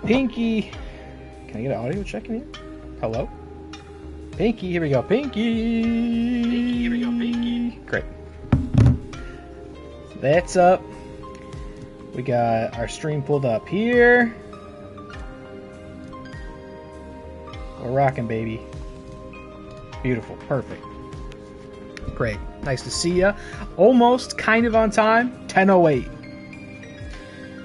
Pinky. Can I get an audio check in here? Hello? Pinky, here we go. Pinky. Pinky, here we go. Pinky. Great. That's up. We got our stream pulled up here. We're rocking, baby. Beautiful. Perfect. Great. Nice to see ya. Almost kind of on time. 10:08.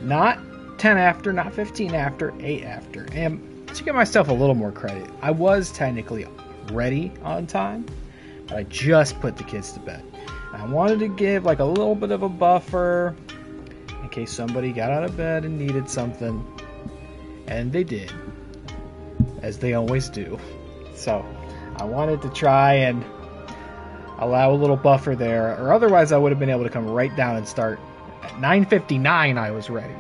Not 10 after, not 15 after, 8 after. And to give myself a little more credit, I was technically ready on time, but I just put the kids to bed. I wanted to give like a little bit of a buffer in case somebody got out of bed and needed something. And they did. As they always do. So I wanted to try and allow a little buffer there, or otherwise I would have been able to come right down and start at 9:59. I was ready.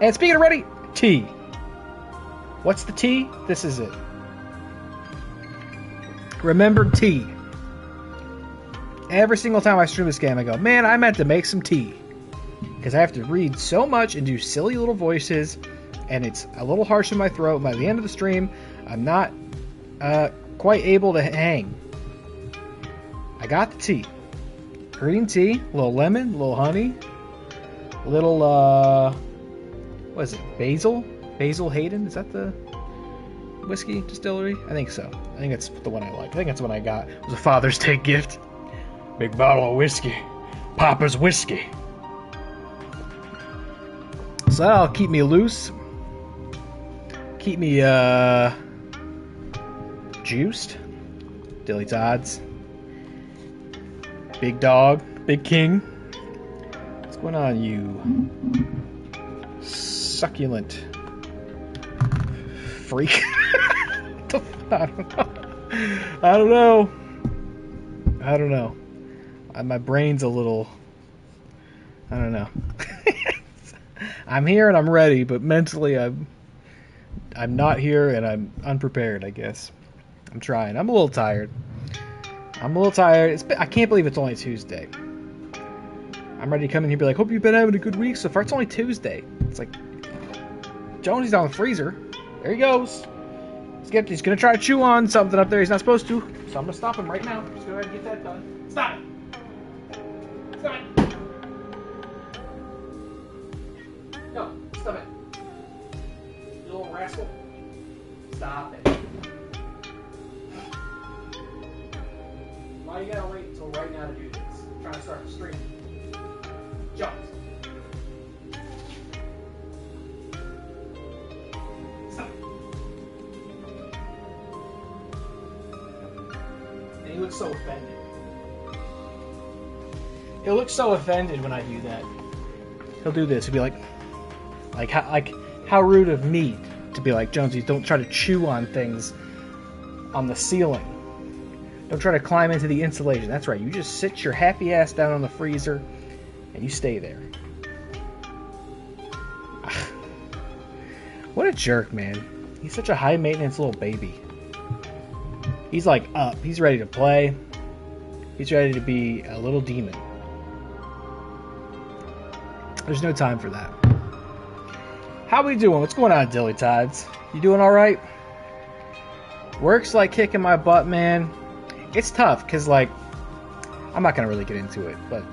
And speaking of ready, tea. What's the tea? This is it. Remember tea. Every single time I stream this game, I go, man, I meant to make some tea. Because I have to read so much and do silly little voices, and it's a little harsh in my throat. By the end of the stream, I'm not quite able to hang. I got the tea. Green tea, a little lemon, a little honey, a little, what is it, basil? Basil Hayden? Is that the whiskey distillery? I think so. I think that's the one I like. I think that's the one I got. It was a Father's Day gift. Big bottle of whiskey. Papa's whiskey. So that'll keep me loose. Keep me, juiced. Dilly Tods. Big dog. Big king. What's going on, you succulent freak? I don't know. My brain's a little... I don't know. I'm here and I'm ready, but mentally I'm not here and I'm unprepared, I guess. I'm trying. I'm a little tired. I can't believe it's only Tuesday. I'm ready to come in here and be like, hope you've been having a good week so far. It's only Tuesday. It's like, Jonesy's down the freezer. There he goes. He's going to try to chew on something up there he's not supposed to. So I'm going to stop him right now. Just go ahead and get that done. Stop it. Stop it. No, stop it. You little rascal. Stop it. Why you gotta wait until right now to do this? I'm trying to start the stream. Jump. Stop it. And he looks so offended. He'll look so offended when I do that. He'll do this. He'll be like how rude of me to be like, Jonesy, don't try to chew on things on the ceiling. Don't try to climb into the insulation. That's right. You just sit your happy ass down on the freezer and you stay there. What a jerk, man. He's such a high maintenance little baby. He's like up. He's ready to play. He's ready to be a little demon. There's no time for that. How we doing? What's going on, Dilly Tods? You doing alright? Work's like kicking my butt, man. It's tough, because, like, I'm not going to really get into it, but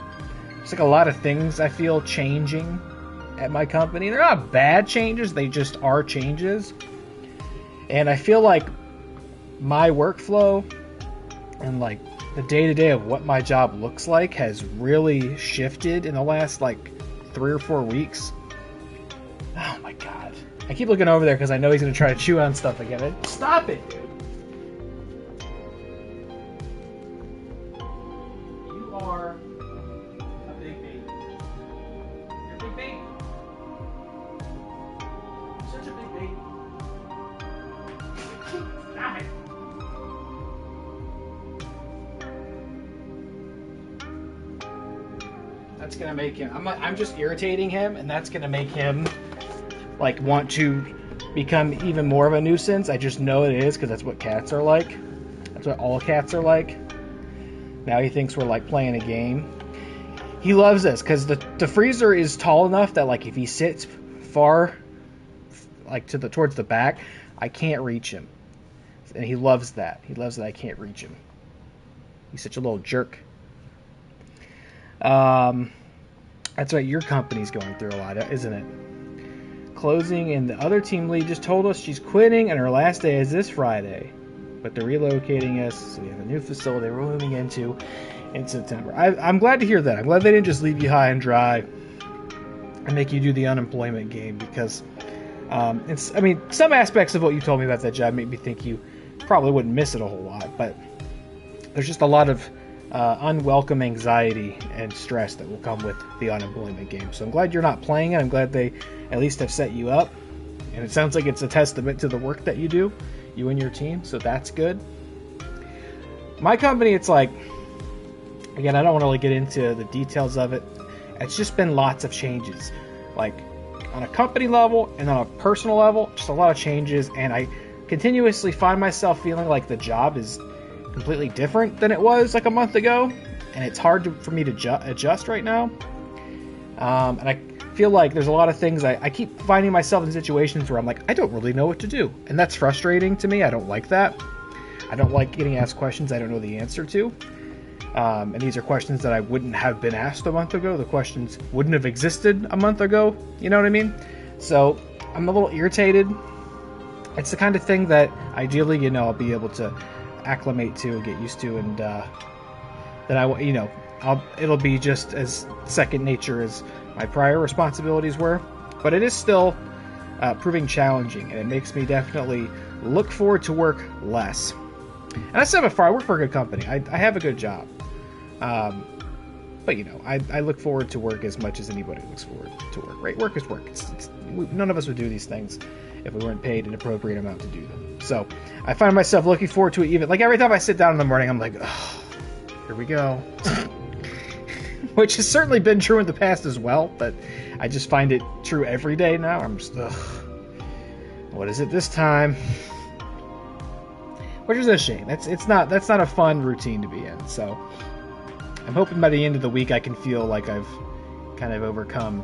there's, like, a lot of things I feel changing at my company. They're not bad changes, they just are changes. And I feel like my workflow and, like, the day-to-day of what my job looks like has really shifted in the last, like, 3 or 4 weeks. Oh, my God. I keep looking over there because I know he's going to try to chew on stuff again. Stop it, dude. That's gonna make him. I'm just irritating him, and that's gonna make him like want to become even more of a nuisance. I just know it is because that's what cats are like. That's what all cats are like. Now he thinks we're like playing a game. He loves this because the freezer is tall enough that like if he sits far like towards the back, I can't reach him, and he loves that. He loves that I can't reach him. He's such a little jerk. That's right. Your company's going through a lot, isn't it? Closing, and the other team lead just told us she's quitting, and her last day is this Friday. But they're relocating us, so we have a new facility we're moving into in September. I'm glad to hear that. I'm glad they didn't just leave you high and dry and make you do the unemployment game, because some aspects of what you told me about that job made me think you probably wouldn't miss it a whole lot, but there's just a lot of unwelcome anxiety and stress that will come with the unemployment game. So I'm glad you're not playing it. I'm glad they at least have set you up, and it sounds like it's a testament to the work that you do, you and your team, so that's good. My company, it's like, again, I don't want to really get into the details of it. It's just been lots of changes, like on a company level and on a personal level, just a lot of changes, and I continuously find myself feeling like the job is completely different than it was like a month ago, and it's hard for me to adjust right now. And I feel like there's a lot of things I keep finding myself in situations where I'm like, I don't really know what to do, and that's frustrating to me. I don't like that. I don't like getting asked questions I don't know the answer to. And these are questions that I wouldn't have been asked a month ago. The questions wouldn't have existed a month ago. You know what I mean? So I'm a little irritated. It's the kind of thing that ideally, I'll be able to acclimate to and get used to, and then it'll be just as second nature as my prior responsibilities were. But it is still proving challenging, and it makes me definitely look forward to work less. And I said before, I work for a good company. I have a good job. But I look forward to work as much as anybody looks forward to work. Right? Work is work. None of us would do these things if we weren't paid an appropriate amount to do them. So I find myself looking forward to it. Even like every time I sit down in the morning, I'm like, oh, here we go. Which has certainly been true in the past as well, but I just find it true every day now. I'm just, what is it this time? Which is a shame. That's not a fun routine to be in. So I'm hoping by the end of the week I can feel like I've kind of overcome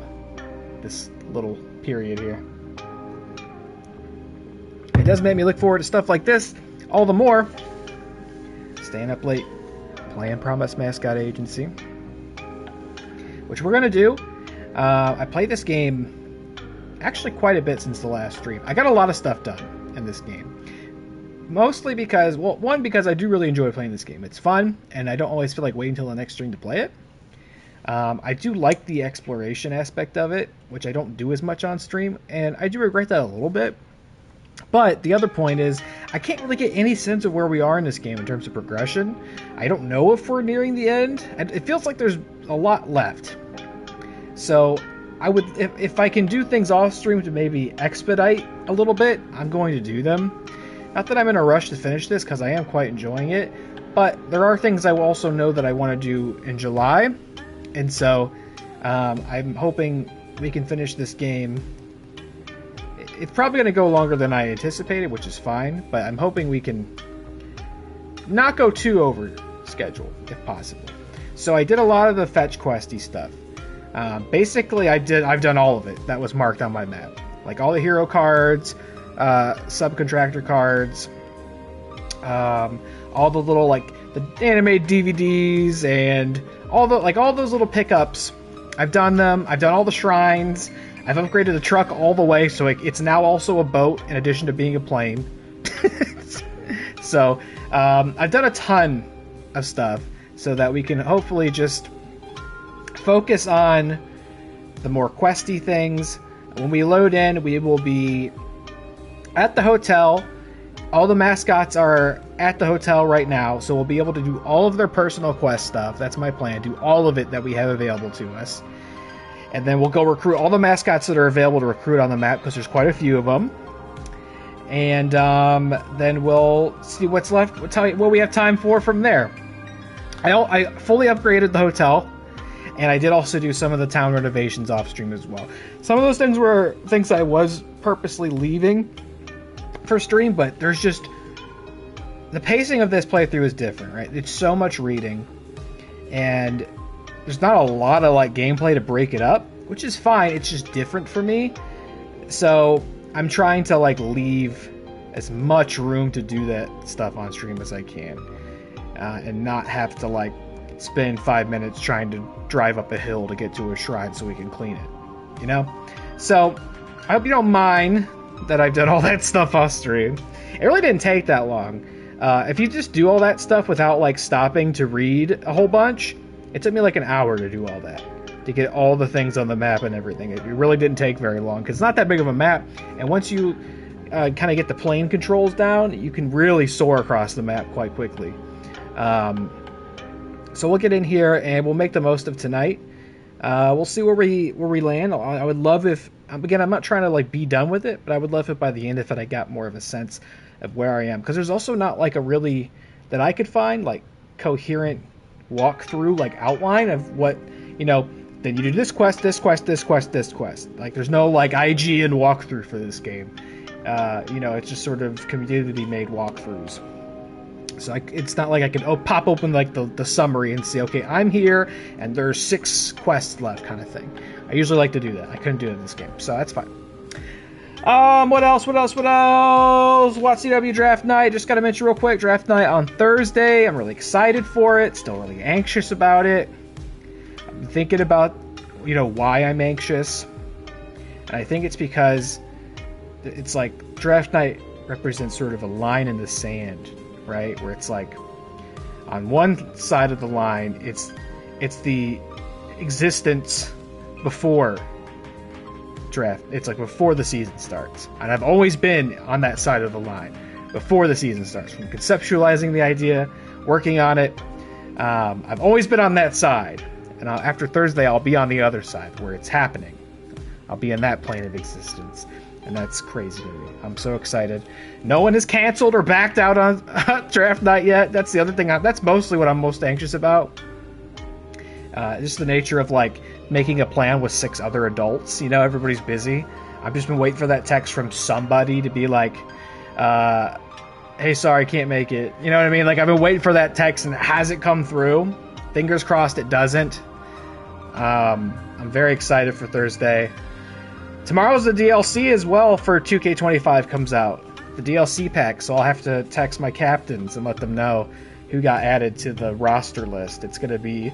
this little period here. It does make me look forward to stuff like this all the more. Staying up late, playing Promise Mascot Agency, which we're going to do. I played this game actually quite a bit since the last stream. I got a lot of stuff done in this game. Mostly because, because I do really enjoy playing this game. It's fun, and I don't always feel like waiting until the next stream to play it. I do like the exploration aspect of it, which I don't do as much on stream, and I do regret that a little bit. But the other point is, I can't really get any sense of where we are in this game in terms of progression. I don't know if we're nearing the end, and it feels like there's a lot left. So I would, if I can do things off stream to maybe expedite a little bit, I'm going to do them. Not that I'm in a rush to finish this, because I am quite enjoying it, but there are things I will also know that I want to do in July, and so I'm hoping we can finish this game. It's probably going to go longer than I anticipated, which is fine, but I'm hoping we can not go too over schedule, if possible. So I did a lot of the fetch questy stuff. Basically, I've done all of it that was marked on my map, like all the hero cards, subcontractor cards, all the little the animated DVDs, and all those little pickups. I've done them. I've done all the shrines. I've upgraded the truck all the way, so it's now also a boat in addition to being a plane. So I've done a ton of stuff so that we can hopefully just focus on the more questy things. When we load in, we will be at the hotel. All the mascots are at the hotel right now, so we'll be able to do all of their personal quest stuff. That's my plan. Do all of it that we have available to us. And then we'll go recruit all the mascots that are available to recruit on the map, because there's quite a few of them. And then we'll see what's left. We'll tell you what we have time for from there. I fully upgraded the hotel, and I did also do some of the town renovations off stream as well. Some of those things were things I was purposely leaving for stream, but there's just... the pacing of this playthrough is different, right? It's so much reading, and there's not a lot of gameplay to break it up, which is fine. It's just different for me. So I'm trying to like leave as much room to do that stuff on stream as I can, and not have to like spend 5 minutes trying to drive up a hill to get to a shrine so we can clean it, you know? So I hope you don't mind that I've done all that stuff off stream. It really didn't take that long. If you just do all that stuff without like stopping to read a whole bunch, it took me like an hour to do all that, to get all the things on the map and everything. It really didn't take very long because it's not that big of a map, and once you kind of get the plane controls down, you can really soar across the map quite quickly. So we'll get in here and we'll make the most of tonight. We'll see where we land. I would love if, again, I'm not trying to like be done with it, but I would love if by the end of it I got more of a sense of where I am, because there's also not like a really, that I could find, like coherent walkthrough like outline of what, you know, then you do this quest, this quest, this quest, this quest. Like there's no like IGN walkthrough for this game. You know, it's just sort of community made walkthroughs. So it's not like I can pop open like the summary and see, okay, I'm here and there's 6 quests left kind of thing. I usually like to do that. I couldn't do it in this game, so that's fine. What else? WCW Draft Night. Just got to mention real quick, Draft Night on Thursday. I'm really excited for it. Still really anxious about it. I'm thinking about, you know, why I'm anxious. And I think it's because it's like Draft Night represents sort of a line in the sand, right? Where it's like on one side of the line, it's the existence before draft. It's like before the season starts. And I've always been on that side of the line before the season starts, from conceptualizing the idea, working on it. I've always been on that side. And after Thursday, I'll be on the other side where it's happening. I'll be in that plane of existence. And that's crazy to me. I'm so excited. No one has canceled or backed out on Draft Night yet. That's the other thing. That's mostly what I'm most anxious about. Just the nature of like making a plan with 6 other adults. You know, everybody's busy. I've just been waiting for that text from somebody to be like, hey, sorry, can't make it. You know what I mean? Like, I've been waiting for that text and it hasn't come through. Fingers crossed it doesn't. I'm very excited for Thursday. Tomorrow's the DLC as well for 2K25 comes out. The DLC pack, so I'll have to text my captains and let them know who got added to the roster list. It's going to be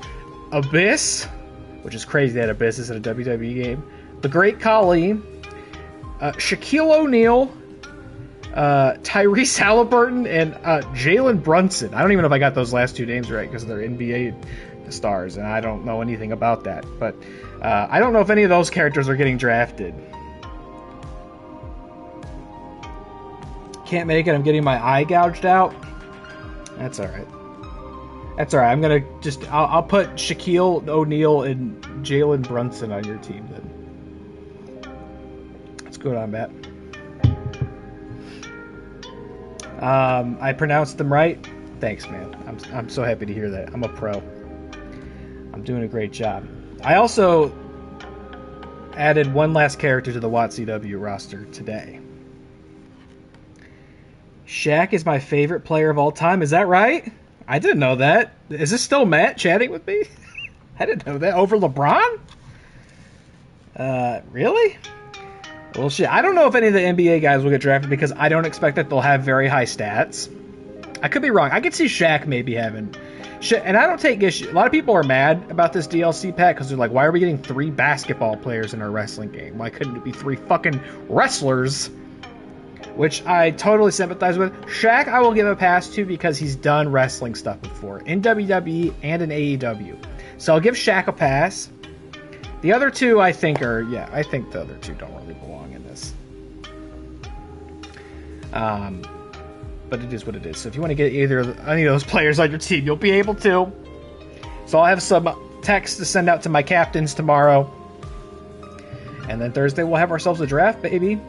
Abyss, which is crazy that Abyss is in a WWE game. The Great Khali, Shaquille O'Neal, Tyrese Halliburton, and Jalen Brunson. I don't even know if I got those last 2 names right because they're NBA stars, and I don't know anything about that. But I don't know if any of those characters are getting drafted. Can't make it. I'm getting my eye gouged out. That's all right. That's all right. I'm gonna just I'll put Shaquille O'Neal and Jalen Brunson on your team then. Let's go on, Matt. I pronounced them right. Thanks, man. I'm so happy to hear that. I'm a pro. I'm doing a great job. I also added one last character to the WCW roster today. Shaq is my favorite player of all time. Is that right? I didn't know that. Is this still Matt chatting with me? I didn't know that. Over LeBron? Really? Well, shit. I don't know if any of the NBA guys will get drafted because I don't expect that they'll have very high stats. I could be wrong. I could see Shaq maybe having... And I don't take issue. A lot of people are mad about this DLC pack because they're like, why are we getting 3 basketball players in our wrestling game? Why couldn't it be 3 fucking wrestlers? Which I totally sympathize with. Shaq I will give a pass to because he's done wrestling stuff before. In WWE and in AEW. So I'll give Shaq a pass. The other 2 I think are... Yeah, I think the other 2 don't really belong in this. But it is what it is. So if you want to get either any of those players on your team, you'll be able to. So I'll have some text to send out to my captains tomorrow. And then Thursday we'll have ourselves a draft, baby.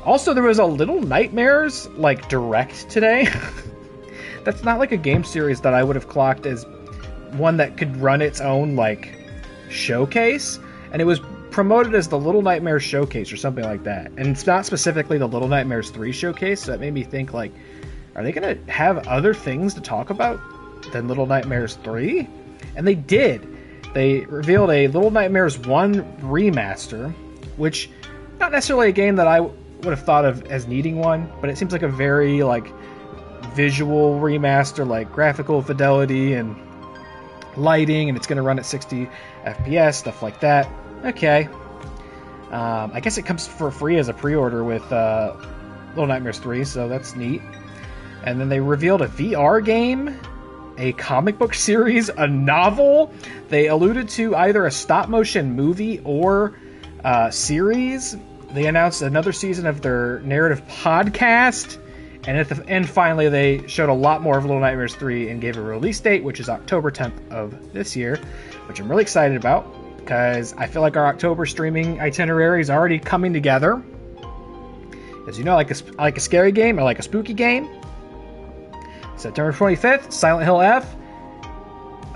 Also, there was a Little Nightmares, like, direct today. That's not like a game series that I would have clocked as one that could run its own, like, showcase. And it was promoted as the Little Nightmares Showcase or something like that. And it's not specifically the Little Nightmares 3 Showcase, so that made me think, like, are they going to have other things to talk about than Little Nightmares 3? And they did. They revealed a Little Nightmares 1 remaster, which, not necessarily a game that I would have thought of as needing one, but it seems like a very like visual remaster, like graphical fidelity and lighting, and it's going to run at 60 FPS, stuff like that. Okay. I guess it comes for free as a pre-order with Little Nightmares 3, so that's neat. And then they revealed a VR game, a comic book series, a novel. They alluded to either a stop-motion movie or series. They announced another season of their narrative podcast. And at the end, finally, they showed a lot more of Little Nightmares 3 and gave a release date, which is October 10th of this year, which I'm really excited about because I feel like our October streaming itinerary is already coming together. As you know, I like a scary game, I like a spooky game. September 25th, Silent Hill F.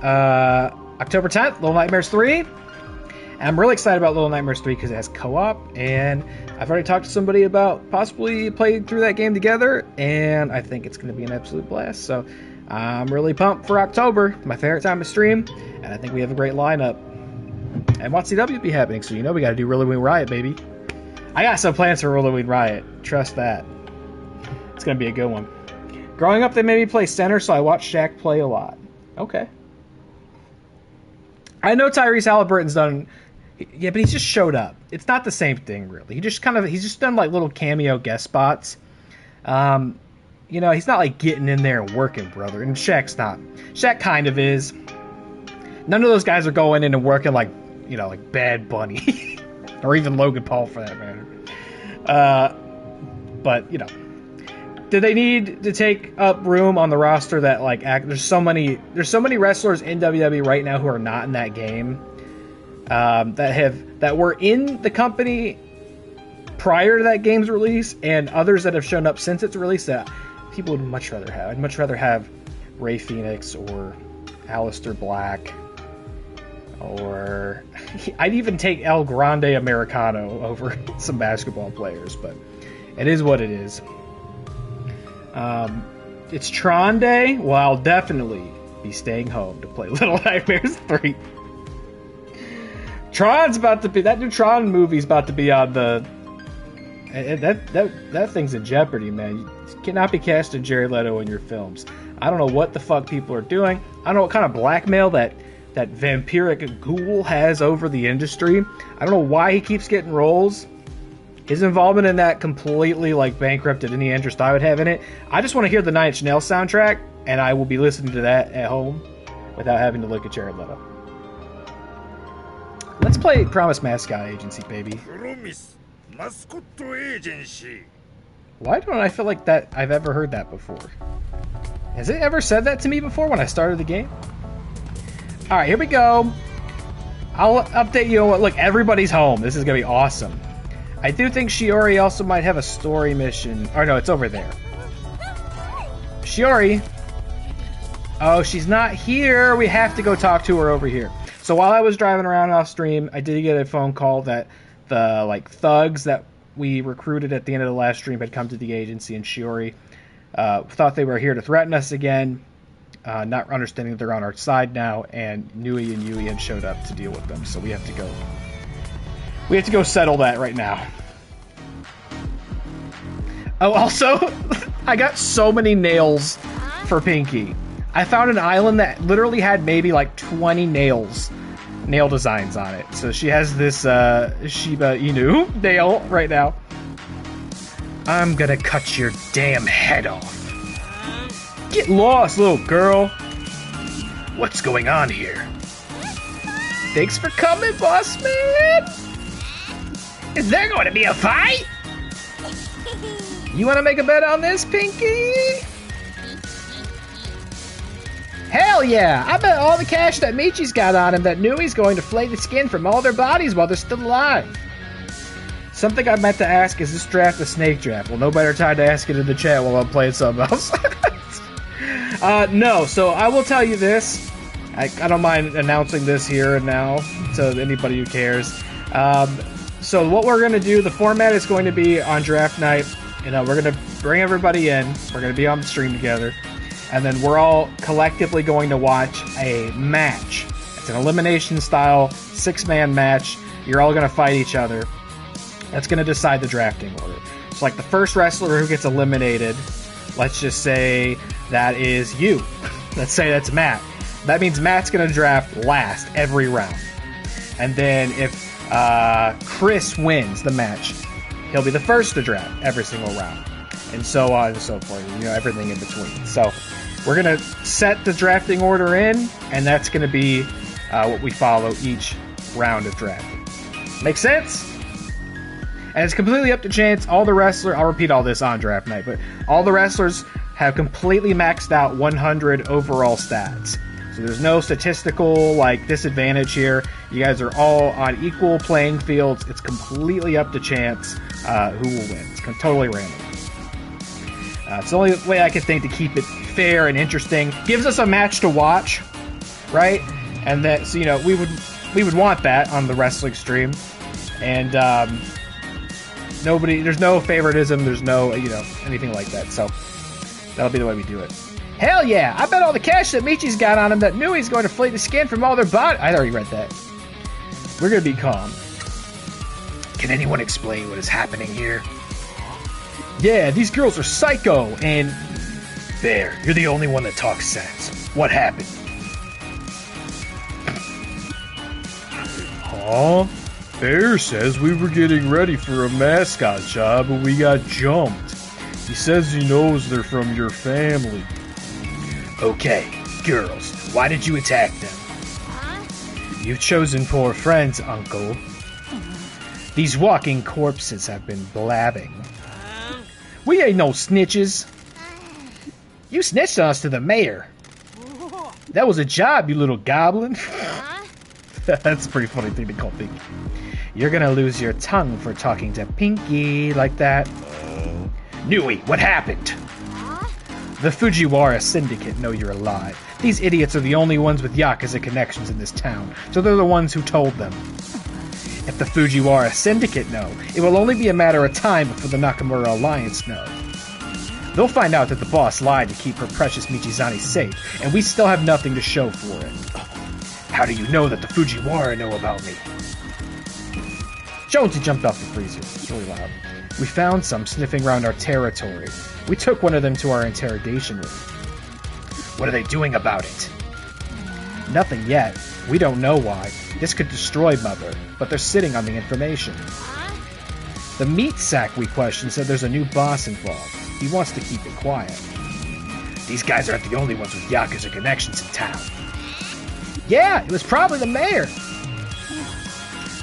October 10th, Little Nightmares 3. And I'm really excited about Little Nightmares 3 because it has co-op, and I've already talked to somebody about possibly playing through that game together, and I think it's going to be an absolute blast. So I'm really pumped for October, my favorite time to stream, and I think we have a great lineup. And Watch CW be happening, so you know we got to do Halloween Riot, baby. I got some plans for Halloween Riot. Trust that. It's going to be a good one. Growing up, they made me play center, so I watched Shaq play a lot. Okay. I know Tyrese Halliburton's done... Yeah, but he's just showed up. It's not the same thing, really. He's just done, like, little cameo guest spots. You know, he's not, like, getting in there and working, brother. And Shaq's not. Shaq kind of is. None of those guys are going in and working like, you know, like Bad Bunny. Or even Logan Paul, for that matter. But, you know. Do they need to take up room on the roster that, like, there's so many wrestlers in WWE right now who are not in that game, that were in the company prior to that game's release, and others that have shown up since its release that people would much rather have. I'd much rather have Rey Fenix or Aleister Black, or I'd even take El Grande Americano over some basketball players, but it is what it is. It's Tron Day. Well, I'll definitely be staying home to play Little Nightmares 3. Tron's about to be... That new Tron movie's about to be on the... That thing's in jeopardy, man. You cannot be casting Jared Leto in your films. I don't know what the fuck people are doing. I don't know what kind of blackmail that vampiric ghoul has over the industry. I don't know why he keeps getting roles. His involvement in that completely, like, bankrupted any interest I would have in it. I just want to hear the Nine Inch Nails soundtrack, and I will be listening to that at home without having to look at Jared Leto. Let's play Promise Mascot Agency, baby. Promise Mascot Agency. Why don't I feel like that I've ever heard that before? Has it ever said that to me before when I started the game? Alright, here we go. I'll update you on what... Look, everybody's home. This is going to be awesome. I do think Shiori also might have a story mission. Or no, it's over there. Shiori. Oh, she's not here. We have to go talk to her over here. So while I was driving around off stream, I did get a phone call that the, like, thugs that we recruited at the end of the last stream had come to the agency, and Shiori thought they were here to threaten us again, not understanding they're on our side now, and Nui and Yui had showed up to deal with them. So we have to go. We have to go settle that right now. Oh, also, I got so many nails for Pinky. I found an island that literally had maybe like 20 nail designs on it. So she has this Shiba Inu nail right now. I'm gonna cut your damn head off. Get lost, little girl. What's going on here? Thanks for coming, boss man. Is there going to be a fight? You want to make a bet on this, Pinky? Hell yeah! I bet all the cash that Michi's got on him that Nui's going to flay the skin from all their bodies while they're still alive. Something I meant to ask, is this draft a snake draft? Well, no better time to ask it in the chat while I'm playing something else. No, so I will tell you this. I don't mind announcing this here and now to anybody who cares. So what we're going to do, the format is going to be on draft night. You know, we're going to bring everybody in. We're going to be on the stream together. And then we're all collectively going to watch a match. It's an elimination style 6-man match. You're all going to fight each other. That's going to decide the drafting order. So, like, the first wrestler who gets eliminated, let's just say that is you. Let's say that's Matt. That means Matt's going to draft last every round. And then if Chris wins the match, he'll be the first to draft every single round. And so on and so forth. You know, everything in between. So, we're going to set the drafting order in, and that's going to be what we follow each round of drafting. Make sense? And it's completely up to chance. All the wrestlers, I'll repeat all this on draft night, but all the wrestlers have completely maxed out 100 overall stats. So there's no statistical disadvantage here. You guys are all on equal playing fields. It's completely up to chance who will win. It's totally random. It's the only way I could think to keep it fair and interesting. Gives us a match to watch, right? And that, so, you know, we would want that on the wrestling stream. And there's no favoritism, there's no, you know, anything like that. So that'll be the way we do it. Hell yeah! I bet all the cash that Michi's got on him that knew he's going to flay the skin from all their body. I already read that. We're gonna be calm. Can anyone explain what is happening here? Yeah, these girls are psycho, and... There, you're the only one that talks sense. What happened? Huh? Bear says we were getting ready for a mascot job, but we got jumped. He says he knows they're from your family. Okay, girls, why did you attack them? You've chosen poor friends, Uncle. These walking corpses have been blabbing. We ain't no snitches. You snitched on us to the mayor. That was a job, you little goblin. That's a pretty funny thing to call Pinky. You're gonna lose your tongue for talking to Pinky like that. Nui, what happened? The Fujiwara Syndicate know you're alive. These idiots are the only ones with Yakuza connections in this town, so they're the ones who told them. If the Fujiwara Syndicate know, it will only be a matter of time before the Nakamura Alliance know. They'll find out that the boss lied to keep her precious Michizani safe, and we still have nothing to show for it. How do you know that the Fujiwara know about me? Jonesy jumped off the freezer. It's really loud. We found some sniffing around our territory. We took one of them to our interrogation room. What are they doing about it? Nothing yet. We don't know why. This could destroy Mother, but they're sitting on the information. The meat sack we questioned said there's a new boss involved. He wants to keep it quiet. These guys aren't the only ones with Yakuza connections in town. Yeah, it was probably the mayor.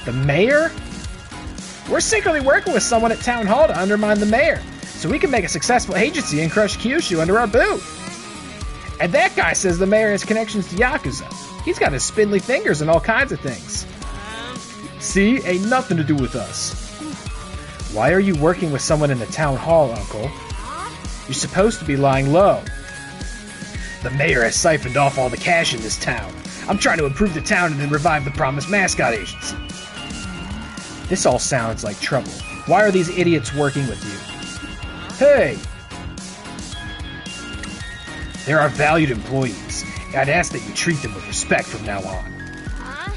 The mayor? We're secretly working with someone at Town Hall to undermine the mayor, so we can make a successful agency and crush Kyushu under our boot. And that guy says the mayor has connections to Yakuza. He's got his spindly fingers and all kinds of things. See, ain't nothing to do with us. Why are you working with someone in the Town Hall, Uncle? You're supposed to be lying low. The mayor has siphoned off all the cash in this town. I'm trying to improve the town and then revive the promised mascot agency. This all sounds like trouble. Why are these idiots working with you? Hey! They're our valued employees. I'd ask that you treat them with respect from now on.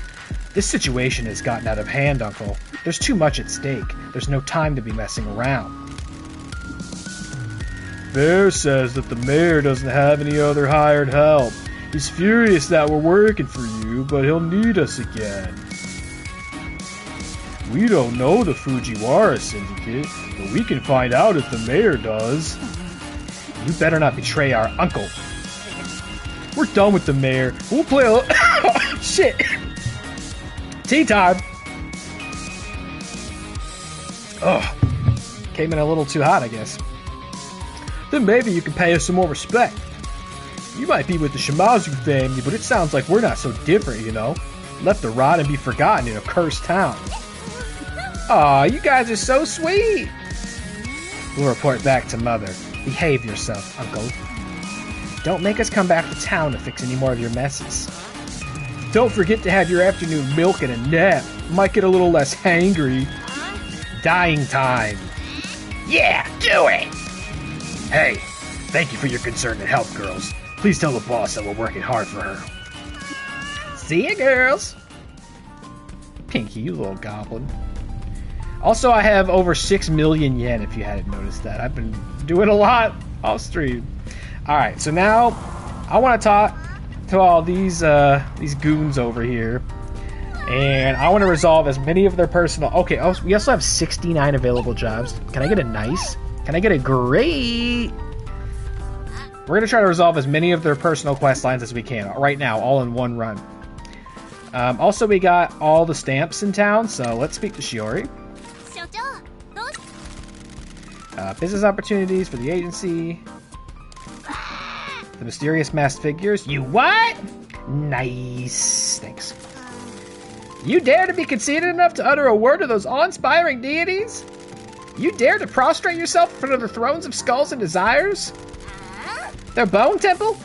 This situation has gotten out of hand, Uncle. There's too much at stake. There's no time to be messing around. Bear says that the mayor doesn't have any other hired help. He's furious that we're working for you, but he'll need us again. We don't know the Fujiwara Syndicate, but we can find out if the mayor does. You better not betray our uncle. We're done with the mayor. We'll play a... Shit! Tea time! Ugh. Came in a little too hot, I guess. Then maybe you can pay us some more respect. You might be with the Shimazu family, but it sounds like we're not so different, you know? Left to rot and be forgotten in a cursed town. Aw, you guys are so sweet! We'll report back to Mother. Behave yourself, Uncle. Don't make us come back to town to fix any more of your messes. Don't forget to have your afternoon milk and a nap. Might get a little less hangry. Dying time. Yeah, do it! Hey, thank you for your concern and help, girls. Please tell the boss that we're working hard for her. See ya, girls! Pinky, you little goblin. Also, I have over 6 million yen, if you hadn't noticed that. I've been doing a lot off stream. Alright, so now I want to talk to all these goons over here. And I want to resolve as many of their personal... Okay, we also have 69 available jobs. Can I get a nice? Can I get a great? We're going to try to resolve as many of their personal quest lines as we can. Right now, all in one run. Also, we got all the stamps in town, so let's speak to Shiori. Business opportunities for the agency. The mysterious masked figures. You what? Nice. Thanks. You dare to be conceited enough to utter a word to those awe-inspiring deities? You dare to prostrate yourself in front of the thrones of skulls and desires? Their bone temple?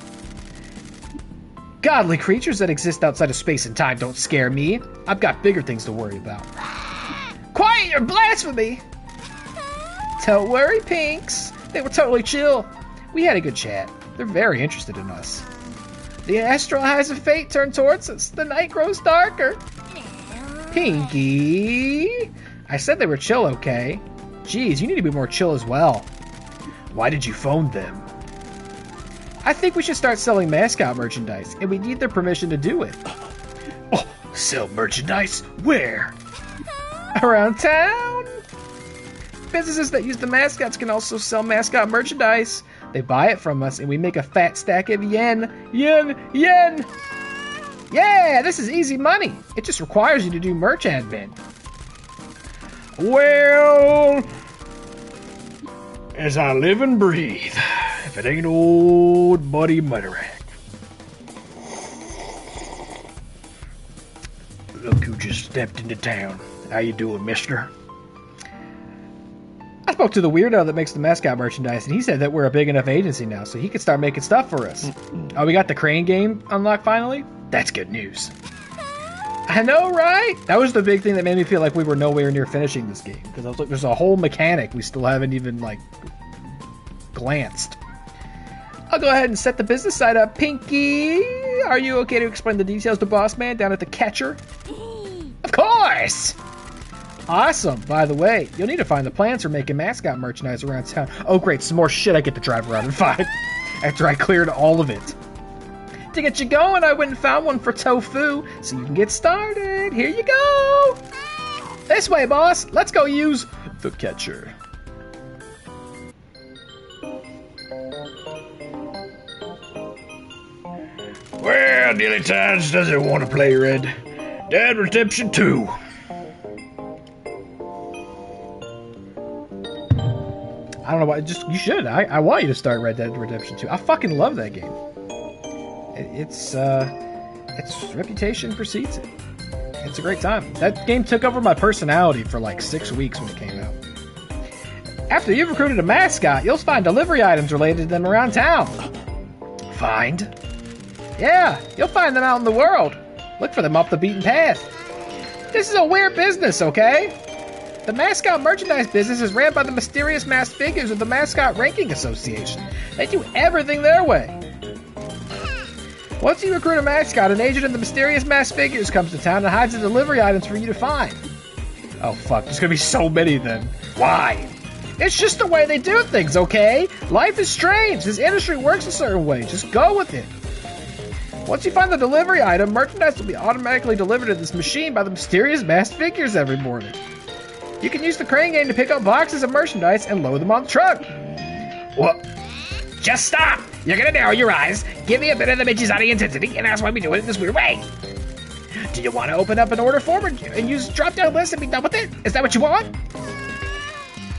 Godly creatures that exist outside of space and time don't scare me. I've got bigger things to worry about. Quiet your blasphemy! Don't worry, Pinks. They were totally chill. We had a good chat. They're very interested in us. The astral eyes of fate turn towards us. The night grows darker. Pinky! I said they were chill, okay? Geez, you need to be more chill as well. Why did you phone them? I think we should start selling mascot merchandise, and we need their permission to do it. Oh, sell merchandise? Where? Around town? Businesses that use the mascots can also sell mascot merchandise. They buy it from us, and we make a fat stack of yen. Yen! Yen! Yeah, this is easy money. It just requires you to do merch admin. Well, as I live and breathe, if it ain't old Buddy Mutterack. Look who just stepped into town. How you doing, mister? I spoke to the weirdo that makes the mascot merchandise, and he said that we're a big enough agency now, so he could start making stuff for us. Oh, we got the crane game unlocked finally? That's good news. I know, right? That was the big thing that made me feel like we were nowhere near finishing this game. Because I was like, there's a whole mechanic we still haven't even, like, glanced. I'll go ahead and set the business side up. Pinky, are you okay to explain the details to Boss Man down at the Catcher? Of course! Awesome. By the way, you'll need to find the plans for making mascot merchandise around town. Oh, great. Some more shit I get to drive around and find after I cleared all of it. To get you going, I went and found one for Tofu, so you can get started. Here you go. This way, boss. Let's go use the Catcher. Well, Dilly Times doesn't want to play Red Dead Redemption 2. I don't know why. Just you should. I want you to start Red Dead Redemption 2. I fucking love that game. Its reputation precedes it. It's a great time. That game took over my personality for like 6 weeks when it came out. After you've recruited a mascot, you'll find delivery items related to them around town. Find? Yeah, you'll find them out in the world. Look for them off the beaten path. This is a weird business, okay? The mascot merchandise business is ran by the mysterious masked figures of the Mascot Ranking Association. They do everything their way. Once you recruit a mascot, an agent of the mysterious masked figures comes to town and hides the delivery items for you to find. Oh fuck, there's gonna be so many then. Why? It's just the way they do things, okay? Life is strange. This industry works a certain way. Just go with it. Once you find the delivery item, merchandise will be automatically delivered to this machine by the mysterious masked figures every morning. You can use the crane game to pick up boxes of merchandise and load them on the truck. What? Just stop! You're gonna narrow your eyes, give me a bit of the Michizani intensity, and ask why we do it in this weird way. Do you want to open up an order form and use drop-down list and be done with it? Is that what you want?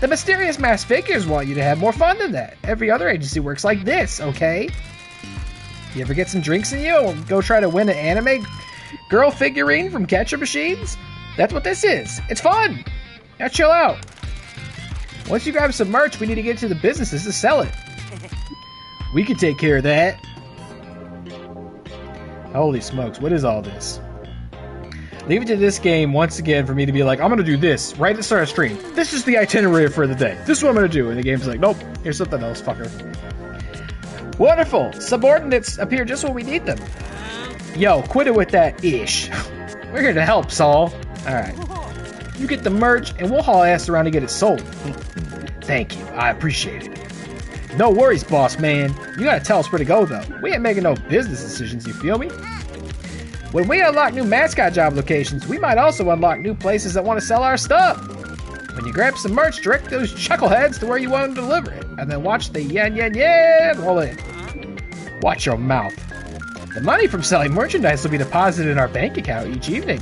The mysterious masked figures want you to have more fun than that. Every other agency works like this, okay? You ever get some drinks in you and go try to win an anime girl figurine from Catcher Machines? That's what this is. It's fun. Now chill out. Once you grab some merch, we need to get to the businesses to sell it. We can take care of that. Holy smokes, what is all this? Leave it to this game once again for me to be like, I'm gonna do this right at the start of stream. This is the itinerary for the day. This is what I'm gonna do. And the game's like, nope, here's something else, fucker. Wonderful. Subordinates appear just when we need them. Yo, quit it with that ish. We're here to help, Saul. Alright. You get the merch, and we'll haul ass around to get it sold. Thank you. I appreciate it. No worries, boss man. You gotta tell us where to go, though. We ain't making no business decisions, you feel me? When we unlock new mascot job locations, we might also unlock new places that want to sell our stuff. When you grab some merch, direct those chuckleheads to where you want them to deliver it, and then watch the yen roll in. Watch your mouth. The money from selling merchandise will be deposited in our bank account each evening.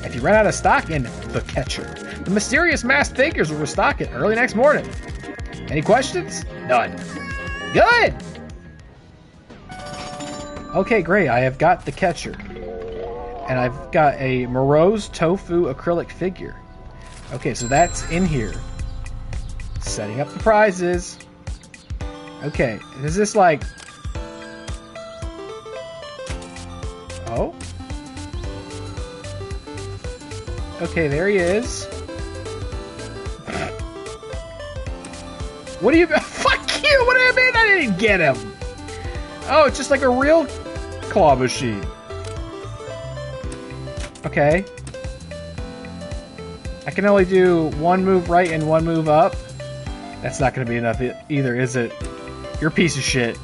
If you run out of stock in The Catcher, the mysterious masked figures will restock it early next morning. Any questions? None. Good! Okay, great. I have got The Catcher. And I've got a Moreau's Tofu acrylic figure. Okay, so that's in here. Setting up the prizes. Okay, is this like... Oh? Okay, there he is. What do you... Fuck you! What do you mean I didn't get him? Oh, it's just like a real claw machine. Okay. I can only do one move right and one move up. That's not going to be enough either, is it? You're a piece of shit.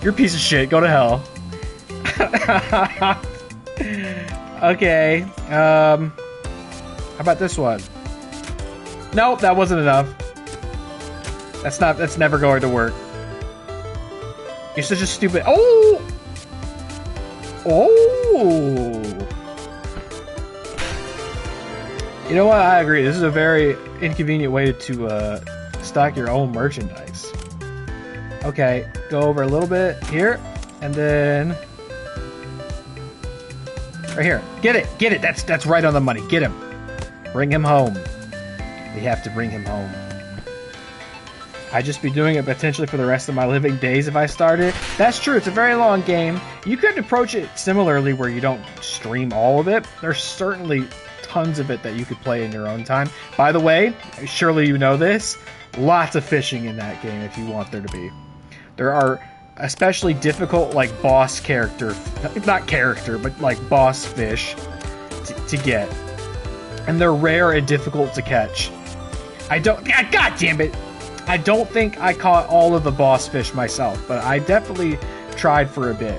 You're a piece of shit. Go to hell. Okay. How about this one? Nope, that wasn't enough. That's never going to work. You're such a stupid... Oh! Oh! You know what? I agree. This is a very inconvenient way to stock your own merchandise. Okay, go over a little bit here, and then... Right here. Get it! Get it! That's right on the money. Get him. Bring him home. We have to bring him home. I'd just be doing it potentially for the rest of my living days if I started. That's true. It's a very long game. You could approach it similarly where you don't stream all of it. There's certainly tons of it that you could play in your own time. By the way, surely you know this, lots of fishing in that game if you want there to be. There are especially difficult, like, boss character, not character, but like boss fish to get. And they're rare and difficult to catch. God damn it! I don't think I caught all of the boss fish myself, but I definitely tried for a bit.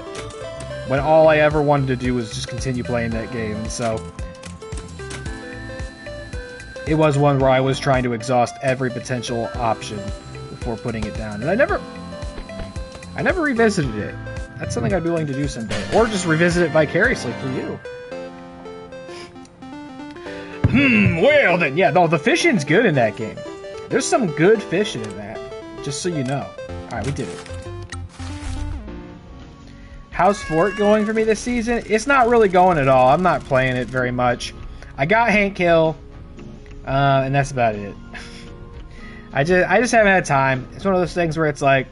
When all I ever wanted to do was just continue playing that game, and so... It was one where I was trying to exhaust every potential option before putting it down. And I never revisited it. That's something I'd be willing to do someday. Or just revisit it vicariously for you. Well then, yeah, no, the fishing's good in that game. There's some good fishing in that, just so you know. Alright, we did it. How's Fort going for me this season? It's not really going at all. I'm not playing it very much. I got Hank Hill, and that's about it. I just haven't had time. It's one of those things where it's like,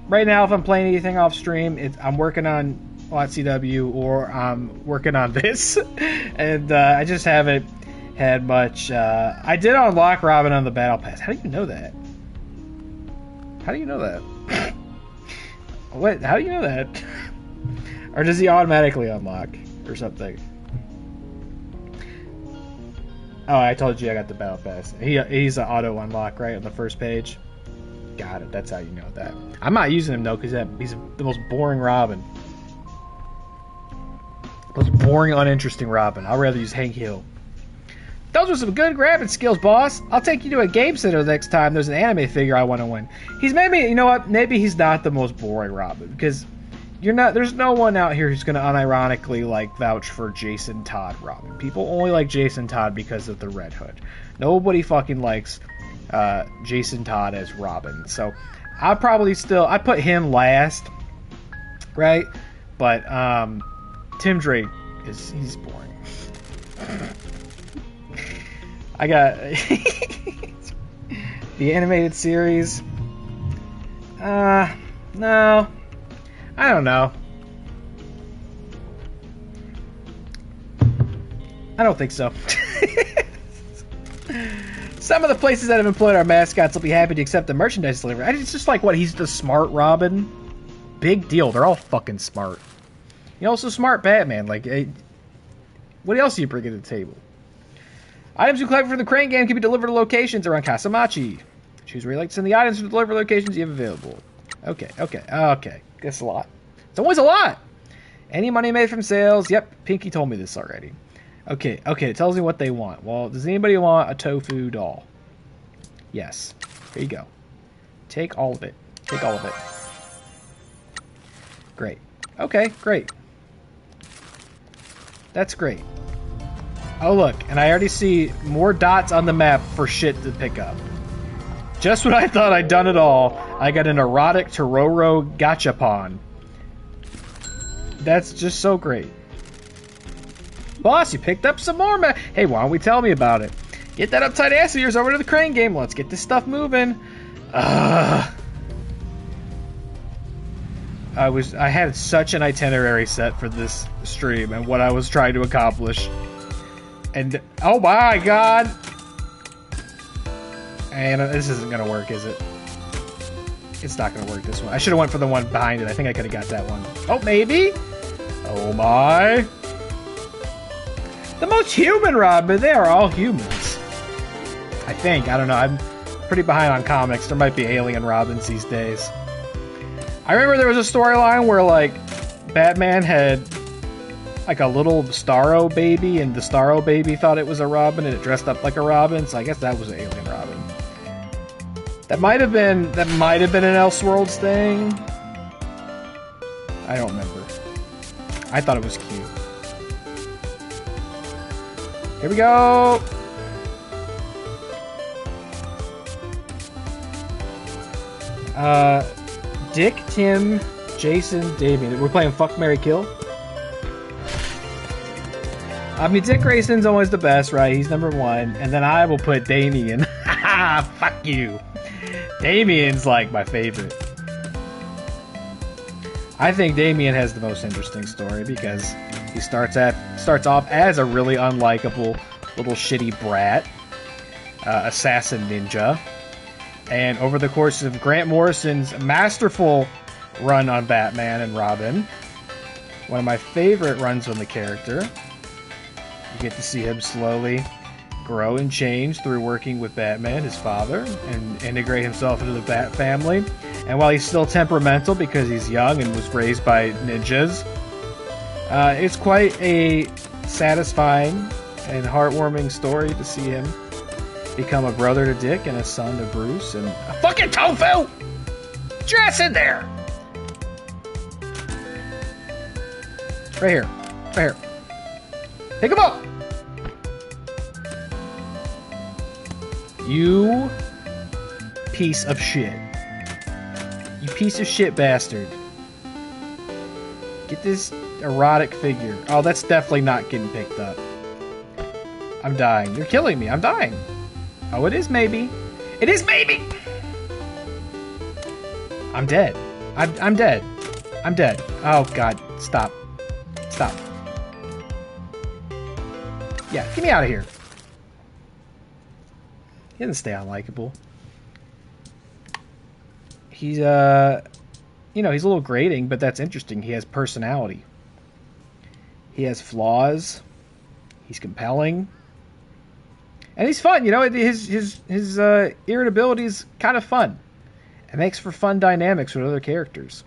right now if I'm playing anything off stream, I'm working on CW or I'm working on this, and I just haven't had much. I did unlock Robin on the Battle Pass. How do you know that? How do you know that? What? How do you know that? Or does he automatically unlock or something? Oh, I told you I got the Battle Pass. He's an auto unlock right on the first page. Got it. That's how you know that. I'm not using him though because he's the most boring Robin. Most boring, uninteresting Robin. I'd rather use Hank Hill. Those were some good grabbing skills, boss. I'll take you to a game center next time there's an anime figure I want to win. He's maybe, you know what? Maybe he's not the most boring Robin because you're not. There's no one out here who's going to unironically like vouch for Jason Todd Robin. People only like Jason Todd because of the Red Hood. Nobody fucking likes Jason Todd as Robin. So I put him last, right? But Tim Drake he's boring. I got the animated series. No. I don't know. I don't think so. Some of the places that have employed our mascots will be happy to accept the merchandise delivery. It's just like, what, he's the smart Robin? Big deal. They're all fucking smart. You know, also smart Batman. Like, what else do you bring to the table? Items you collect for the crane game can be delivered to locations around Kasamachi. Choose where you like to send the items to the delivery locations you have available. Okay. That's a lot. It's always a lot. Any money made from sales. Yep, Pinky told me this already. Okay, it tells me what they want. Well, does anybody want a tofu doll? Yes. Here you go. Take all of it. Take all of it. Great. Okay, great. That's great. Oh, look, and I already see more dots on the map for shit to pick up. Just when I thought I'd done it all, I got an erotic Tororo gachapon. That's just so great. Boss, you picked up some more, man. Hey, why don't we tell me about it? Get that uptight ass of yours over to the crane game. Let's get this stuff moving. I had such an itinerary set for this stream and what I was trying to accomplish. And, oh my god! And this isn't gonna work, is it? It's not gonna work this one. I should have went for the one behind it. I think I could have got that one. Oh, maybe? Oh my! The most human Robin! They are all humans. I think. I don't know. I'm pretty behind on comics. There might be alien Robins these days. I remember there was a storyline where, like, Batman had like a little Starro baby, and the Starro baby thought it was a Robin, and it dressed up like a Robin. So I guess that was an alien Robin. That might have been an Elseworlds thing. I don't remember. I thought it was cute. Here we go. Dick, Tim, Jason, Damien. We're playing Fuck, Marry, Kill. I mean, Dick Grayson's always the best, right? He's number one. And then I will put Damien. Haha, fuck you. Damien's like my favorite. I think Damien has the most interesting story because he starts off as a really unlikable little shitty brat, assassin ninja. And over the course of Grant Morrison's masterful run on Batman and Robin, one of my favorite runs on the character, you get to see him slowly grow and change through working with Batman, his father, and integrate himself into the Bat family. And while he's still temperamental because he's young and was raised by ninjas, it's quite a satisfying and heartwarming story to see him become a brother to Dick and a son to Bruce and a fucking tofu! Get your ass in there! Right here. Right here. Pick him up! You piece of shit. You piece of shit bastard. Get this erotic figure. Oh, that's definitely not getting picked up. I'm dying. You're killing me. I'm dying. Oh, it is maybe. It is maybe! I'm dead. I'm dead. I'm dead. Oh, God. Stop. Stop. Yeah, get me out of here. He doesn't stay unlikable. He's, you know, he's a little grating, but that's interesting. He has personality. He has flaws. He's compelling. And he's fun, you know. His irritability is kind of fun. It makes for fun dynamics with other characters.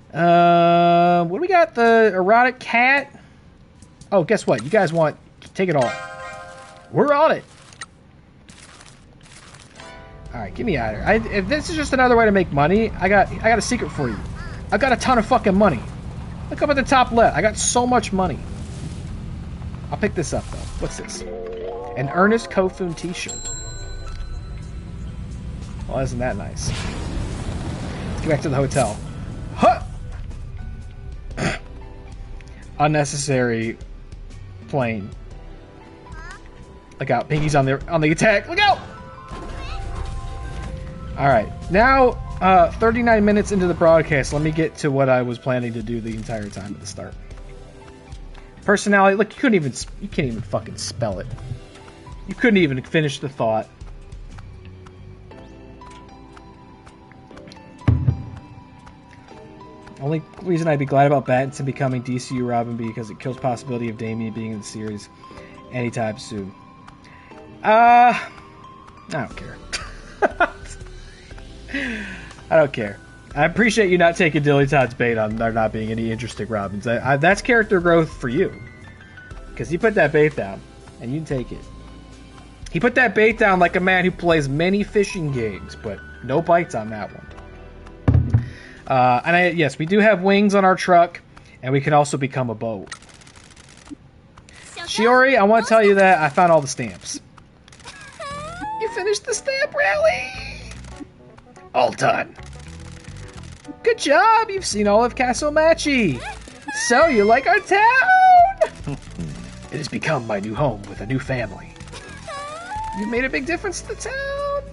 What do we got? The erotic cat. Oh, guess what? You guys want? Take it all. We're on it. All right, get me out of here. If this is just another way to make money, I got a secret for you. I got a ton of fucking money. Look up at the top left. I got so much money. I'll pick this up though. What's this? An Ernest Kofun t-shirt. Well, isn't that nice? Let's get back to the hotel. Huh! Unnecessary plane. Look out, Pinky's on the attack. Look out! Alright, now 39 minutes into the broadcast, let me get to what I was planning to do the entire time at the start. Personality, look, you can't even fucking spell it. You couldn't even finish the thought. Only reason I'd be glad about Battinson becoming DCU Robin because it kills possibility of Damien being in the series. anytime soon. I don't care. I don't care. I appreciate you not taking Dilly Todd's bait on there not being any interesting Robins. That's character growth for you. Because he put that bait down, and you can take it. He put that bait down like a man who plays many fishing games, but no bites on that one. Yes, we do have wings on our truck, and we can also become a boat. Shiori, I want to tell you that I found all the stamps. You finished the stamp rally! All done. Good job! You've seen all of Castle Machi. So, you like our town? It has become my new home with a new family. You made a big difference to the town?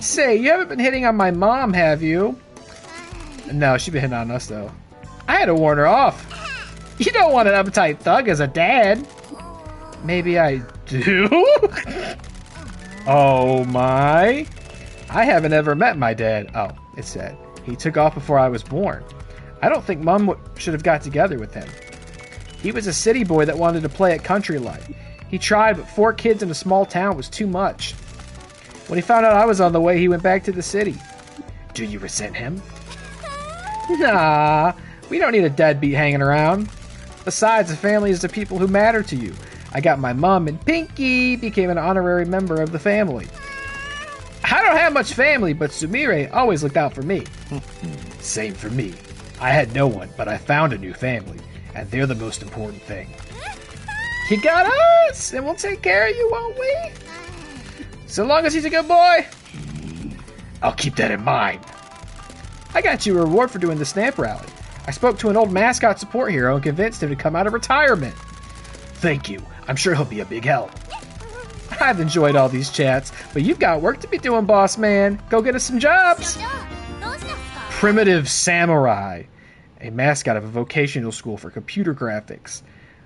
Say, you haven't been hitting on my mom, have you? No, she's been hitting on us, though. I had to warn her off. You don't want an uptight thug as a dad. Maybe I do? Oh, my. I haven't ever met my dad. Oh, it said. He took off before I was born. I don't think Mom should have got together with him. He was a city boy that wanted to play at country life. He tried, but 4 kids in a small town was too much. When he found out I was on the way, he went back to the city. Do you resent him? Nah, we don't need a deadbeat hanging around. Besides, the family is the people who matter to you. I got my mom, and Pinky became an honorary member of the family. I don't have much family, but Sumire always looked out for me. Same for me. I had no one, but I found a new family, and they're the most important thing. You got us, and we'll take care of you, won't we? So long as he's a good boy. I'll keep that in mind. I got you a reward for doing the stamp rally. I spoke to an old mascot support hero and convinced him to come out of retirement. Thank you. I'm sure he'll be a big help. I've enjoyed all these chats, but you've got work to be doing, boss man. Go get us some jobs. Primitive Samurai, a mascot of a vocational school for computer graphics.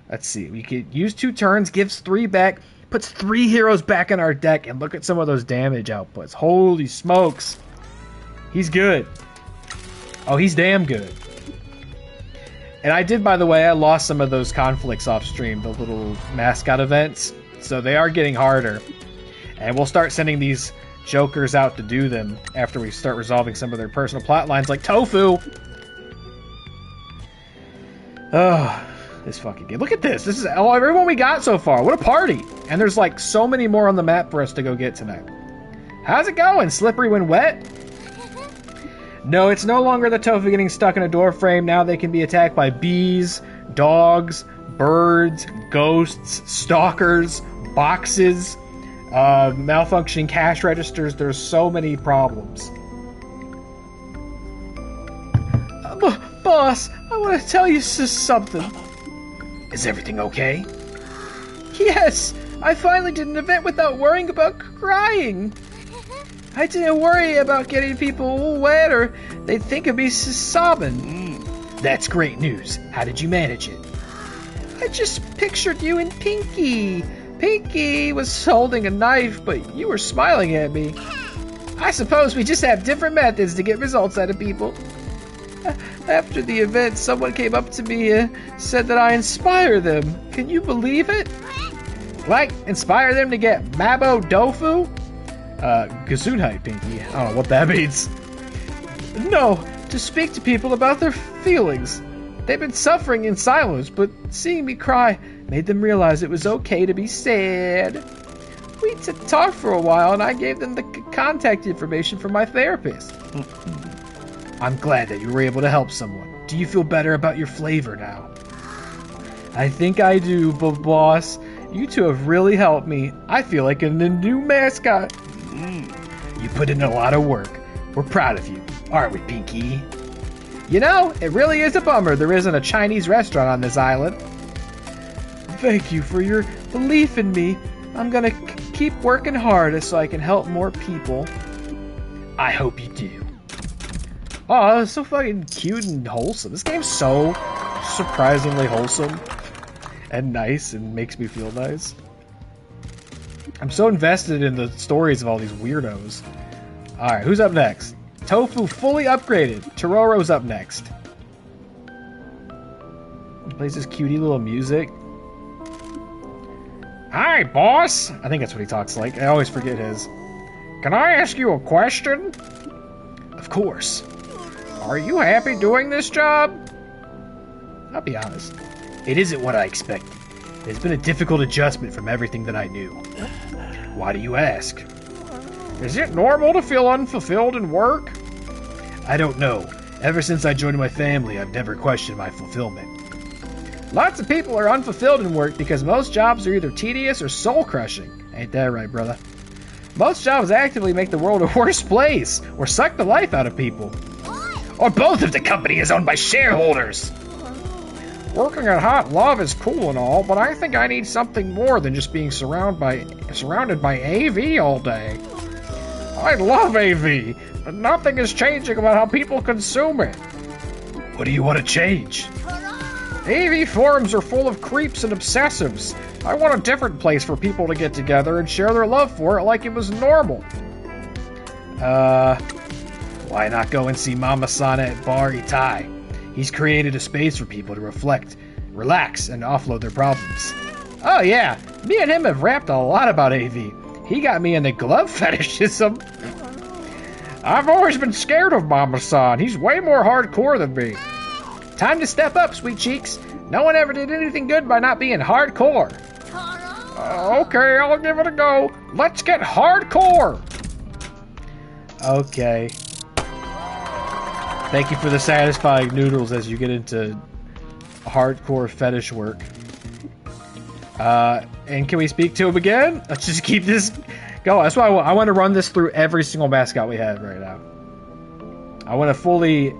Let's see. We could use 2 turns, gives 3 back, puts 3 heroes back in our deck, and look at some of those damage outputs. Holy smokes. He's good. Oh, he's damn good. And I did, by the way, I lost some of those conflicts off stream, the little mascot events. So they are getting harder. And we'll start sending these jokers out to do them after we start resolving some of their personal plot lines, like Tofu. Oh, this fucking game. Look at this. This is everyone we got so far. What a party. And there's like so many more on the map for us to go get tonight. How's it going? Slippery when wet? No, it's no longer the tofu getting stuck in a door frame. Now they can be attacked by bees, dogs, birds, ghosts, stalkers, boxes, malfunctioning cash registers. There's so many problems. Boss, I want to tell you something. Is everything okay? Yes, I finally did an event without worrying about crying. I didn't worry about getting people wet or they'd think of me sobbing. That's great news. How did you manage it? I just pictured you and Pinky. Pinky was holding a knife, but you were smiling at me. I suppose we just have different methods to get results out of people. After the event, someone came up to me and said that I inspire them. Can you believe it? Like, inspire them to get Mabo Dofu? Gesundheit, Pinky. I don't know what that means. No, to speak to people about their feelings. They've been suffering in silence, but seeing me cry made them realize it was okay to be sad. We talked for a while, and I gave them the contact information for my therapist. I'm glad that you were able to help someone. Do you feel better about your flavor now? I think I do, but boss, you two have really helped me. I feel like a new mascot. You put in a lot of work. We're proud of you, aren't we, Pinky? You know, it really is a bummer there isn't a Chinese restaurant on this island. Thank you for your belief in me. I'm gonna keep working hard so I can help more people. I hope you do. Oh, it's so fucking cute and wholesome. This game's so surprisingly wholesome and nice and makes me feel nice. I'm so invested in the stories of all these weirdos. Alright, who's up next? Tofu fully upgraded. Tororo's up next. He plays this cutie little music. Hi, boss. I think that's what he talks like. I always forget his. Can I ask you a question? Of course. Are you happy doing this job? I'll be honest. It isn't what I expected. It's been a difficult adjustment from everything that I knew. Why do you ask? Is it normal to feel unfulfilled in work? I don't know. Ever since I joined my family, I've never questioned my fulfillment. Lots of people are unfulfilled in work because most jobs are either tedious or soul-crushing. Ain't that right, brother? Most jobs actively make the world a worse place, or suck the life out of people. Or both if the company is owned by shareholders. Working at Hot Love is cool and all, but I think I need something more than just being surrounded by AV all day. I love AV, but nothing is changing about how people consume it. What do you want to change? AV forums are full of creeps and obsessives. I want a different place for people to get together and share their love for it like it was normal. Why not go and see Mama-san at Bar Itai? He's created a space for people to reflect, relax, and offload their problems. Oh yeah, me and him have rapped a lot about AV. He got me into glove fetishism. I've always been scared of Mama-san. He's way more hardcore than me. Time to step up, sweet cheeks. No one ever did anything good by not being hardcore. Okay, I'll give it a go. Let's get hardcore. Okay. Thank you for the satisfying noodles as you get into hardcore fetish work. And can we speak to him again? Let's just keep this going. That's why I want to run this through every single mascot we have right now. I want to fully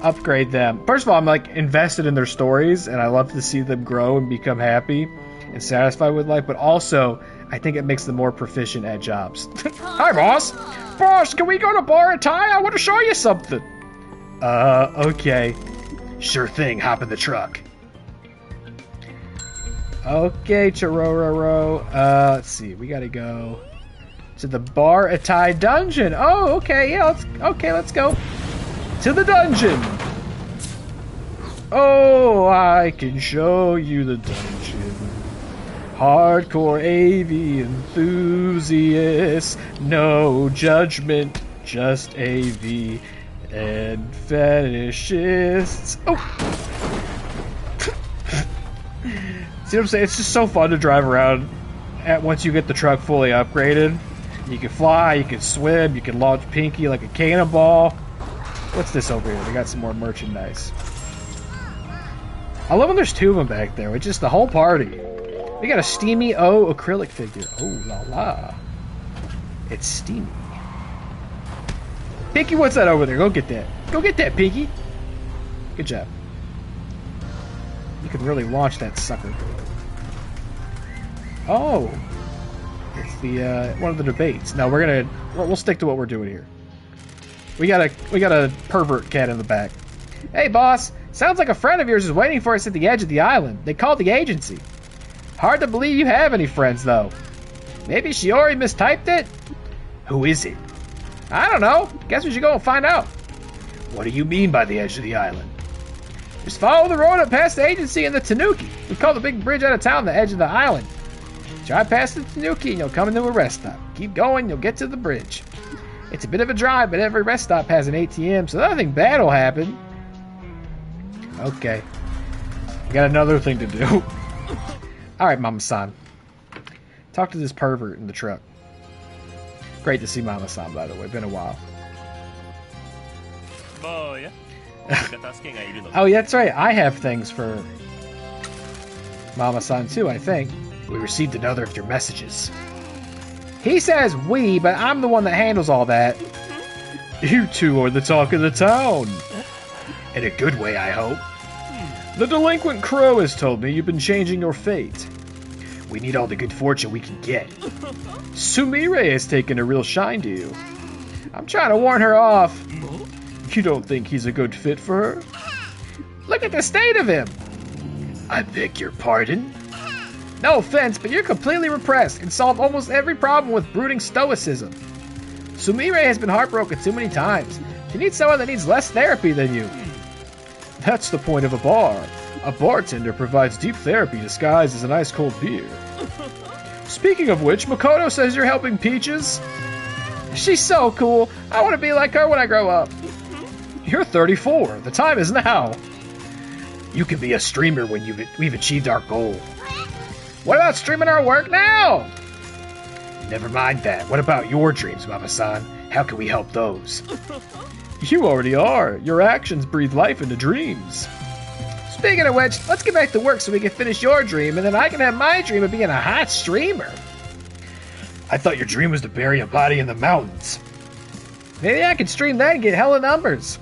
upgrade them. First of all, I'm like invested in their stories, and I love to see them grow and become happy and satisfied with life, but also I think it makes them more proficient at jobs. Hi, boss! Boss, can we go to Bar Itai? I want to show you something. Okay. Sure thing, hop in the truck. Okay, Chorororo. Let's see, we gotta go to the Bar Itai dungeon. Oh, okay, yeah, let's go to the dungeon. Oh, I can show you the dungeon. Hardcore AV enthusiasts, no judgment, just AV and fetishists. Oh! See what I'm saying? It's just so fun to drive around once you get the truck fully upgraded. You can fly, you can swim, you can launch Pinky like a cannonball. What's this over here? We got some more merchandise. I love when there's two of them back there. It's just the whole party. We got a Steamy O acrylic figure. Oh la la. It's steamy. Pinky, what's that over there? Go get that. Go get that, Pinky. Good job. You can really launch that sucker. Oh. It's the one of the debates. No, we'll stick to what we're doing here. We got a pervert cat in the back. Hey boss, sounds like a friend of yours is waiting for us at the edge of the island. They called the agency. Hard to believe you have any friends though. Maybe Shiori mistyped it? Who is it? I don't know. Guess we should go and find out. What do you mean by the edge of the island? Just follow the road up past the agency and the Tanuki. We call the big bridge out of town the edge of the island. Drive past the Tanuki and you'll come into a rest stop. Keep going, you'll get to the bridge. It's a bit of a drive, but every rest stop has an ATM, so nothing bad will happen. Okay. We got another thing to do. Alright, Mama-san. Talk to this pervert in the truck. Great to see Mama-san, by the way. Been a while. Oh, yeah, that's right. I have things for Mama-san, too, I think. We received another of your messages. He says we, but I'm the one that handles all that. You two are the talk of the town. In a good way, I hope. The delinquent crow has told me you've been changing your fate. We need all the good fortune we can get. Sumire has taken a real shine to you. I'm trying to warn her off. You don't think he's a good fit for her? Look at the state of him. I beg your pardon? No offense, but you're completely repressed and solve almost every problem with brooding stoicism. Sumire has been heartbroken too many times. She needs someone that needs less therapy than you. That's the point of a bar. A bartender provides deep therapy disguised as an ice-cold beer. Speaking of which, Makoto says you're helping Peaches. She's so cool. I want to be like her when I grow up. You're 34. The time is now. You can be a streamer when we've achieved our goal. What about streaming our work now? Never mind that. What about your dreams, Mama-san? How can we help those? You already are. Your actions breathe life into dreams. Speaking of which, let's get back to work so we can finish your dream, and then I can have my dream of being a hot streamer. I thought your dream was to bury a body in the mountains. Maybe I can stream that and get hella numbers.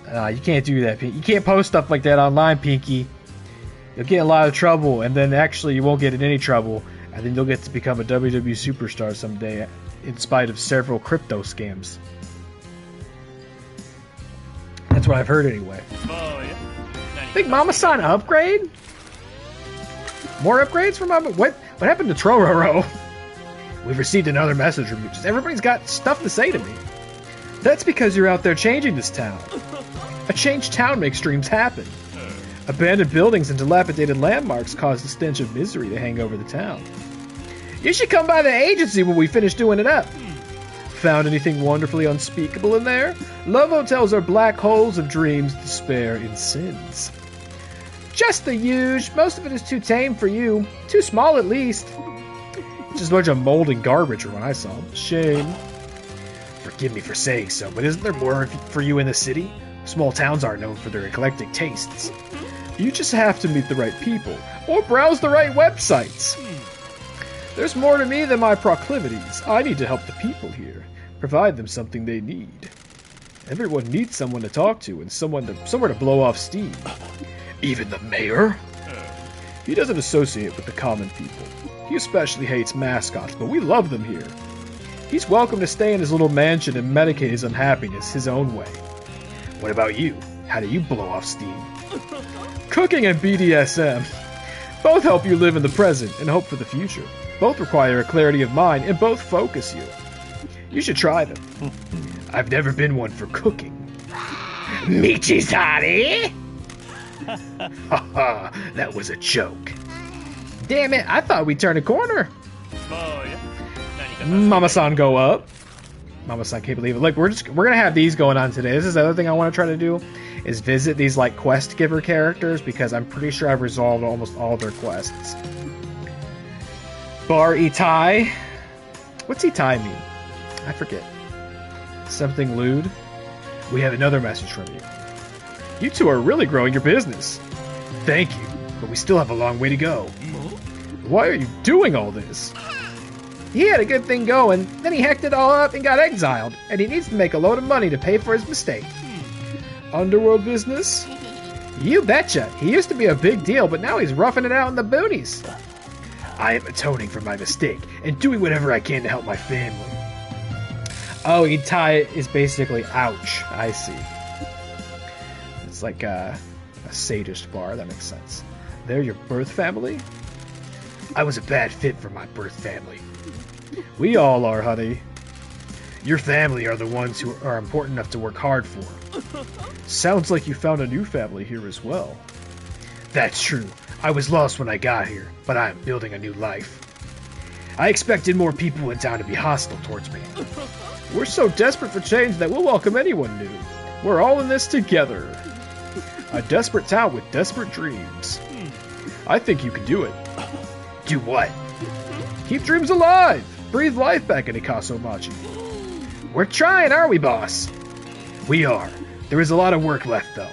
You can't do that, Pinky. You can't post stuff like that online, Pinky. You'll get in a lot of trouble, and then actually you won't get in any trouble, and then you'll get to become a WWE superstar someday, in spite of several crypto scams. That's what I've heard anyway. Think Mama-san upgrade? More upgrades for Mama? What happened to Trororo? We've received another message from you. Just everybody's got stuff to say to me. That's because you're out there changing this town. A changed town makes dreams happen. Abandoned buildings and dilapidated landmarks cause the stench of misery to hang over the town. You should come by the agency when we finish doing it up. Found anything wonderfully unspeakable in there? Love hotels are black holes of dreams, despair, and sins. Just the huge. Most of it is too tame for you. Too small, at least. Just a bunch of mold and garbage when I saw them. Shame. Forgive me for saying so, but isn't there more for you in the city? Small towns are known for their eclectic tastes. You just have to meet the right people, or browse the right websites. There's more to me than my proclivities. I need to help the people here, provide them something they need. Everyone needs someone to talk to and somewhere to blow off steam. Even the mayor? He doesn't associate with the common people. He especially hates mascots, but we love them here. He's welcome to stay in his little mansion and medicate his unhappiness his own way. What about you? How do you blow off steam? Cooking and BDSM. Both help you live in the present and hope for the future. Both require a clarity of mind and both focus you. You should try them. I've never been one for cooking. Michisari? Haha, that was a joke. Damn it, I thought we'd turn a corner. Mama-san go up. Mama-san can't believe it. Look, we're gonna have these going on today. This is the other thing I want to try to do, is visit these like quest giver characters, because I'm pretty sure I've resolved almost all their quests. Bar Itai. What's Itai mean? I forget. Something lewd. We have another message from you. You two are really growing your business. Thank you, but we still have a long way to go. Why are you doing all this? He had a good thing going, then he hacked it all up and got exiled, and he needs to make a load of money to pay for his mistake. Underworld business? You betcha. He used to be a big deal, but now he's roughing it out in the boonies. I am atoning for my mistake and doing whatever I can to help my family. Oh, Itai is basically ouch. I see. It's like a sadist bar. That makes sense. They're your birth family? I was a bad fit for my birth family. We all are, honey. Your family are the ones who are important enough to work hard for. Sounds like you found a new family here as well. That's true. I was lost when I got here, but I am building a new life. I expected more people in town to be hostile towards me. We're so desperate for change that we'll welcome anyone new. We're all in this together. A desperate town with desperate dreams. I think you can do it. Do what? Keep dreams alive! Breathe life back into Kasomachi. We're trying, aren't we, boss? We are. There is a lot of work left, though.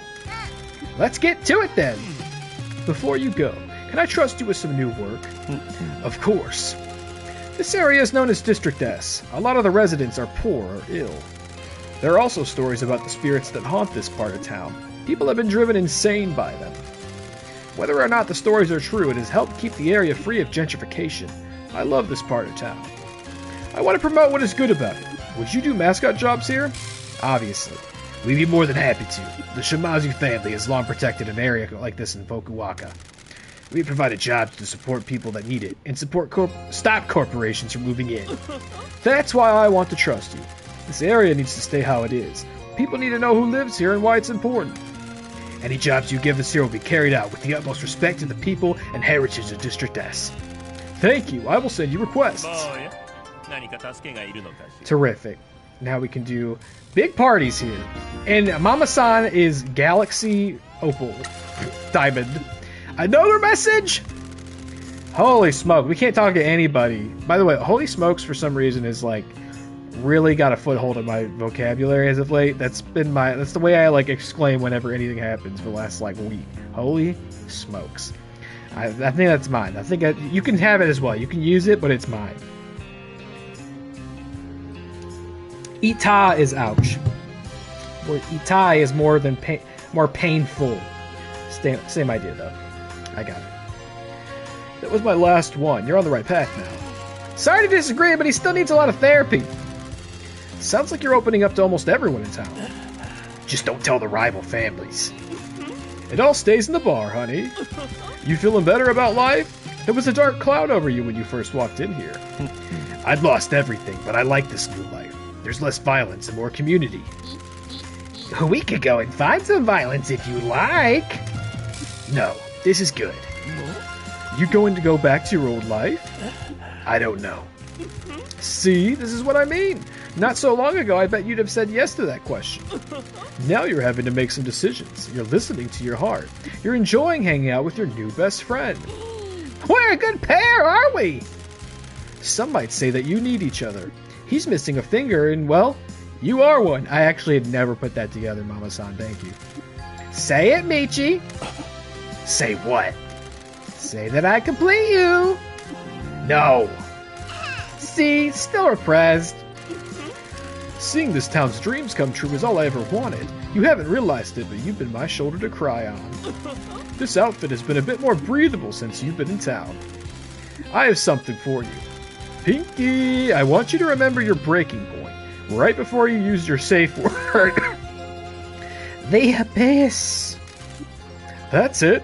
Let's get to it, then. Before you go, can I trust you with some new work? Of course. This area is known as District S. A lot of the residents are poor or ill. There are also stories about the spirits that haunt this part of town. People have been driven insane by them. Whether or not the stories are true, it has helped keep the area free of gentrification. I love this part of town. I want to promote what is good about it. Would you do mascot jobs here? Obviously. We'd be more than happy to. The Shimazu family has long protected an area like this in Fukuoka. We provide a job to support people that need it, and stop corporations from moving in. That's why I want to trust you. This area needs to stay how it is. People need to know who lives here and why it's important. Any jobs you give us here will be carried out with the utmost respect to the people and heritage of District S. Thank you. I will send you requests. Terrific. Now we can do big parties here. And Mama-san is Galaxy Opal Diamond. Another message? Holy smoke. We can't talk to anybody. By the way, holy smokes for some reason is like really got a foothold in my vocabulary as of late. That's the way I like exclaim whenever anything happens for the last like week. Holy smokes. I think that's mine. I think you can have it as well. You can use it, but it's mine. Ita is ouch. Where itai is more painful. Same idea though. I got it. That was my last one. You're on the right path now. Sorry to disagree, but he still needs a lot of therapy. Sounds like you're opening up to almost everyone in town. Just don't tell the rival families. It all stays in the bar, honey. You feeling better about life? There was a dark cloud over you when you first walked in here. I'd lost everything, but I like this new life. There's less violence and more community. We could go and find some violence if you like. No, this is good. You going to go back to your old life? I don't know. See, this is what I mean. Not so long ago, I bet you'd have said yes to that question. Now you're having to make some decisions. You're listening to your heart. You're enjoying hanging out with your new best friend. We're a good pair, aren't we? Some might say that you need each other. He's missing a finger, and, well, you are one. I actually had never put that together, Mama-san. Thank you. Say it, Michi. Say what? Say that I complete you. No. See, still repressed. Seeing this town's dreams come true is all I ever wanted. You haven't realized it, but you've been my shoulder to cry on. This outfit has been a bit more breathable since you've been in town. I have something for you. Pinky, I want you to remember your breaking point, right before you use your safe word. The Abyss. That's it.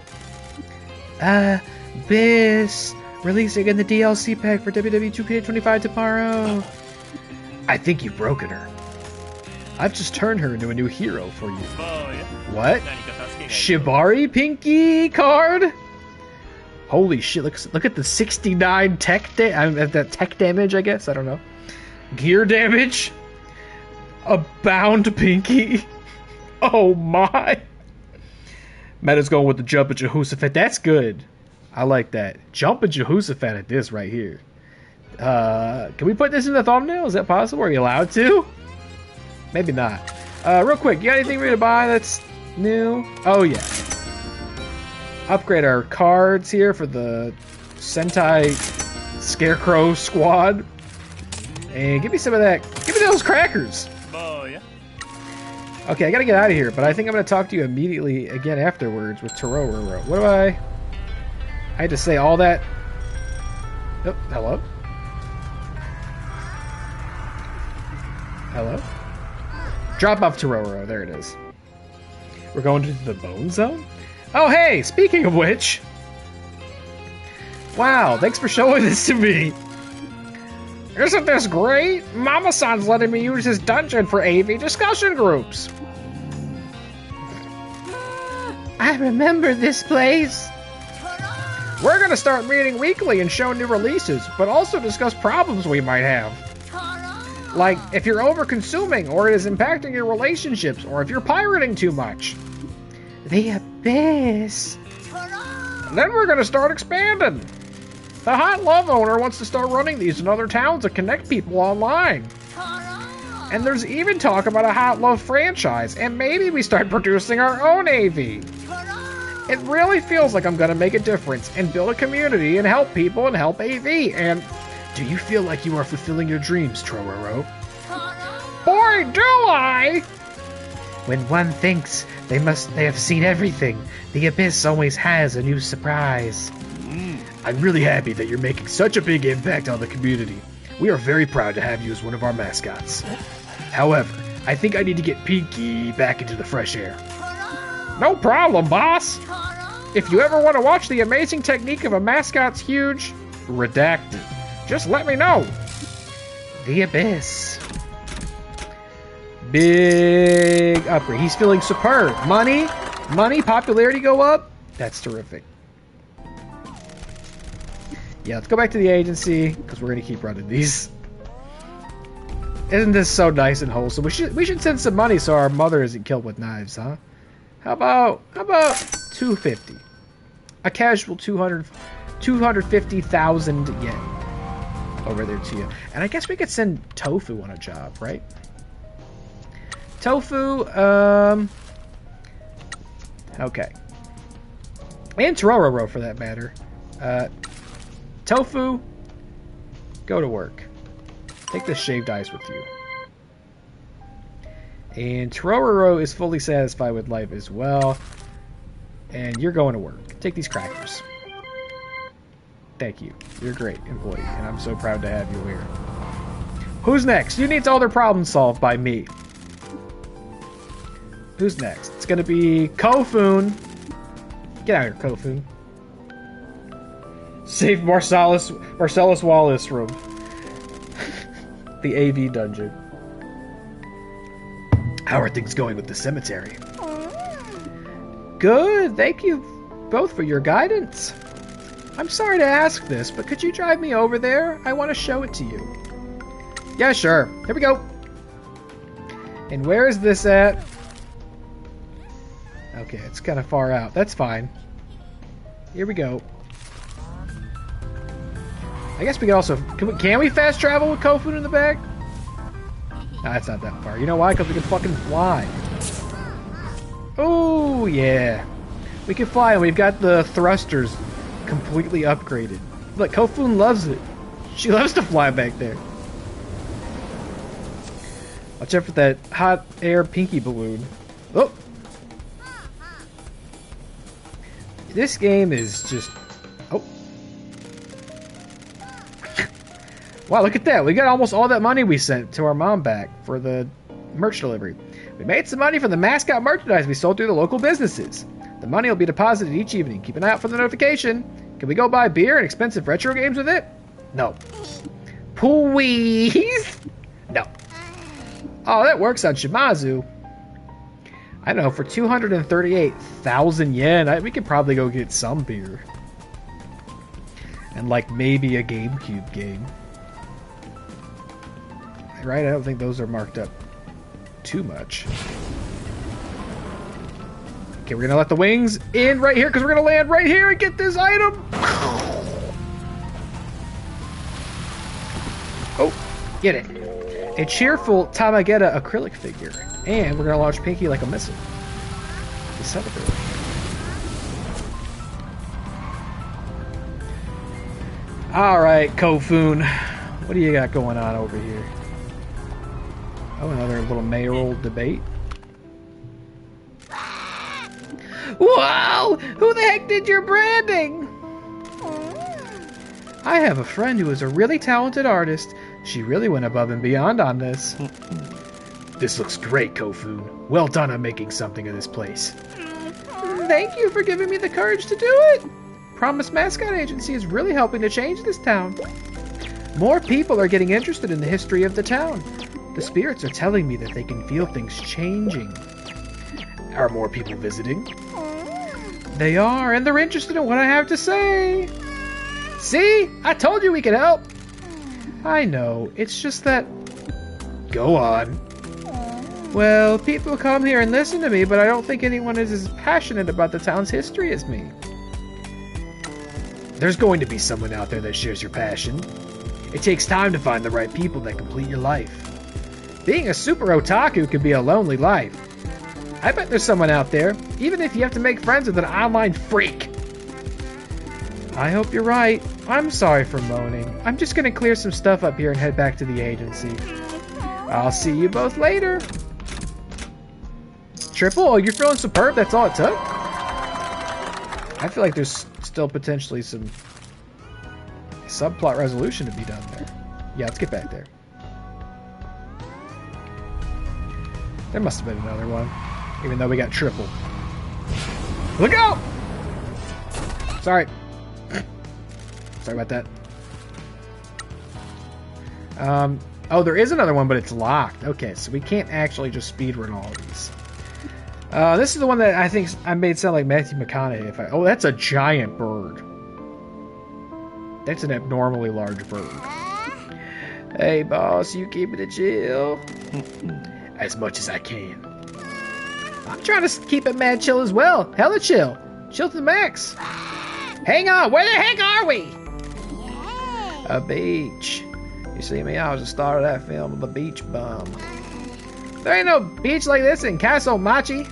Abyss. Releasing in the DLC pack for WWE 2K25 tomorrow. I think you've broken her. I've just turned her into a new hero for you. What? Shibari Pinky card? Holy shit, look at the 69 tech damage, I guess? I don't know. Gear damage? A bound Pinky? Oh my. Meta's going with the jump of Jehoshaphat. That's good. I like that. Jump of Jehoshaphat at this right here. Can we put this in the thumbnail? Is that possible? Are you allowed to? Maybe not. Real quick, you got anything for me to buy that's new? Oh, yeah. Upgrade our cards here for the Sentai Scarecrow Squad. And give me some of that. Give me those crackers. Oh, yeah. Okay, I gotta get out of here, but I think I'm gonna talk to you immediately again afterwards with Tororo. What do I had to say all that. Oh, hello? Hello? Drop off Tororo. There it is. We're going to the Bone Zone? Oh, hey! Speaking of which... Wow, thanks for showing this to me. Isn't this great? Mama-san's letting me use his dungeon for AV discussion groups. I remember this place. We're gonna start meeting weekly and show new releases, but also discuss problems we might have. Like, if you're over-consuming, or it is impacting your relationships, or if you're pirating too much. The Abyss. Then we're gonna start expanding. The Hot Love owner wants to start running these in other towns to connect people online. And there's even talk about a Hot Love franchise, and maybe we start producing our own AV. It really feels like I'm gonna make a difference and build a community and help people and help AV, and do you feel like you are fulfilling your dreams, Tororo? Boy, do I! When one thinks they have seen everything, the Abyss always has a new surprise. I'm really happy that you're making such a big impact on the community. We are very proud to have you as one of our mascots. However, I think I need to get Pinky back into the fresh air. No problem, boss! If you ever want to watch the amazing technique of a mascot's huge... redacted. Just let me know. The Abyss. Big upgrade. He's feeling superb. Money, popularity go up. That's terrific. Yeah, let's go back to the agency, because we're going to keep running these. Isn't this so nice and wholesome? We should send some money so our mother isn't killed with knives, huh? How about 250? A casual 250,000 yen over there to you. And I guess we could send Tofu on a job, right? Tofu, okay. And Tororo, for that matter. Tofu, go to work. Take this shaved ice with you. And Tororo is fully satisfied with life as well. And you're going to work. Take these crackers. Thank you. You're a great employee, and I'm so proud to have you here. Who's next? Who needs all their problems solved by me? Who's next? It's going to be Kofun. Get out of here, Kofun. Save Marcellus Wallace room. The AV dungeon. How are things going with the cemetery? Good. Thank you both for your guidance. I'm sorry to ask this, but could you drive me over there? I want to show it to you. Yeah, sure. Here we go. And where is this at? Okay, it's kind of far out. That's fine. Here we go. I guess we can also... Can we fast travel with Kofun in the back? No, it's not that far. You know why? Because we can fucking fly. Oh, yeah. We can fly, and we've got the thrusters completely upgraded. Look, Kofun loves it. She loves to fly back there. Watch out for that hot air pinky balloon. Oh! This game is just... Oh. Wow, look at that. We got almost all that money we sent to our mom back for the merch delivery. We made some money from the Mascot merchandise we sold through the local businesses. The money will be deposited each evening. Keep an eye out for the notification. Can we go buy beer and expensive retro games with it? No. Please? No. Oh, that works on Shimazu. I don't know, for 238,000 yen, we could probably go get some beer. And like maybe a GameCube game. Right? I don't think those are marked up too much. Okay, we're gonna let the wings in right here because we're gonna land right here and get this item. Oh, get it. A cheerful Tamageta acrylic figure. And we're gonna launch Pinky like a missile. To celebrate. Alright, Kofun. What do you got going on over here? Oh, another little mayoral debate. Whoa! Who the heck did your branding? I have a friend who is a really talented artist. She really went above and beyond on this. This looks great, Kofun. Well done on making something of this place. Thank you for giving me the courage to do it. Promise Mascot Agency is really helping to change this town. More people are getting interested in the history of the town. The spirits are telling me that they can feel things changing. Are more people visiting? They are, and they're interested in what I have to say. See? I told you we could help. I know. It's just that... Go on. Well, people come here and listen to me, but I don't think anyone is as passionate about the town's history as me. There's going to be someone out there that shares your passion. It takes time to find the right people that complete your life. Being a super otaku can be a lonely life. I bet there's someone out there, even if you have to make friends with an online freak. I hope you're right. I'm sorry for moaning. I'm just gonna clear some stuff up here and head back to the agency. I'll see you both later. Triple? Oh, you're feeling superb? That's all it took? I feel like there's still potentially some subplot resolution to be done there. Yeah, let's get back there. There must have been another one. Even though we got triple. Look out! Sorry. Sorry about that. Oh, there is another one, but it's locked. Okay, so we can't actually just speedrun all of these. This is the one that I think I made sound like Matthew McConaughey. Oh, that's a giant bird. That's an abnormally large bird. Hey, boss, you keeping it chill? As much as I can. I'm trying to keep it mad chill as well. Hella chill. Chill to the max. Hang on, where the heck are we? A beach. You see me, I was the star of that film of a beach bum. There ain't no beach like this in Castle Machi.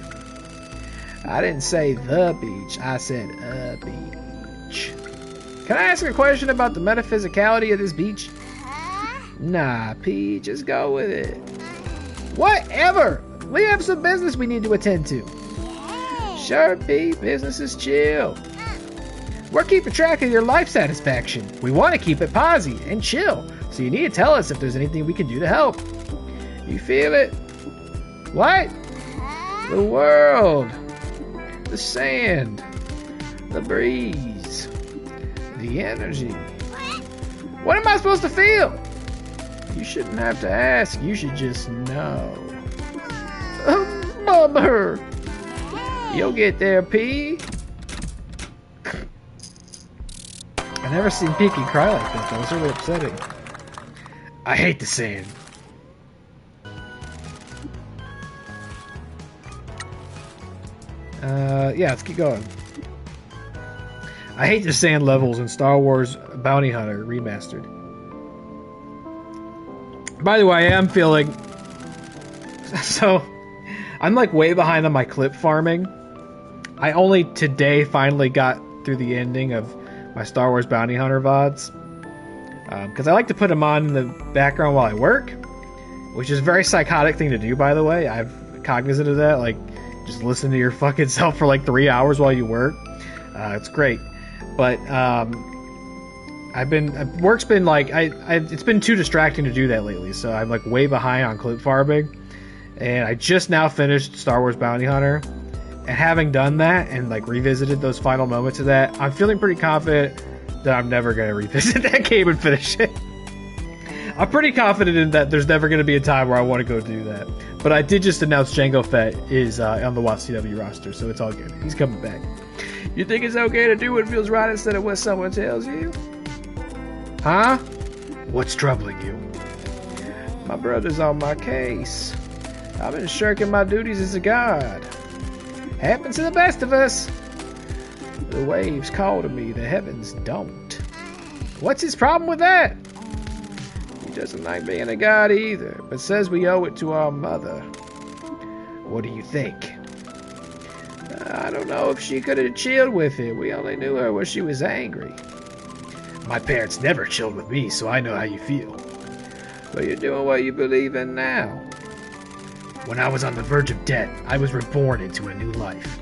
I didn't say the beach, I said a beach. Can I ask a question about the metaphysicality of this beach? Nah, P, just go with it. Whatever! We have some business we need to attend to. Sure, P, business is chill. We're keeping track of your life satisfaction. We want to keep it posy and chill, so you need to tell us if there's anything we can do to help. You feel it? What? The world. The sand. The breeze. The energy. What am I supposed to feel? You shouldn't have to ask. You should just know. Bummer. You'll get there, P. I've never seen Pinky cry like that. That was really upsetting. I hate the sand. Yeah, let's keep going. I hate the sand levels in Star Wars Bounty Hunter Remastered. By the way, I am feeling... So, I'm like way behind on my clip farming. I only today finally got through the ending of my Star Wars Bounty Hunter VODs. Because I like to put them on in the background while I work. Which is a very psychotic thing to do, by the way. I'm cognizant of that. Like, just listen to your fucking self for like 3 hours while you work. It's great. But, work's been like, it's been too distracting to do that lately. So I'm like way behind on clip farming. And I just now finished Star Wars Bounty Hunter. And having done that and like revisited those final moments of that, I'm feeling pretty confident that I'm never going to revisit that game and finish it. I'm pretty confident in that there's never going to be a time where I want to go do that. But I did just announce Jango Fett is on the WatchCW roster, so it's all good. He's coming back. You think it's okay to do what feels right instead of what someone tells you? Huh? What's troubling you? My brother's on my case. I've been shirking my duties as a god. Happens to the best of us. The waves call to me, the heavens don't. What's his problem with that? He doesn't like being a god either, but says we owe it to our mother. What do you think? I don't know if she could have chilled with it. We only knew her when she was angry. My parents never chilled with me, so I know how you feel. But you're doing what you believe in now. When I was on the verge of death, I was reborn into a new life.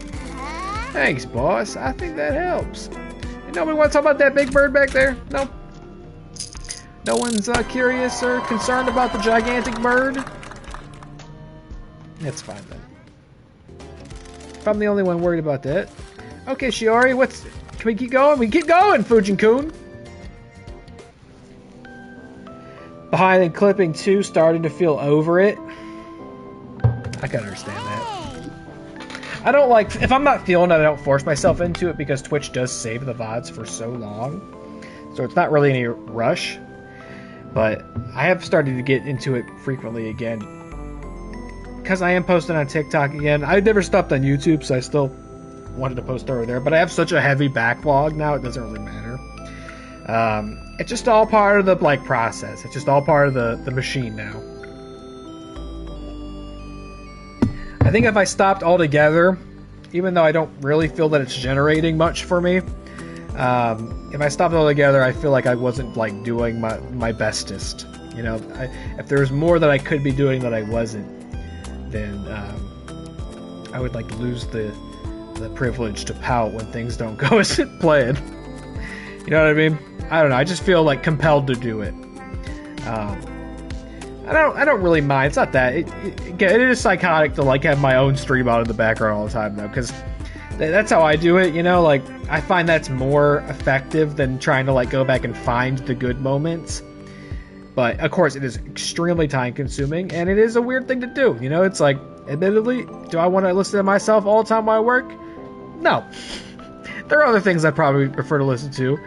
Thanks, boss. I think that helps. You nobody want to talk about that big bird back there? No? No one's curious or concerned about the gigantic bird? That's fine then. If I'm the only one worried about that. Okay, Shiori, can we keep going? We keep going, Fujin-kun! Behind and clipping 2, starting to feel over it. I can understand that. I don't like... If I'm not feeling it, I don't force myself into it because Twitch does save the VODs for so long. So it's not really any rush. But I have started to get into it frequently again. Because I am posting on TikTok again. I never stopped on YouTube, so I still wanted to post over there. But I have such a heavy backlog now, it doesn't really matter. It's just all part of the process. It's just all part of the machine now. I think if I stopped altogether, even though I don't really feel that it's generating much for me, if I stopped altogether, I feel like I wasn't doing my bestest. You know, if there was more that I could be doing that I wasn't, then I would lose the privilege to pout when things don't go as planned. You know what I mean? I don't know. I just feel compelled to do it. I don't really mind. It's not that. It is psychotic to have my own stream on in the background all the time though, because that's how I do it. You know, I find that's more effective than trying to go back and find the good moments. But of course, it is extremely time consuming, and it is a weird thing to do. You know, it's admittedly, do I want to listen to myself all the time while I work? No. There are other things I probably prefer to listen to.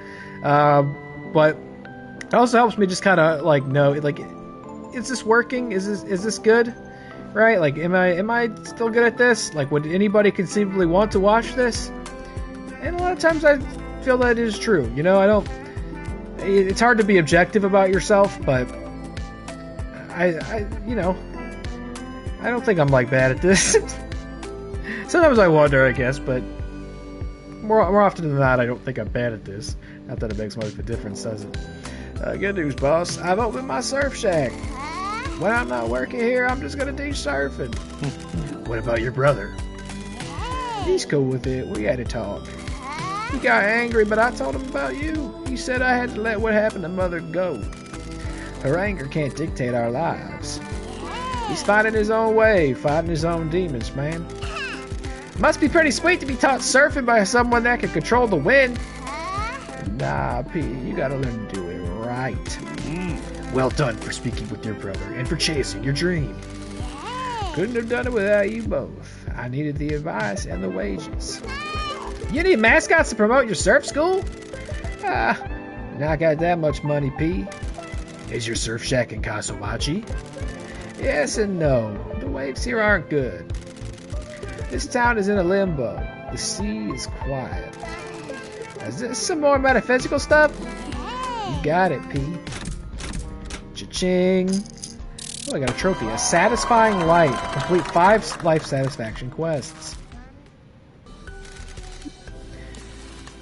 but it also helps me just kind of like know, like, is this working? Is this good? Right? Like, am I still good at this? Like, would anybody conceivably want to watch this? And a lot of times I feel that is true. You know, it's hard to be objective about yourself, but I you know, I don't think I'm like bad at this. Sometimes I wonder, I guess, but more often than not, I don't think I'm bad at this. Not that it makes much of a difference, does it? Good news, boss. I've opened my surf shack. When I'm not working here, I'm just gonna teach surfing. What about your brother? He's cool with it. We had a talk. He got angry, but I told him about you. He said I had to let what happened to Mother go. Her anger can't dictate our lives. He's fighting his own way, fighting his own demons, man. Must be pretty sweet to be taught surfing by someone that can control the wind. Nah, P, you gotta learn to do it right. Well done for speaking with your brother and for chasing your dream. Couldn't have done it without you both. I needed the advice and the wages. You need mascots to promote your surf school? Not got that much money, P. Is your surf shack in Kasumachi? Yes and no. The waves here aren't good. This town is in a limbo. The sea is quiet. Is this some more metaphysical stuff? You got it, P. Cha-ching. Oh, I got a trophy. A satisfying light. Complete 5 life satisfaction quests.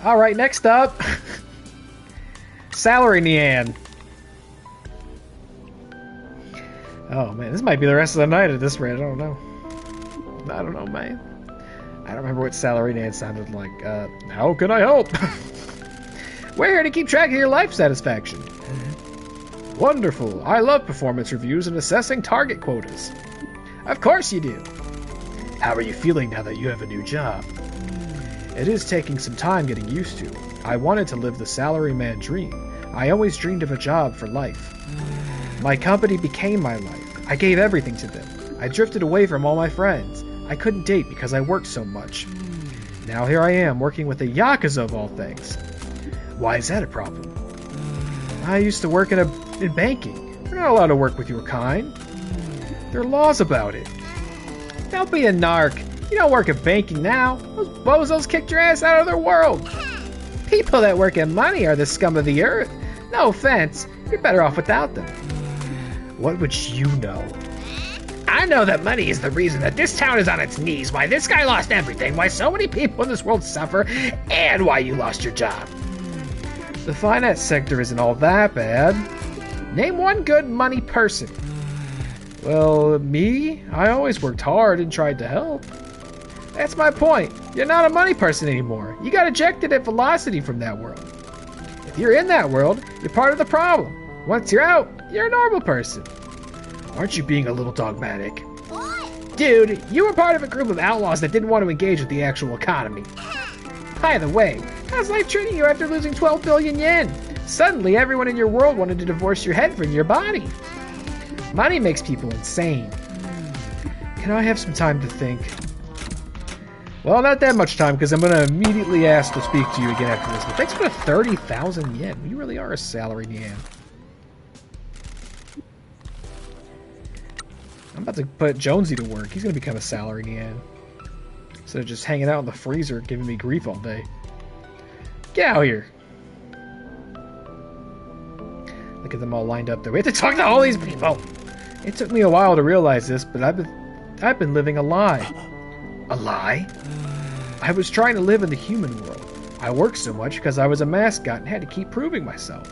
Alright, next up. Salary Nian. Oh man, this might be the rest of the night at this rate. I don't know. I don't know, man. I don't remember what Salary Nian sounded like. How can I help? We're here to keep track of your life satisfaction. Wonderful. I love performance reviews and assessing target quotas. Of course you do. How are you feeling now that you have a new job? It is taking some time getting used to. I wanted to live the salaryman dream. I always dreamed of a job for life. My company became my life. I gave everything to them. I drifted away from all my friends. I couldn't date because I worked so much. Now here I am, working with a Yakuza of all things. Why is that a problem? I used to work in banking. We're not allowed to work with your kind. There are laws about it. Don't be a narc. You don't work at banking now. Those bozos kicked your ass out of their world. People that work at money are the scum of the earth. No offense. You're better off without them. What would you know? I know that money is the reason that this town is on its knees, why this guy lost everything, why so many people in this world suffer, and why you lost your job. The finance sector isn't all that bad. Name one good money person. Well, me? I always worked hard and tried to help. That's my point. You're not a money person anymore. You got ejected at Velocity from that world. If you're in that world, you're part of the problem. Once you're out, you're a normal person. Aren't you being a little dogmatic? Dude, you were part of a group of outlaws that didn't want to engage with the actual economy. By the way, how's life treating you after losing 12 billion yen? Suddenly, everyone in your world wanted to divorce your head from your body. Money makes people insane. Can I have some time to think? Well, not that much time, because I'm going to immediately ask to speak to you again after this. But thanks for the 30,000 yen. You really are a salary yen. I'm about to put Jonesy to work. He's going to become a salary yen. Instead of just hanging out in the freezer giving me grief all day. Get out here. Look at them all lined up there. We have to talk to all these people. It took me a while to realize this, but I've been living a lie. A lie? I was trying to live in the human world. I worked so much because I was a mascot and had to keep proving myself.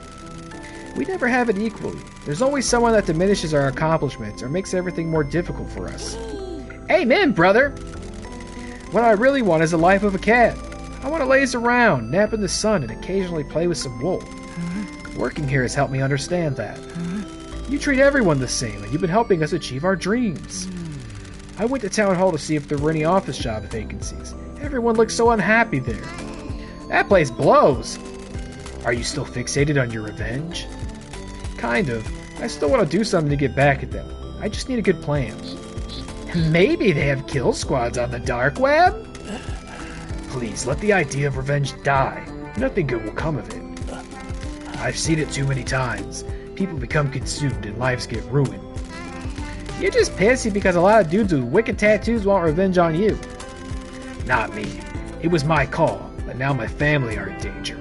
We never have it equally. There's always someone that diminishes our accomplishments or makes everything more difficult for us. Amen, brother! What I really want is the life of a cat. I want to laze around, nap in the sun, and occasionally play with some wool. Working here has helped me understand that. You treat everyone the same, and you've been helping us achieve our dreams. I went to town hall to see if there were any office job vacancies. Everyone looks so unhappy there. That place blows. Are you still fixated on your revenge? Kind of. I still want to do something to get back at them. I just need a good plan. Maybe they have kill squads on the dark web? Please, let the idea of revenge die. Nothing good will come of it. I've seen it too many times. People become consumed and lives get ruined. You're just pissy because a lot of dudes with wicked tattoos want revenge on you. Not me. It was my call, but now my family are in danger.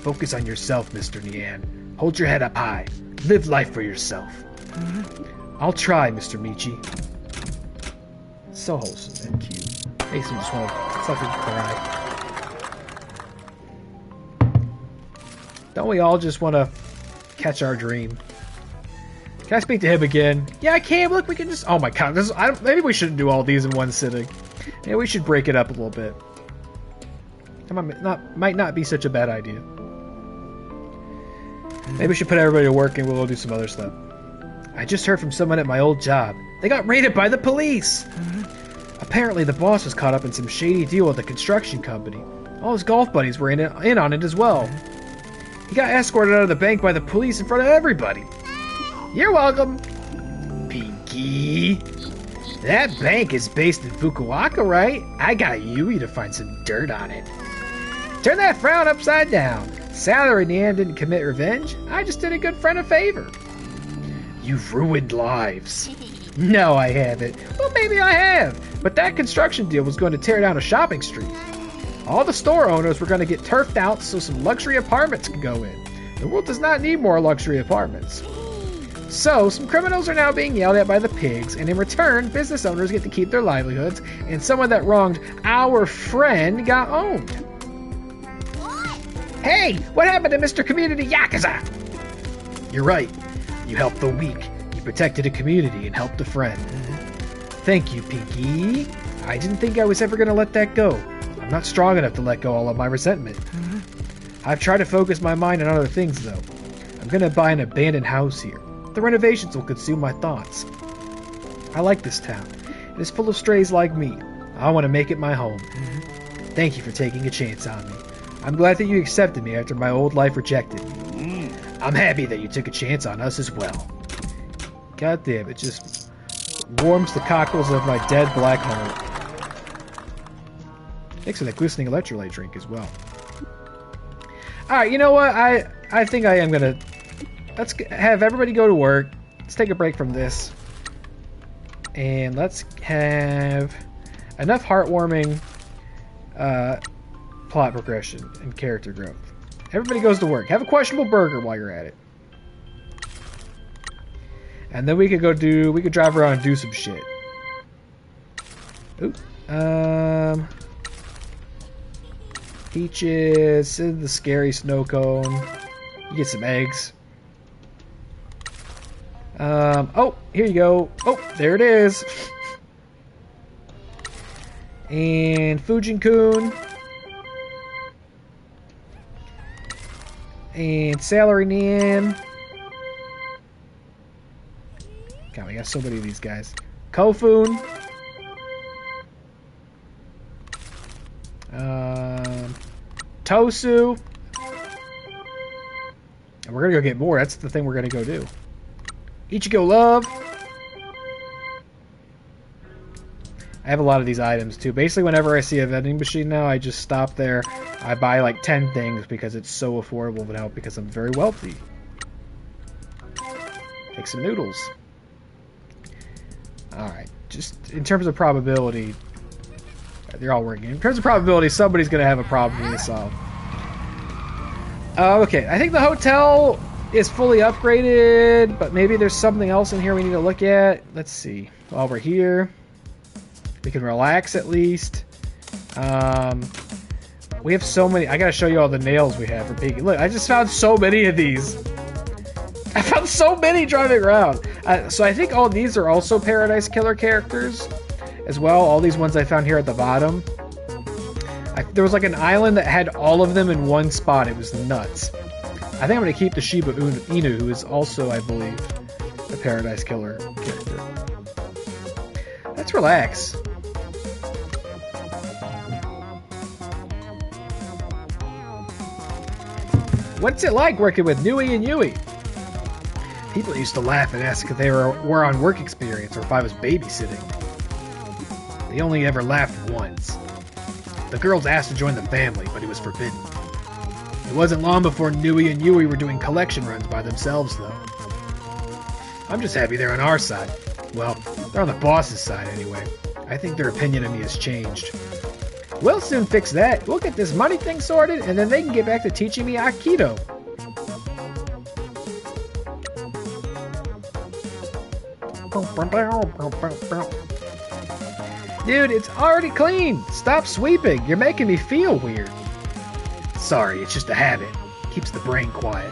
Focus on yourself, Mr. Nian. Hold your head up high. Live life for yourself. I'll try, Mr. Michi. So wholesome and cute. Makes him just want to fucking cry. Don't we all just want to catch our dream? Can I speak to him again? Yeah, I can. Look, we can just... Oh my god. Maybe we shouldn't do all these in one sitting. Maybe we should break it up a little bit. That might not be such a bad idea. Maybe we should put everybody to work and we'll do some other stuff. I just heard from someone at my old job. They got raided by the police! Apparently the boss was caught up in some shady deal with the construction company. All his golf buddies were in on it as well. He got escorted out of the bank by the police in front of everybody. You're welcome. Pinky. That bank is based in Fukuoka, right? I got Yui to find some dirt on it. Turn that frown upside down. Salary Nan didn't commit revenge. I just did a good friend a favor. You've ruined lives. No, I haven't. Well, maybe I have. But that construction deal was going to tear down a shopping street. All the store owners were going to get turfed out so some luxury apartments could go in. The world does not need more luxury apartments. So, some criminals are now being yelled at by the pigs, and in return, business owners get to keep their livelihoods, and someone that wronged our friend got owned. What? Hey, what happened to Mr. Community Yakuza? You're right. You helped the weak. You protected a community and helped a friend. Thank you, Pinky. I didn't think I was ever going to let that go. I'm not strong enough to let go all of my resentment. I've tried to focus my mind on other things, though. I'm going to buy an abandoned house here. The renovations will consume my thoughts. I like this town. It is full of strays like me. I want to make it my home. Thank you for taking a chance on me. I'm glad that you accepted me after my old life rejected me. I'm happy that you took a chance on us as well. God damn, it just warms the cockles of my dead black heart. Thanks for that glistening electrolyte drink as well. Alright, you know what? I think I am gonna... Let's have everybody go to work. Let's take a break from this. And let's have enough heartwarming plot progression and character growth. Everybody goes to work. Have a questionable burger while you're at it. And then we could drive around and do some shit. Oop. Peaches, sit in the scary snow cone. You get some eggs. Oh, here you go. Oh, there it is. And Fujin-kun. And Salary Nan. God, we got so many of these guys. Kofun. Tosu. And we're gonna go get more. That's the thing we're gonna go do. Ichigo Love. I have a lot of these items too. Basically, whenever I see a vending machine now, I just stop there. I buy like 10 things because it's so affordable now because I'm very wealthy. Take some noodles. Alright, just in terms of probability, they're all working. In terms of probability, somebody's going to have a problem to solve. Okay, I think the hotel is fully upgraded, but maybe there's something else in here we need to look at. Let's see. While we're here, we can relax at least. We have so many. I gotta show you all the nails we have for Pinky. Look, I just found so many of these. I found so many driving around. So I think all these are also Paradise Killer characters as well. All these ones I found here at the bottom. There was like an island that had all of them in one spot. It was nuts. I think I'm going to keep the Shiba Inu, who is also, I believe, a Paradise Killer character. Let's relax. What's it like working with Nui and Yui? People used to laugh and ask if they were on work experience or if I was babysitting. They only ever laughed once. The girls asked to join the family, but it was forbidden. It wasn't long before Nui and Yui were doing collection runs by themselves, though. I'm just happy they're on our side. Well, they're on the boss's side anyway. I think their opinion of me has changed. We'll soon fix that. We'll get this money thing sorted, and then they can get back to teaching me Aikido. Dude, it's already clean. Stop sweeping. You're making me feel weird. Sorry, it's just a habit. Keeps the brain quiet.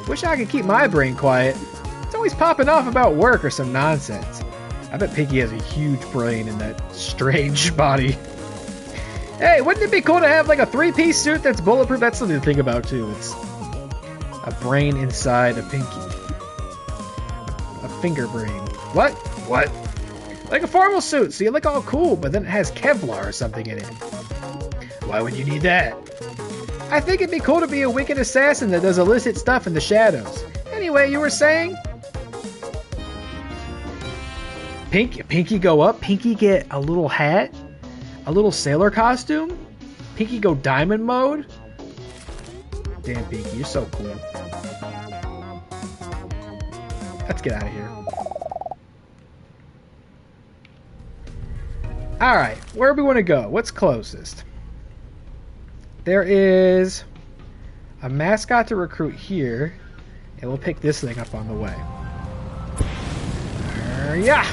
Wish I could keep my brain quiet. It's always popping off about work or some nonsense. I bet Pinky has a huge brain in that strange body. Hey, wouldn't it be cool to have like a three-piece suit that's bulletproof? That's something to think about too. It's a brain inside a Pinky. A finger brain. What? What? Like a formal suit, so you look all cool, but then it has Kevlar or something in it. Why would you need that? I think it'd be cool to be a wicked assassin that does illicit stuff in the shadows. Anyway, you were saying? Pinky go up? Pinky get a little hat? A little sailor costume? Pinky go diamond mode? Damn, Pinky, you're so cool. Let's get out of here. Alright, where do we want to go? What's closest? There is a mascot to recruit here, and we'll pick this thing up on the way. Yeah.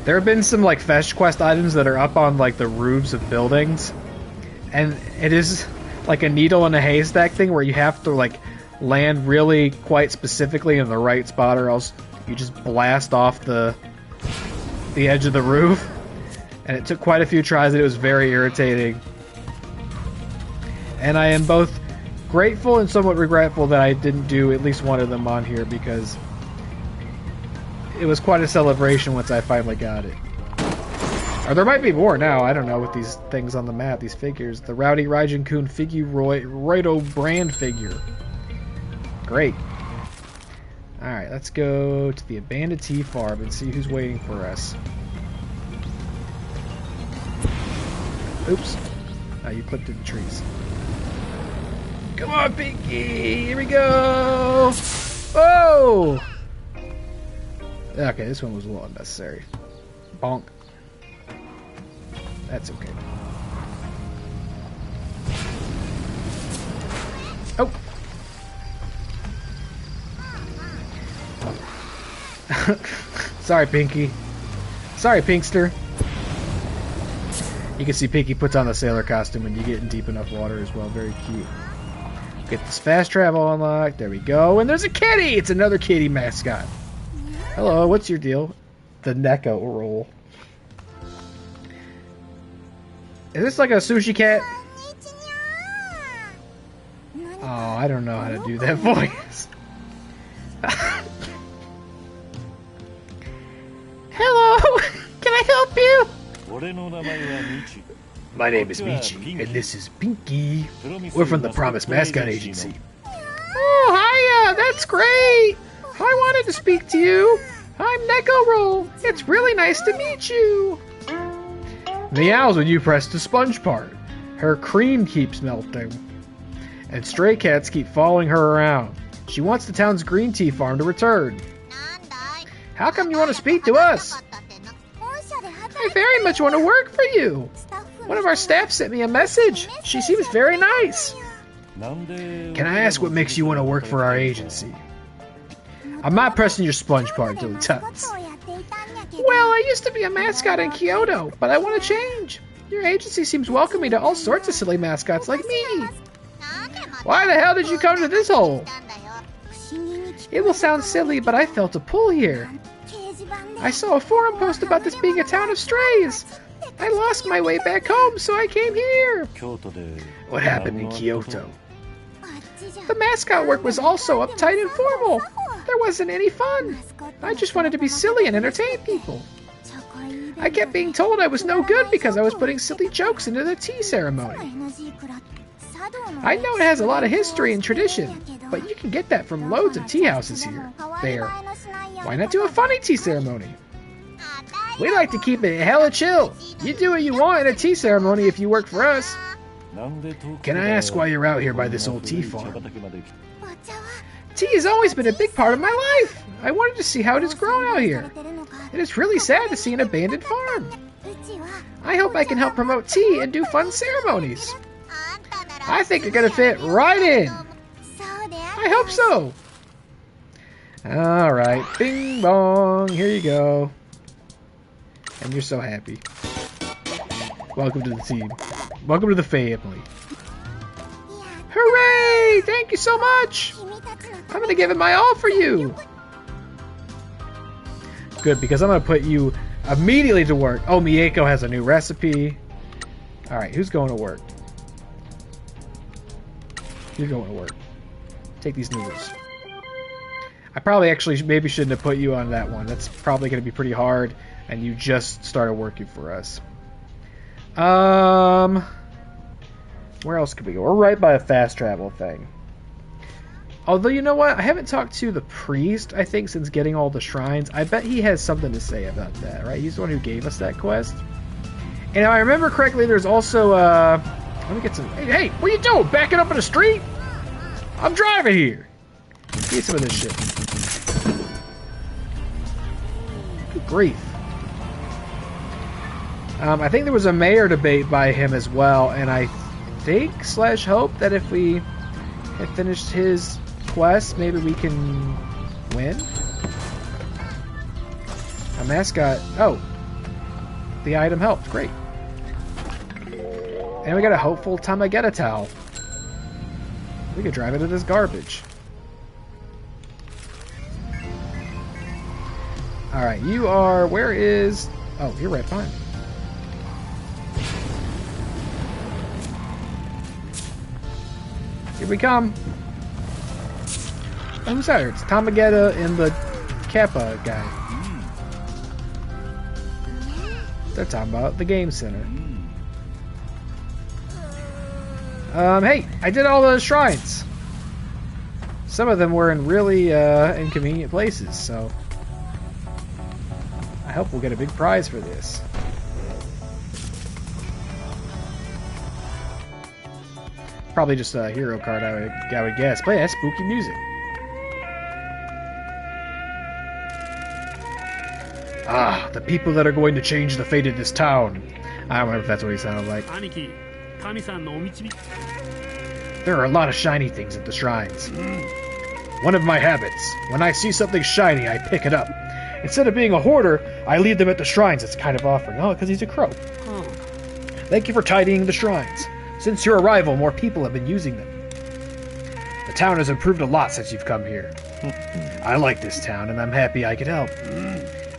There have been some like fetch quest items that are up on like the roofs of buildings, and it is like a needle in a haystack thing where you have to like land really quite specifically in the right spot, or else you just blast off the edge of the roof. And it took quite a few tries, and it was very irritating. And I am both grateful and somewhat regretful that I didn't do at least one of them on here, because it was quite a celebration once I finally got it. Or there might be more now, I don't know, with these things on the map, these figures. The Rowdy Raijin-kun Roido brand figure. Great. Alright, let's go to the abandoned tea farm and see who's waiting for us. Oops. Oh, you clipped in the trees. Come on, Pinky! Here we go! Whoa! Okay, this one was a little unnecessary. Bonk. That's okay. Oh! Sorry, Pinky. Sorry, Pinkster. You can see Pinky puts on the sailor costume when you get in deep enough water as well. Very cute. Get this fast travel unlocked. There we go. And there's a kitty! It's another kitty mascot. Hello, what's your deal? The Neko roll. Is this like a sushi cat? Oh, I don't know how to do that voice. Hello! Can I help you? My name is Michi, and this is Pinky. We're from the Promise Mascot Agency. Oh, hiya! That's great! I wanted to speak to you. I'm Neko Roll. It's really nice to meet you. Meows when you press the sponge part. Her cream keeps melting. And stray cats keep following her around. She wants the town's green tea farm to return. How come you want to speak to us? I very much want to work for you. One of our staff sent me a message. She seems very nice. Can I ask what makes you want to work for our agency? I'm not pressing your sponge part until it tucks. Well, I used to be a mascot in Kyoto, but I want to change. Your agency seems welcoming to all sorts of silly mascots like me. Why the hell did you come to this hole? It will sound silly, but I felt a pull here. I saw a forum post about this being a town of strays. I lost my way back home, so I came here. What happened in Kyoto? The mascot work was all so uptight and formal. There wasn't any fun. I just wanted to be silly and entertain people. I kept being told I was no good because I was putting silly jokes into the tea ceremony. I know it has a lot of history and tradition, but you can get that from loads of tea houses there. Why not do a funny tea ceremony? We like to keep it hella chill. You do what you want in a tea ceremony if you work for us. Can I ask why you're out here by this old tea farm? Tea has always been a big part of my life. I wanted to see how it has grown out here. It is really sad to see an abandoned farm. I hope I can help promote tea and do fun ceremonies. I think you're gonna fit right in. I hope so. Alright, bing bong, here you go. And you're so happy. Welcome to the team. Welcome to the family. Hooray! Thank you so much! I'm gonna give it my all for you! Good, because I'm gonna put you immediately to work. Oh, Mieko has a new recipe. Alright, who's going to work? You're going to work. Take these noodles. I probably actually maybe shouldn't have put you on that one. That's probably going to be pretty hard, and you just started working for us. Where else could we go? We're right by a fast travel thing. Although, you know what? I haven't talked to the priest, I think, since getting all the shrines. I bet he has something to say about that, right? He's the one who gave us that quest. And if I remember correctly, there's also, let me get some... Hey, what are you doing? Backing up in the street? I'm driving here. Get some of this shit. Good grief. I think there was a mayor debate by him as well, and I think / hope that if we had finished his quest, maybe we can win. A mascot. Oh, the item helped. Great. And we got a hopeful Tamageta towel. We could drive into this garbage. Alright, you are... Where is... Oh, you're right behind me. Here we come. Oh, who's that? It's Tamageta and the Kappa guy. They're talking about the game center. Hey, I did all those shrines. Some of them were in really inconvenient places, so I hope we'll get a big prize for this. Probably just a hero card, I would guess. Play that spooky music. Ah, the people that are going to change the fate of this town. I don't remember if that's what he sounded like. There are a lot of shiny things at the shrines. One of my habits. When I see something shiny, I pick it up. Instead of being a hoarder, I leave them at the shrines as a kind of offering. Oh, because he's a crow. Thank you for tidying the shrines. Since your arrival, more people have been using them. The town has improved a lot since you've come here. I like this town, and I'm happy I could help.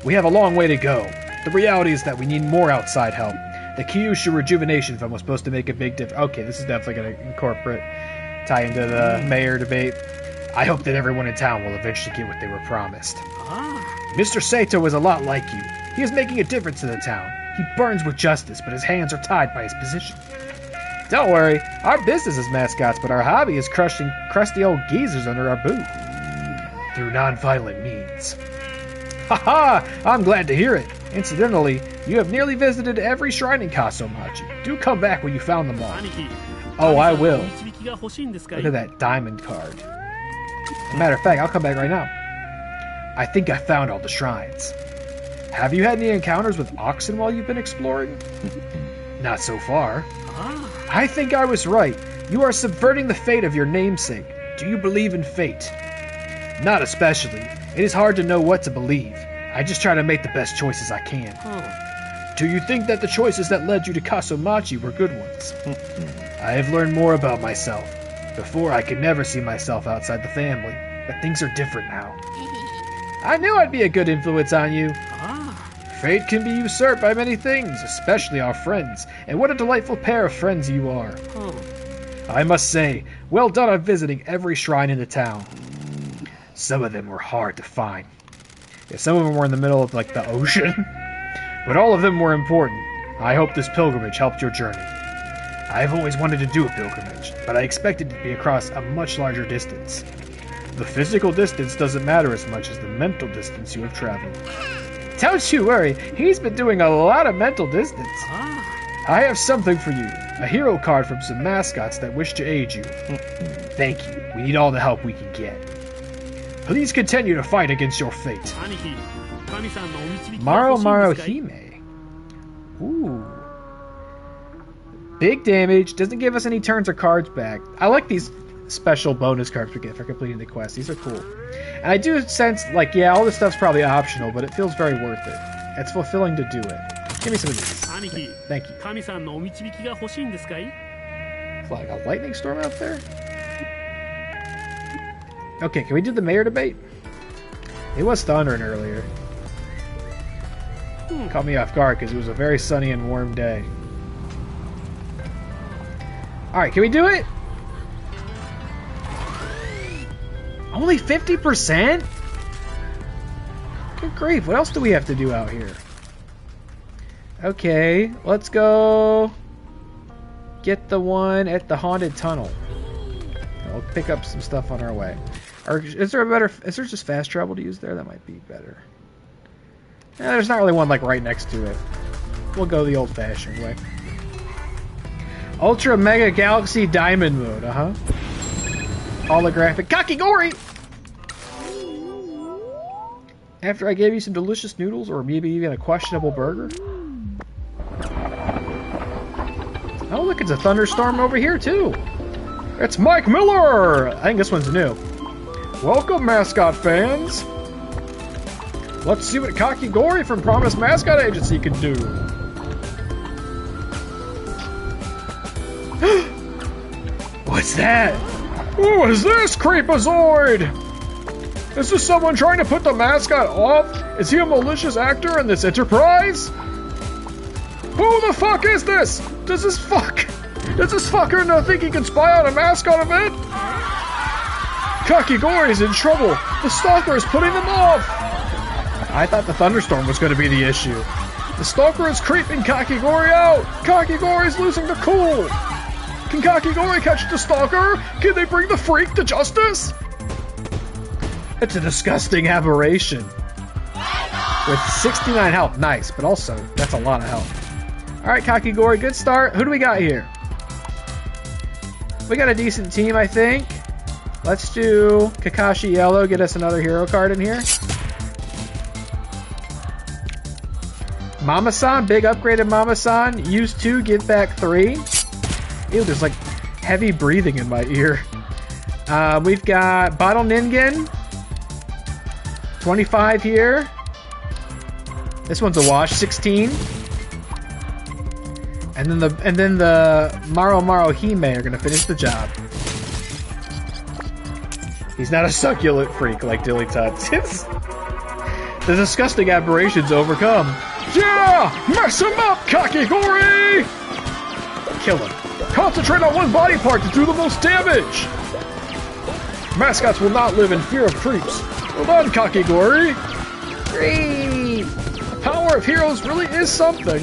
We have a long way to go. The reality is that we need more outside help. The Kyushu Rejuvenation Fund was supposed to make a big difference. Okay, this is definitely going to incorporate, tie into the mayor debate. I hope that everyone in town will eventually get what they were promised. Mr. Sato is a lot like you. He is making a difference in the town. He burns with justice, but his hands are tied by his position. Don't worry, our business is mascots, but our hobby is crushing crusty old geezers under our boot. Through non-violent means. Haha! I'm glad to hear it. Incidentally, you have nearly visited every shrine in Kasomachi. Do come back when you found them all. Oh, I will. Look at that diamond card. As a matter of fact, I'll come back right now. I think I found all the shrines. Have you had any encounters with oxen while you've been exploring? Not so far. I think I was right. You are subverting the fate of your namesake. Do you believe in fate? Not especially. It is hard to know what to believe. I just try to make the best choices I can. Do you think that the choices that led you to Kasomachi were good ones? I have learned more about myself. Before, I could never see myself outside the family, but things are different now. I knew I'd be a good influence on you. Fate can be usurped by many things, especially our friends, and what a delightful pair of friends you are. I must say, well done on visiting every shrine in the town. Some of them were hard to find. Yeah, some of them were in the middle of, like, the ocean. But all of them were important. I hope this pilgrimage helped your journey. I've always wanted to do a pilgrimage, but I expected it to be across a much larger distance. The physical distance doesn't matter as much as the mental distance you have traveled. Don't you worry, he's been doing a lot of mental distance. Ah. I have something for you. A hero card from some mascots that wish to aid you. Thank you. We need all the help we can get. Please continue to fight against your fate. 兄貴、神さんのお導きが Maro 欲しいん Maro ですかい Hime. Ooh. Big damage. Doesn't give us any turns or cards back. I like these special bonus cards we get for completing the quest. These are cool. And I do sense, like, yeah, all this stuff's probably optional, but it feels very worth it. It's fulfilling to do it. Give me some of these. 兄貴、 Thank you. 神さんのお導きが欲しいんですかい It's like a lightning storm out there? Okay, can we do the mayor debate? It was thundering earlier. Caught me off guard because it was a very sunny and warm day. Alright, can we do it? Only 50%? Good grief, what else do we have to do out here? Okay, let's go get the one at the haunted tunnel. We'll pick up some stuff on our way. Or is there just fast travel to use there? That might be better. There's not really one like right next to it. We'll go the old-fashioned way. Ultra Mega Galaxy Diamond mode, Holographic Kakigori! After I gave you some delicious noodles, or maybe even a questionable burger? Oh, look, it's a thunderstorm over here, too! It's Mike Miller! I think this one's new. Welcome, Mascot fans! Let's see what Kakigori from Promise Mascot Agency can do. What's that? Who is this, Creepazoid? Is this someone trying to put the mascot off? Is he a malicious actor in this enterprise? Who the fuck is this? Does this fucker not think he can spy on a mascot event? Kakigori's in trouble. The stalker is putting them off. I thought the thunderstorm was going to be the issue. The stalker is creeping Kakigori out. Kakigori's losing the cool. Can Kakigori catch the stalker? Can they bring the freak to justice? It's a disgusting aberration. With 69 health, nice, but also, that's a lot of health. Alright, Kakigori, good start. Who do we got here? We got a decent team, I think. Let's do Kakashi Yellow, get us another hero card in here. Mama-san, big upgraded Mama-san. Use 2, give back 3. Ew, there's like heavy breathing in my ear. We've got Bottle Ningen. 25 here. This one's a wash, 16. And then the Maro Maro Hime are gonna finish the job. He's not a succulent freak like Dilly Tuts. The disgusting aberrations overcome. Yeah! Mess him up, Kakigori! Kill him. Concentrate on one body part to do the most damage! Mascots will not live in fear of creeps. Well done, Kakigori! Great! The power of heroes really is something.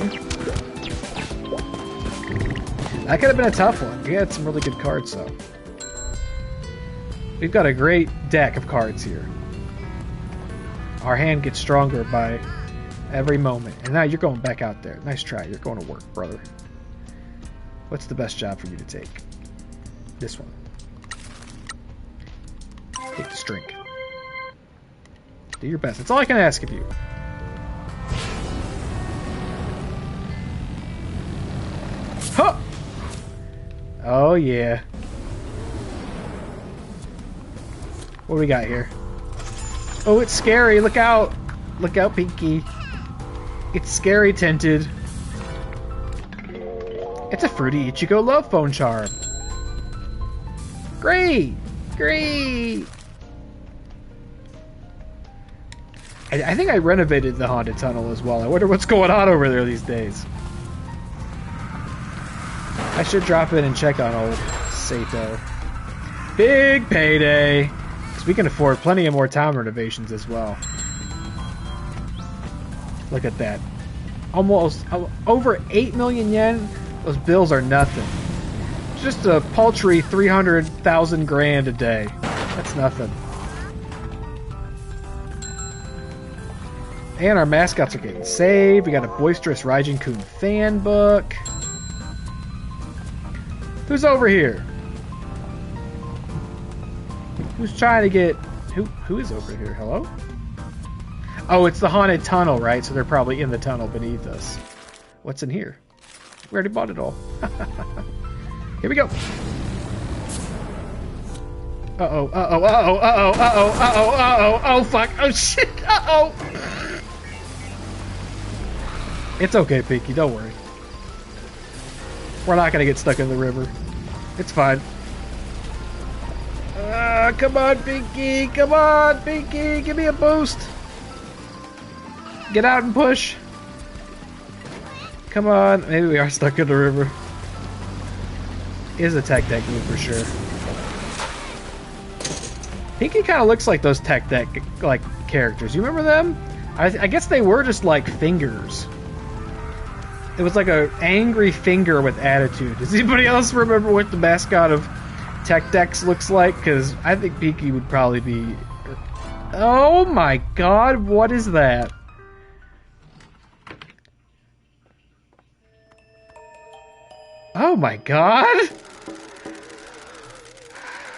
That could have been a tough one. We had some really good cards, though. We've got a great deck of cards here. Our hand gets stronger by every moment. And now you're going back out there. Nice try. You're going to work, brother. What's the best job for you to take? This one. Take the drink. Do your best. That's all I can ask of you. Huh! Oh, yeah. What do we got here? Oh, it's scary. Look out. Look out, Pinky. It's scary tinted. It's a Fruity Ichigo Love Phone Charm. Great! Great! I think I renovated the Haunted Tunnel as well. I wonder what's going on over there these days. I should drop in and check on old Sato. Big payday! Because we can afford plenty of more town renovations as well. Look at that. Almost over 8 million yen. Those bills are nothing. Just a paltry 300,000 grand a day. That's nothing. And our mascots are getting saved. We got a boisterous Raijin Kun fan book. Who's over here? Who's trying to get... Who is over here? Hello? Oh, it's the haunted tunnel, right? So they're probably in the tunnel beneath us. What's in here? We already bought it all. Here we go. Uh-oh, uh-oh, uh-oh, uh-oh, uh-oh, uh-oh, uh-oh, oh, fuck, oh, shit, uh-oh. It's okay, Pinky, don't worry. We're not gonna get stuck in the river. It's fine. Come on, Pinky, come on, Pinky, give me a boost. Get out and push. Come on, maybe we are stuck in the river. Is a tech deck move for sure. Pinky kind of looks like those tech deck like characters. You remember them? I guess they were just like fingers. It was like an angry finger with attitude. Does anybody else remember what the mascot of tech decks looks like? Because I think Pinky would probably be... Oh my god, what is that? Oh my god!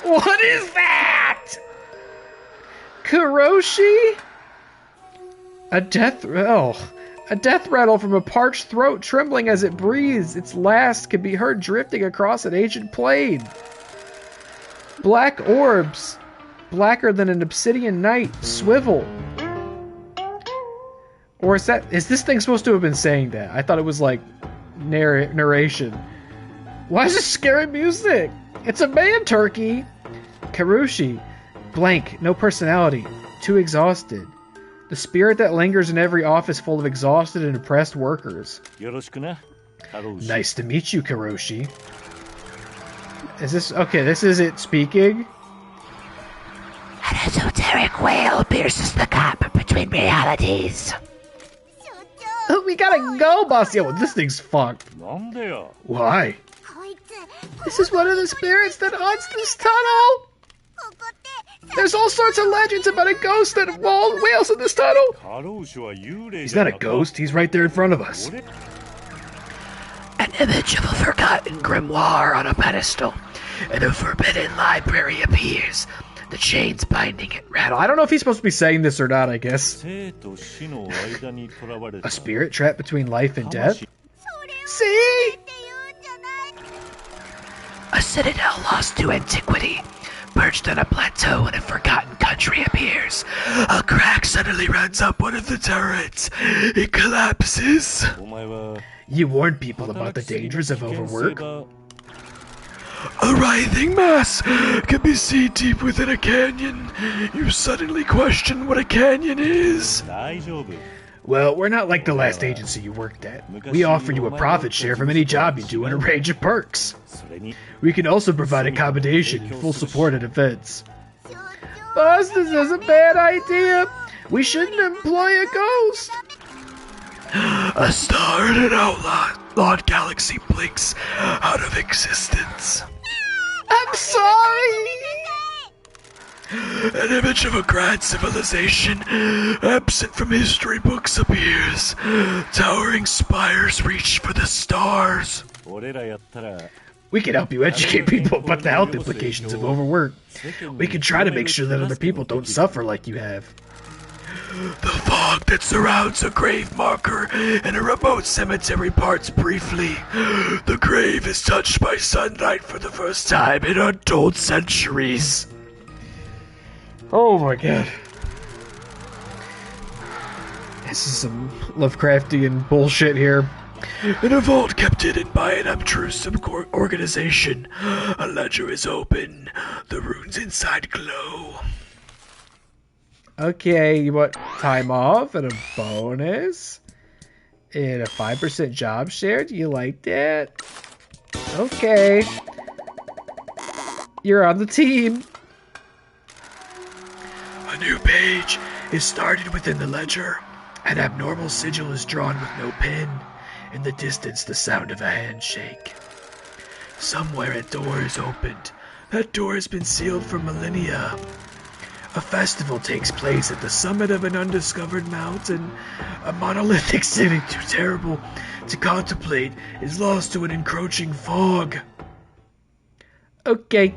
What is that? Kuroshi? A death rattle from a parched throat trembling as it breathes. Its last can be heard drifting across an ancient plain. Black orbs, blacker than an obsidian night, swivel. Or is this thing supposed to have been saying that? I thought it was like narration. Why is this scary music? It's a man turkey. Karushi. Blank. No personality. Too exhausted. The spirit that lingers in every office full of exhausted and oppressed workers. Nice to meet you, Karoshi. Is this... Okay, this is it speaking? An esoteric wail pierces the gap between realities. Oh, we gotta go, boss. Yo, this thing's fucked. Why? This is one of the spirits that haunts this tunnel. There's all sorts of legends about a ghost that wails in this tunnel. He's not a ghost. He's right there in front of us. An image of a forgotten grimoire on a pedestal in a forbidden library appears. The chains binding it rattle. I don't know if he's supposed to be saying this or not, I guess. A spirit trapped between life and death? See? A citadel lost to antiquity, perched on a plateau in a forgotten country appears. A crack suddenly runs up one of the turrets. It collapses. You warned people about the dangers of overwork. A writhing mass can be seen deep within a canyon. You suddenly question what a canyon is. Well, we're not like the last agency you worked at. We offer you a profit share from any job you do and a range of perks. We can also provide accommodation and full support at events. Boss, this is a bad idea. We shouldn't employ a ghost. A star in an outlawed galaxy blinks out of existence. I'm sorry. An image of a grand civilization, absent from history books, appears. Towering spires reach for the stars. We can help you educate people about the health implications of overwork. We can try to make sure that other people don't suffer like you have. The fog that surrounds a grave marker in a remote cemetery parts briefly. The grave is touched by sunlight for the first time in untold centuries. Oh my god. This is some Lovecraftian bullshit here. In a vault kept hidden by an obtrusive organization, a ledger is open. The runes inside glow. Okay, you want time off and a bonus? And a 5% job share? Do you like that? Okay. You're on the team. A new page is started within the ledger. An abnormal sigil is drawn with no pen. In the distance, the sound of a handshake. Somewhere a door is opened. That door has been sealed for millennia. A festival takes place at the summit of an undiscovered mountain. A monolithic city too terrible to contemplate is lost to an encroaching fog. Okay.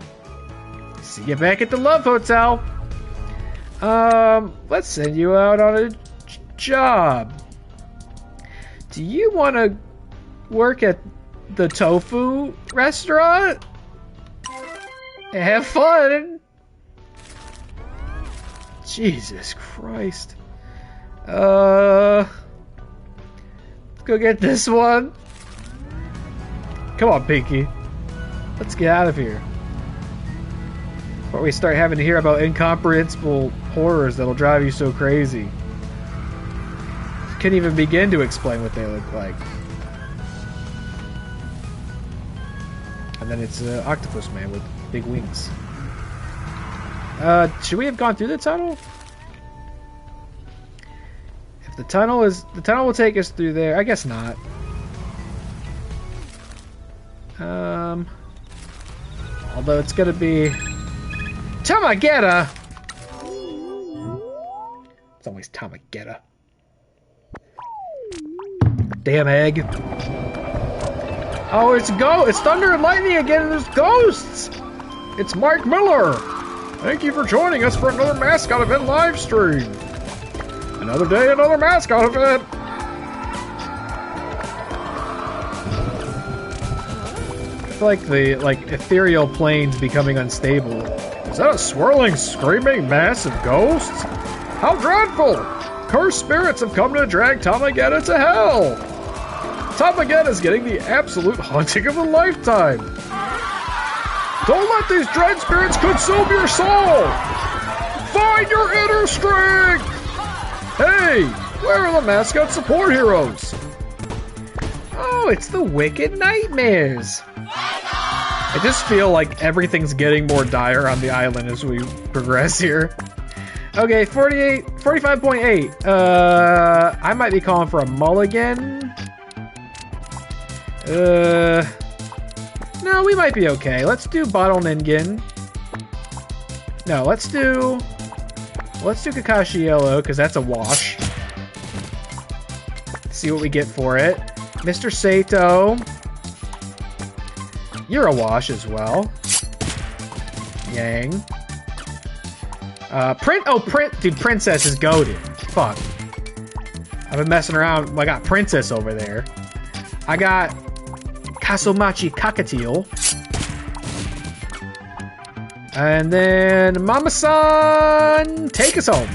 See you back at the Love Hotel. Let's send you out on a job. Do you want to work at the tofu restaurant? Have fun. Jesus Christ. Let's go get this one. Come on, Pinky. Let's get out of here. Before we start having to hear about incomprehensible horrors that'll drive you so crazy. Can't even begin to explain what they look like. And then it's an octopus man with big wings. Should we have gone through the tunnel? If the tunnel will take us through there. I guess not. Although it's gonna be Tamagetta. It's always Tamagetta. Damn egg. Oh, it's thunder and lightning again, and there's ghosts! It's Mike Miller! Thank you for joining us for another Mascot event live stream. Another day, another Mascot event. I feel like the ethereal planes becoming unstable. Is that a swirling, screaming mass of ghosts? How dreadful! Cursed spirits have come to drag Tamagetta to hell! Tamagetta's getting the absolute haunting of a lifetime! Don't let these dread spirits consume your soul! Find your inner strength! Hey, where are the Mascot support heroes? Oh, it's the Wicked Nightmares! I just feel like everything's getting more dire on the island as we progress here. Okay, 45.8. I might be calling for a mulligan. No, we might be okay. Let's do Bottle Ningen. No, let's do Kakashi Yellow, because that's a wash. See what we get for it. Mr. Sato. You're a wash as well. Yang. Dude, Princess is goated. Fuck. I've been messing around. I got Princess over there. I got Kasumachi Kakateel. And then Mama-san, take us home.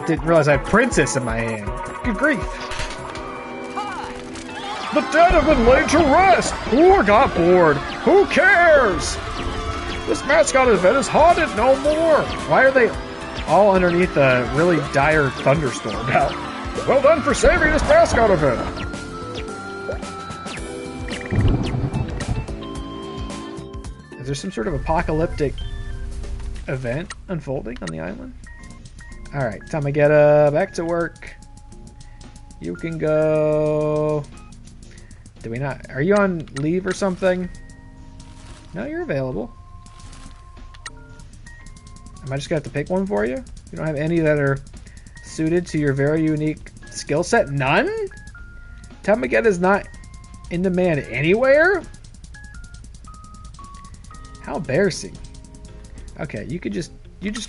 Didn't realize I had Princess in my hand. Good grief. The dead have been laid to rest. Or got bored. Who cares? This Mascot event is haunted no more. Why are they all underneath a really dire thunderstorm now? Well done for saving this Mascot event. Is there some sort of apocalyptic event unfolding on the island? Alright, Tamagetta, back to work. You can go... Do we not... Are you on leave or something? No, you're available. Am I just gonna have to pick one for you? You don't have any that are suited to your very unique skill set? None? Tamagetta is not in demand anywhere? How embarrassing. Okay, you just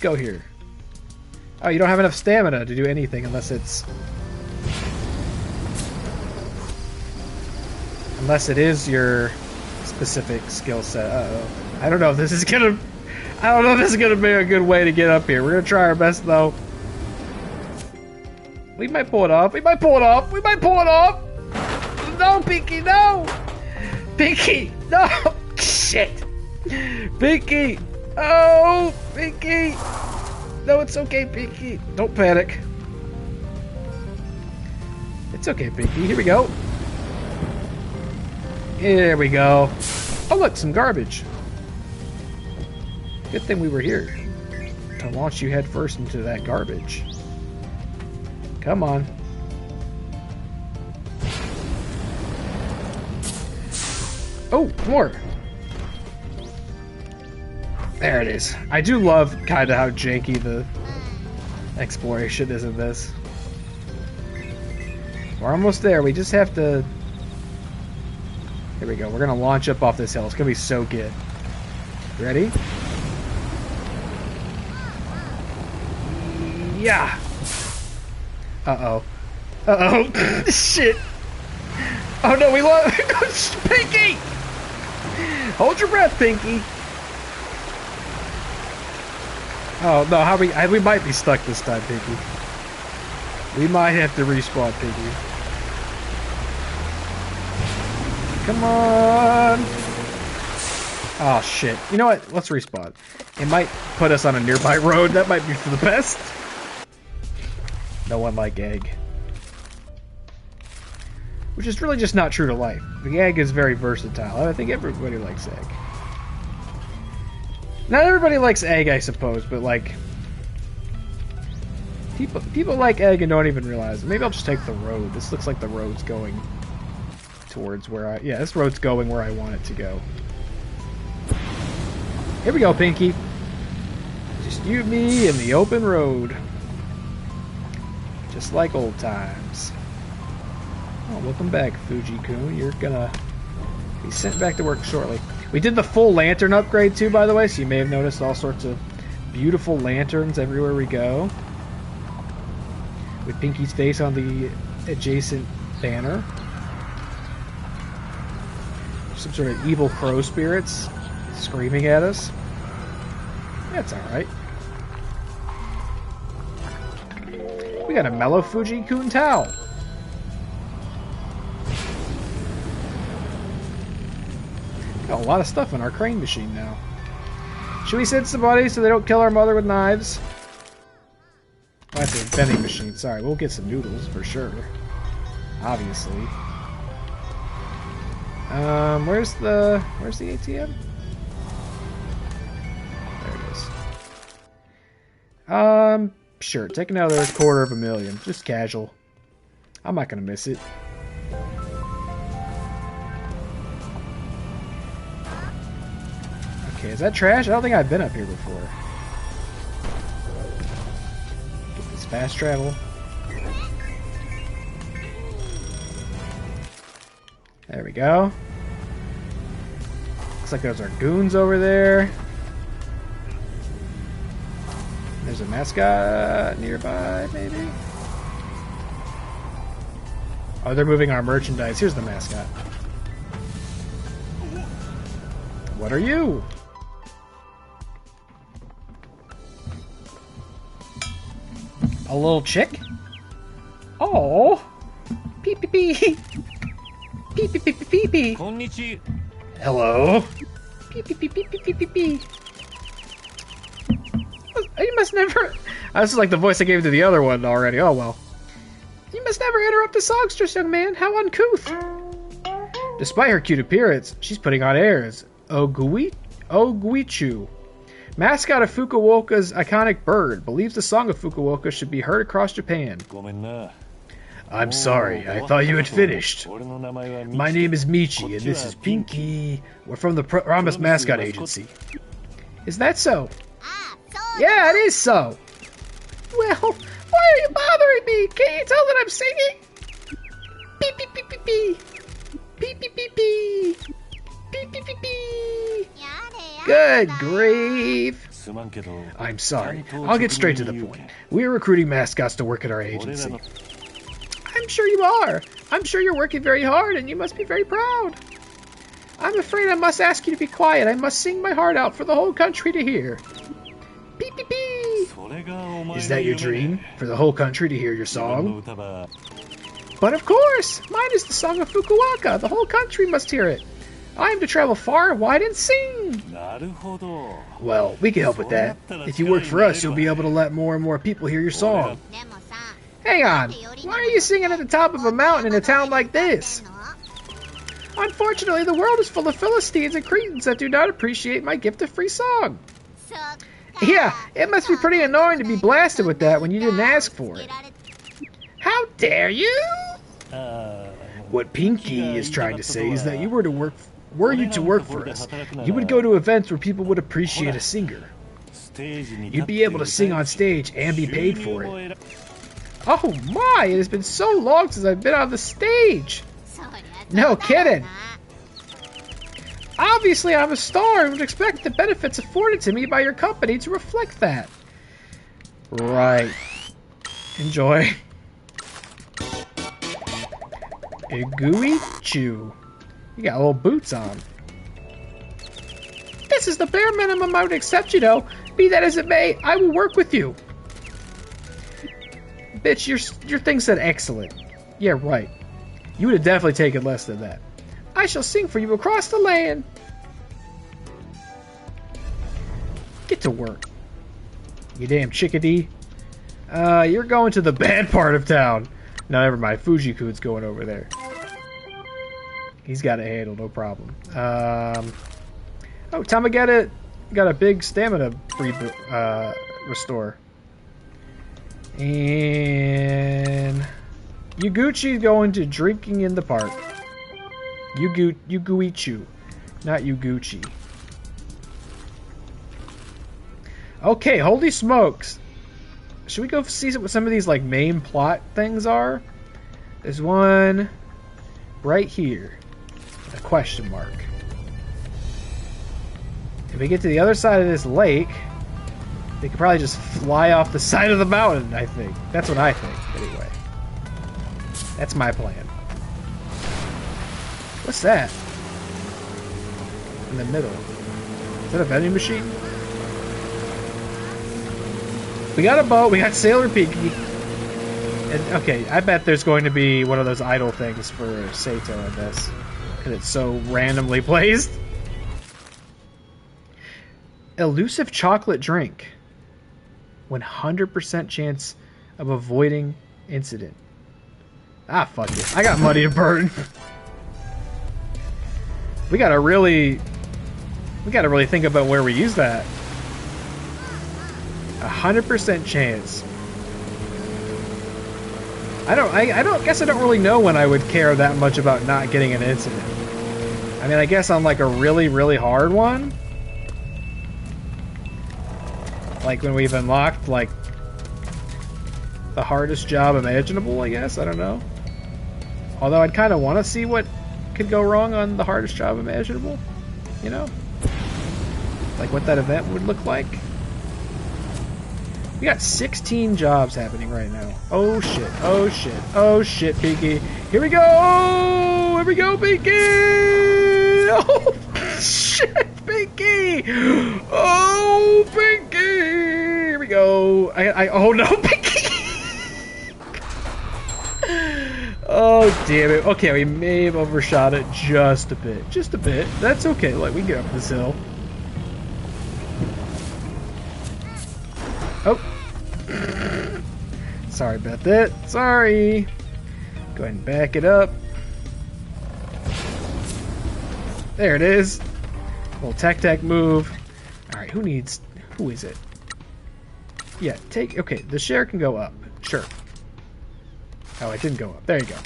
go here. Oh, you don't have enough stamina to do anything unless it's... Unless it is your specific skill set. Uh-oh. I don't know if this is gonna be a good way to get up here. We're gonna try our best though. We might pull it off. We might pull it off. We might pull it off. No, Pinky, no! Pinky, no! Shit! Pinky! Oh, Pinky! No, it's okay, Pinky. Don't panic. It's okay, Pinky. Here we go. Here we go. Oh, look, some garbage. Good thing we were here to launch you head first into that garbage. Come on. Oh, more. There it is. I do love kind of how janky the exploration is in this. We're almost there. We just have to... Here we go. We're going to launch up off this hill. It's going to be so good. Ready? Yeah! Uh-oh. Uh-oh. Shit! Oh no, we lost... Pinky! Hold your breath, Pinky! Oh no, we might be stuck this time, Pinky. We might have to respawn, Pinky. Come on! Oh shit. You know what? Let's respawn. It might put us on a nearby road. That might be for the best. No one like egg. Which is really just not true to life. The egg is very versatile. I think everybody likes egg. Not everybody likes egg, I suppose, but like... People like egg and don't even realize it. Maybe I'll just take the road. This looks like the road's going towards where I... Yeah, this road's going where I want it to go. Here we go, Pinky. Just you and me in the open road. Just like old times. Oh, welcome back, Fuji-kun. You're gonna be sent back to work shortly. We did the full lantern upgrade too, by the way, so you may have noticed all sorts of beautiful lanterns everywhere we go. With Pinky's face on the adjacent banner. Some sort of evil crow spirits screaming at us. That's alright. We got a mellow Fuji-kun towel. Got a lot of stuff in our crane machine now. Should we send somebody so they don't kill our mother with knives? Oh, that's a vending machine. Sorry, we'll get some noodles for sure. Obviously. Where's the ATM? There it is. Sure, take another $250,000. Just casual. I'm not gonna miss it. Okay, is that trash? I don't think I've been up here before. Get this fast travel. There we go. Looks like those are goons over there. There's a mascot nearby, maybe? Oh, they're moving our merchandise. Here's the mascot. What are you? A little chick? Oh! Pee pee pee! Pee pee pee pee pee pee! Hello? Pee pee pee pee pee pee pee! You must never... This is like the voice I gave to the other one already. Oh, well. You must never interrupt the songstress, young man. How uncouth. Despite her cute appearance, she's putting on airs. Oguichu, mascot of Fukuoka's iconic bird, believes the song of Fukuoka should be heard across Japan. I'm sorry, I thought you had finished. My name is Michi, and this is Pinky. We're from the Promise Mascot Agency. Is that so? Yeah, it is so. Well, why are you bothering me? Can't you tell that I'm singing? Beep beep beep beep beep. Beep beep beep beep. Beep beep beep beep. Good grief. I'm sorry. I'll get straight to the point. We are recruiting mascots to work at our agency. I'm sure you are. I'm sure you're working very hard and you must be very proud. I'm afraid I must ask you to be quiet. I must sing my heart out for the whole country to hear. Beep, beep, beep. Is that your dream? For the whole country to hear your song? But of course! Mine is the song of Fukuoka. The whole country must hear it. I am to travel far, wide, and sing. Well, we can help with that. If you work for us, you'll be able to let more and more people hear your song. Hang on. Why are you singing at the top of a mountain in a town like this? Unfortunately, the world is full of Philistines and Cretans that do not appreciate my gift of free song. Yeah, it must be pretty annoying to be blasted with that when you didn't ask for it. How dare you? What Pinky is trying to say is that you were to work Were you to work for us, you would go to events where people would appreciate a singer. You'd be able to sing on stage and be paid for it. Oh my, it has been so long since I've been on the stage. No kidding. Obviously, I'm a star and would expect the benefits afforded to me by your company to reflect that. Right. Enjoy. A gooey chew. You got little boots on. This is the bare minimum I would accept, you know. Be that as it may, I will work with you. Bitch, your thing said excellent. Yeah, right. You would have definitely taken less than that. I shall sing for you across the land. Get to work. You damn chickadee. You're going to the bad part of town. No, never mind. Fujiku's going over there. He's got it handled, no problem. Oh, Tamagetta got a big stamina restore. And Yuguchi's going to drinking in the park. Yuguichu, not Yuguchi. Okay, holy smokes. Should we go see what some of these like main plot things are? There's one right here. A question mark. If we get to the other side of this lake, they could probably just fly off the side of the mountain, I think. That's what I think, anyway. That's my plan. What's that? In the middle. Is that a vending machine? We got a boat, we got Sailor Pinky. And, okay, I bet there's going to be one of those idle things for Sato in this. Because it's so randomly placed. Elusive chocolate drink. 100% chance of avoiding incident. Ah, fuck it. I got money to burn. We gotta really think about where we use that. 100% chance. I guess I don't really know when I would care that much about not getting an incident. I mean, I guess on like a really, really hard one. Like when we've unlocked like the hardest job imaginable, I guess. I don't know. Although I'd kind of want to see what could go wrong on the hardest job imaginable. You know? Like what that event would look like. We got 16 jobs happening right now. Oh shit, oh shit, oh shit, Pinky. Here we go! Here we go, Pinky! Oh shit, Pinky! Oh, Pinky! Here we go. Oh no, Pinky! Oh, damn it. Okay, we may have overshot it just a bit. Just a bit. That's okay. Like, we can get up this hill. Oh. Sorry about that. Sorry. Go ahead and back it up. There it is. Little tac-tac move. Alright, who is it? Yeah, okay, the share can go up. Sure. Oh, it didn't go up. There you go.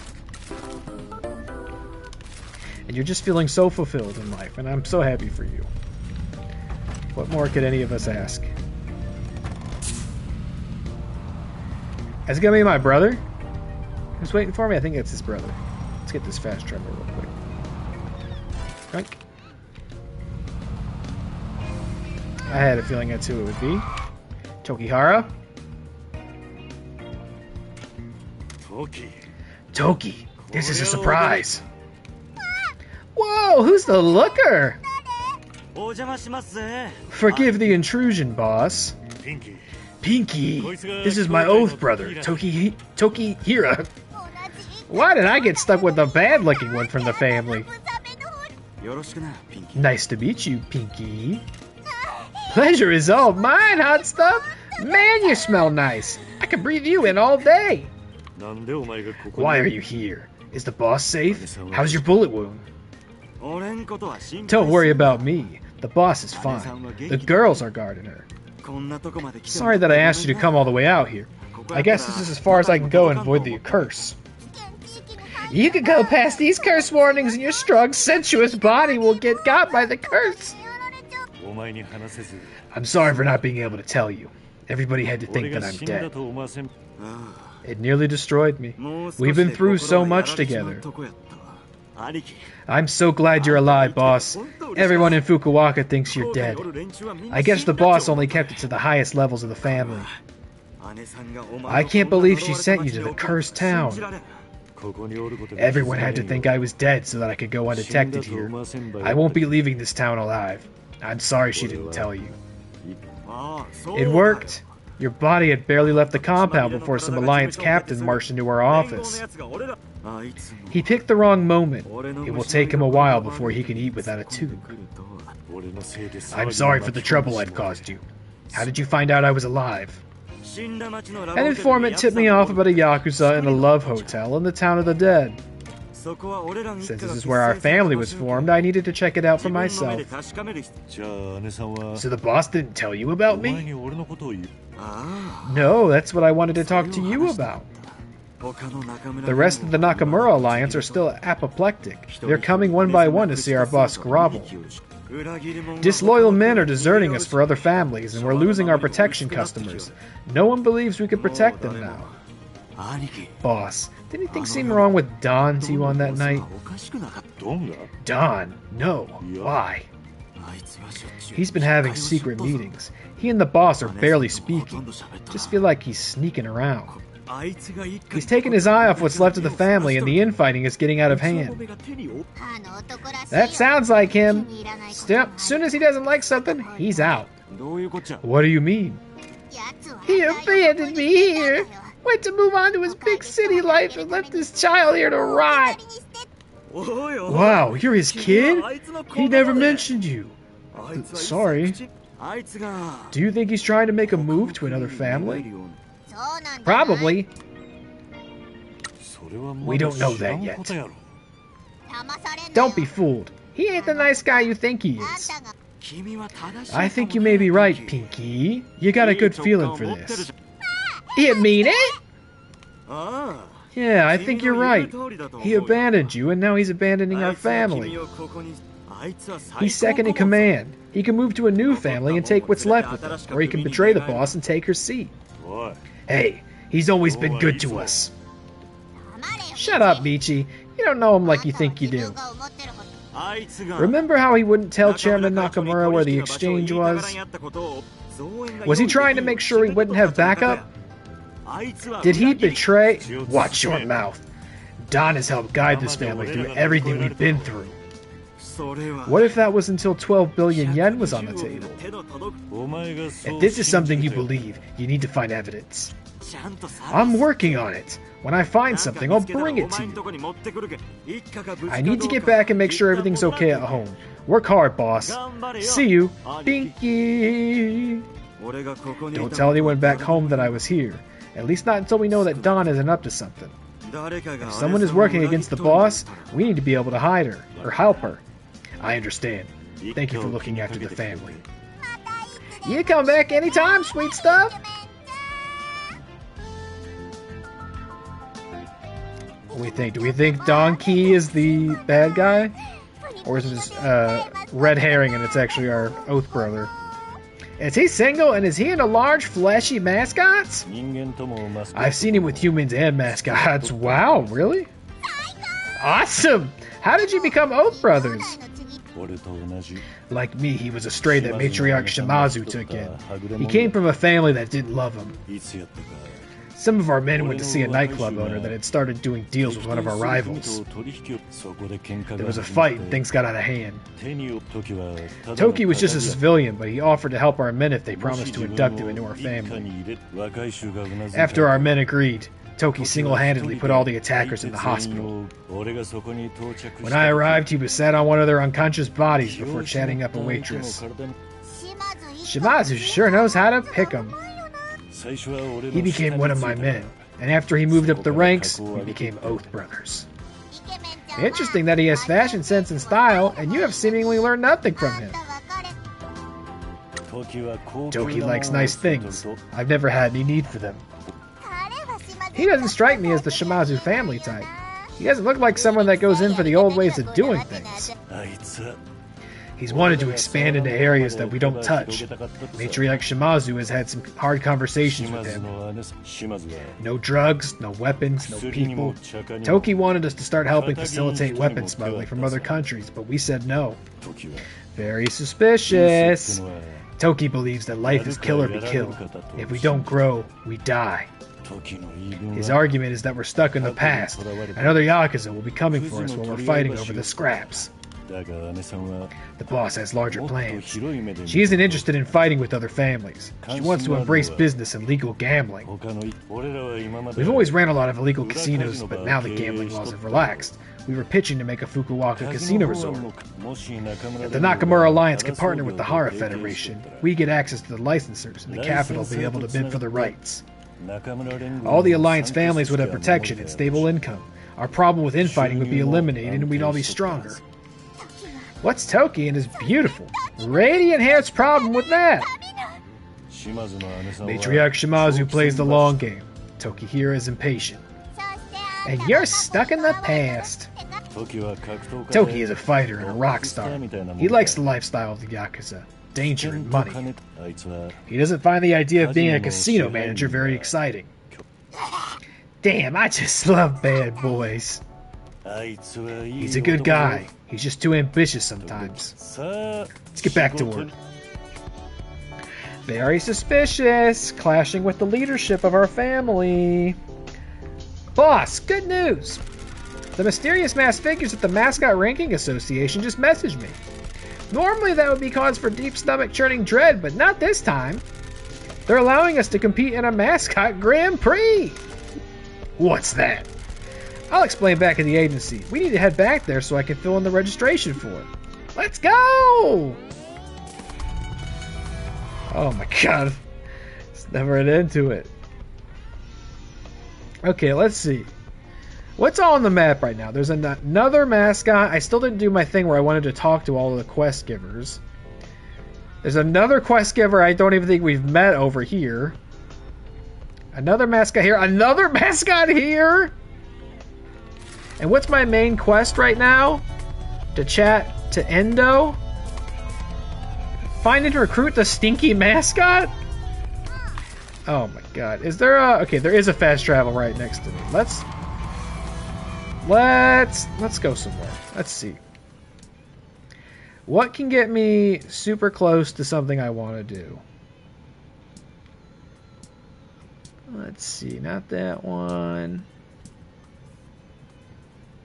And you're just feeling so fulfilled in life, and I'm so happy for you. What more could any of us ask? Is it gonna be my brother who's waiting for me? I think it's his brother. Let's get this fast travel real quick. Drink. I had a feeling that's who it would be. Tokihara. Toki, this is a surprise. Whoa, who's the looker? Forgive the intrusion, boss. Pinky, this is my oath brother, Tokihira. Why did I get stuck with the bad-looking one from the family? Nice to meet you, Pinky. Pleasure is all mine, hot stuff. Man, you smell nice. I could breathe you in all day. Why are you here? Is the boss safe? How's your bullet wound? Don't worry about me. The boss is fine. The girls are guarding her. Sorry that I asked you to come all the way out here. I guess this is as far as I can go and avoid the curse. You could go past these curse warnings and your strong, sensuous body will get got by the curse. I'm sorry for not being able to tell you. Everybody had to think that I'm dead. It nearly destroyed me. We've been through so much together. I'm so glad you're alive, boss. Everyone in Fukuoka thinks you're dead. I guess the boss only kept it to the highest levels of the family. I can't believe she sent you to the cursed town. Everyone had to think I was dead so that I could go undetected here. I won't be leaving this town alive. I'm sorry she didn't tell you. It worked. Your body had barely left the compound before some Alliance captain marched into our office. He picked the wrong moment. It will take him a while before he can eat without a tube. I'm sorry for the trouble I've caused you. How did you find out I was alive? An informant tipped me off about a Yakuza in a love hotel in the town of the dead. Since this is where our family was formed, I needed to check it out for myself. So the boss didn't tell you about me? No, that's what I wanted to talk to you about. The rest of the Nakamura Alliance are still apoplectic. They're coming one by one to see our boss grovel. Disloyal men are deserting us for other families, and we're losing our protection customers. No one believes we could protect them now. Boss, did anything seem wrong with Don to you on that night? Don? No. Why? He's been having secret meetings. He and the boss are barely speaking. Just feel like he's sneaking around. He's taken his eye off what's left of the family, and the infighting is getting out of hand. That sounds like him. Still, as soon as he doesn't like something, he's out. What do you mean? He abandoned me here. Went to move on to his big city life and left his child here to rot. Wow, you're his kid? He never mentioned you. Sorry. Do you think he's trying to make a move to another family? Probably. We don't know that yet. Don't be fooled. He ain't the nice guy you think he is. I think you may be right, Pinky. You got a good feeling for this. You mean it? Yeah, I think you're right. He abandoned you, and now he's abandoning our family. He's second in command. He can move to a new family and take what's left with him, or he can betray the boss and take her seat. Hey, he's always been good to us. Shut up, Michi. You don't know him like you think you do. Remember how he wouldn't tell Chairman Nakamura where the exchange was? Was he trying to make sure he wouldn't have backup? Did he betray? Watch your mouth. Don has helped guide this family through everything we've been through. What if that was until 12 billion yen was on the table? If this is something you believe, you need to find evidence. I'm working on it. When I find something, I'll bring it to you. I need to get back and make sure everything's okay at home. Work hard, boss. See you, Pinky. Don't tell anyone back home that I was here. At least not until we know that Don isn't up to something. If someone is working against the boss, we need to be able to hide her, or help her. I understand. Thank you for looking after the family. You come back anytime, sweet stuff. What do we think? Do we think Don Key is the bad guy? Or is it just red herring and it's actually our Oath brother? Is he single and is he into large fleshy mascots? I've seen him with humans and mascots. Wow, really? Awesome! How did you become Oath brothers? Like me, he was a stray that Matriarch Shimazu took in. He came from a family that didn't love him. Some of our men went to see a nightclub owner that had started doing deals with one of our rivals. There was a fight and things got out of hand. Toki was just a civilian, but he offered to help our men if they promised to induct him into our family. After our men agreed, Toki single-handedly put all the attackers in the hospital. When I arrived, he was sat on one of their unconscious bodies before chatting up a waitress. Shimazu sure knows how to pick 'em. He became one of my men, and after he moved up the ranks, we became Oath brothers. Interesting that he has fashion sense and style, and you have seemingly learned nothing from him. Toki likes nice things. I've never had any need for them. He doesn't strike me as the Shimazu family type. He doesn't look like someone that goes in for the old ways of doing things. He's wanted to expand into areas that we don't touch. Matriarch Shimazu has had some hard conversations with him. No drugs, no weapons, no people. Toki wanted us to start helping facilitate weapon smuggling from other countries, but we said no. Very suspicious. Toki believes that life is kill or be killed. If we don't grow, we die. His argument is that we're stuck in the past, and other Yakuza will be coming for us while we're fighting over the scraps. The boss has larger plans. She isn't interested in fighting with other families. She wants to embrace business and legal gambling. We've always ran a lot of illegal casinos, but now the gambling laws have relaxed. We were pitching to make a Fukuoka casino resort. If the Nakamura Alliance can partner with the Hara Federation, we get access to the licensors, and the capital will be able to bid for the rights. All the Alliance families would have protection and stable income. Our problem with infighting would be eliminated, and we'd all be stronger. What's Toki and his beautiful, radiant hair's problem with that? Matriarch Shimazu plays the long game. Toki here is impatient. And you're stuck in the past. Toki is a fighter and a rock star. He likes the lifestyle of the Yakuza. Danger and money. He doesn't find the idea of being a casino manager very exciting. Damn, I just love bad boys. He's a good guy. He's just too ambitious sometimes. Let's get back to work. Very suspicious. Clashing with the leadership of our family. Boss, good news. The mysterious masked figures at the Mascot Ranking Association just messaged me. Normally that would be cause for deep stomach churning dread, but not this time. They're allowing us to compete in a Mascot Grand Prix. What's that? I'll explain back at the agency. We need to head back there so I can fill in the registration for it. Let's go! Oh my god. It's never an end to it. Okay, let's see. What's all on the map right now? There's another mascot. I still didn't do my thing where I wanted to talk to all of the quest givers. There's another quest giver I don't even think we've met over here. Another mascot here. Another mascot here! And what's my main quest right now? To chat to Endo? Find and recruit the Stinky mascot? Oh my god. Is there a... Okay, there is a fast travel right next to me. Let's go somewhere. Let's see. What can get me super close to something I want to do? Let's see. Not that one.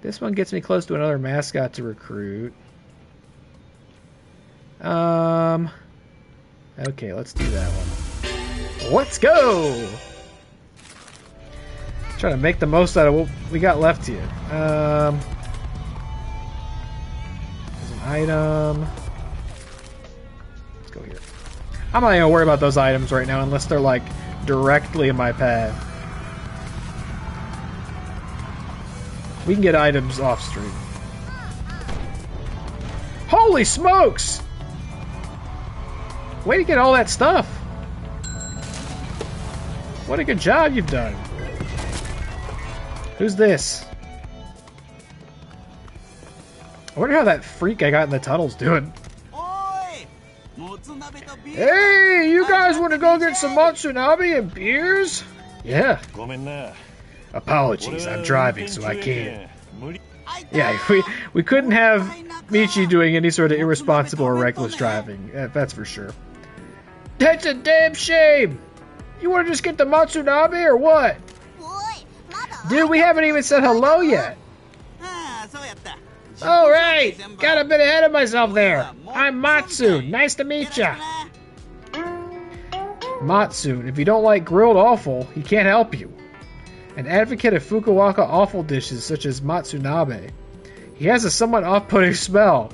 This one gets me close to another mascot to recruit. Okay, let's do that one. Let's go! Try to make the most out of what we got left here. There's an item. Let's go here. I'm not even gonna worry about those items right now unless they're like directly in my path. We can get items off stream. Holy smokes! Way to get all that stuff. What a good job you've done. Who's this? I wonder how that freak I got in the tunnel's doing. Hey, you guys want to go get some Matsunabe and beers? Yeah. Apologies, I'm driving, so I can't. Yeah, we couldn't have Michi doing any sort of irresponsible or reckless driving. That's for sure. That's a damn shame! You want to just get the Matsunabe or what? Dude, we haven't even said hello yet. Alright, got a bit ahead of myself there. I'm Matsu, nice to meet ya. Matsu, if you don't like grilled offal, he can't help you. An advocate of Fukuoka offal dishes such as Matsunabe. He has a somewhat off-putting smell.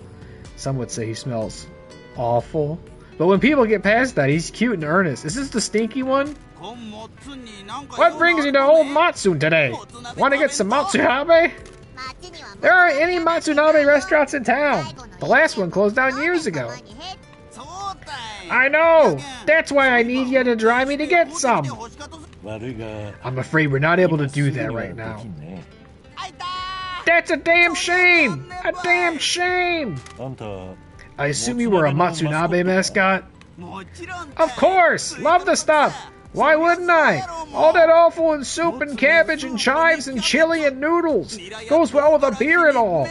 Some would say he smells awful. But when people get past that, he's cute and earnest. Is this the stinky one? What brings you to old Matsu today? Want to get some Matsunabe? There aren't any Matsunabe restaurants in town. The last one closed down years ago. I know! That's why I need you to drive me to get some. I'm afraid we're not able to do that right now. That's a damn shame! A damn shame! I assume you were a Matsunabe mascot? Of course! Love the stuff! Why wouldn't I? All that awful and soup and cabbage and chives and chili and noodles goes well with a beer and all.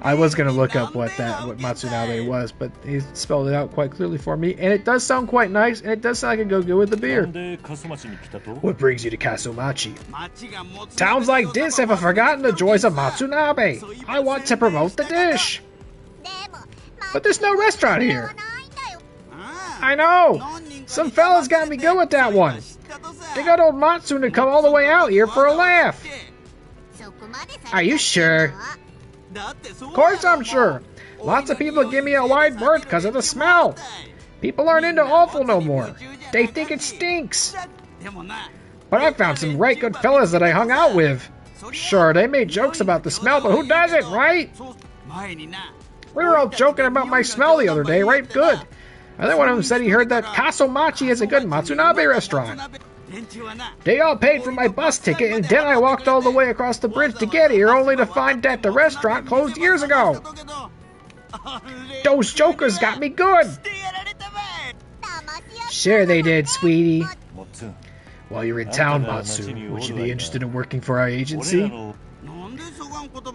I was gonna look up what Matsunabe was, but he spelled it out quite clearly for me, and it does sound quite nice, and it does sound like it go good with the beer. What brings you to Kasumachi? Towns like this have forgotten the joys of Matsunabe. I want to promote the dish. But there's no restaurant here. I know. Some fellas got me good with that one. They got old Matsune to come all the way out here for a laugh. Are you sure? Of course I'm sure. Lots of people give me a wide berth because of the smell. People aren't into awful no more. They think it stinks. But I found some right good fellas that I hung out with. Sure, they made jokes about the smell, but who doesn't, right? We were all joking about my smell the other day, right? Good. And then one of them said he heard that Kasumachi is a good Matsunabe restaurant. They all paid for my bus ticket, and then I walked all the way across the bridge to get here, only to find that the restaurant closed years ago. Those jokers got me good. Sure they did, sweetie. While you're in town, Matsu, would you be interested in working for our agency?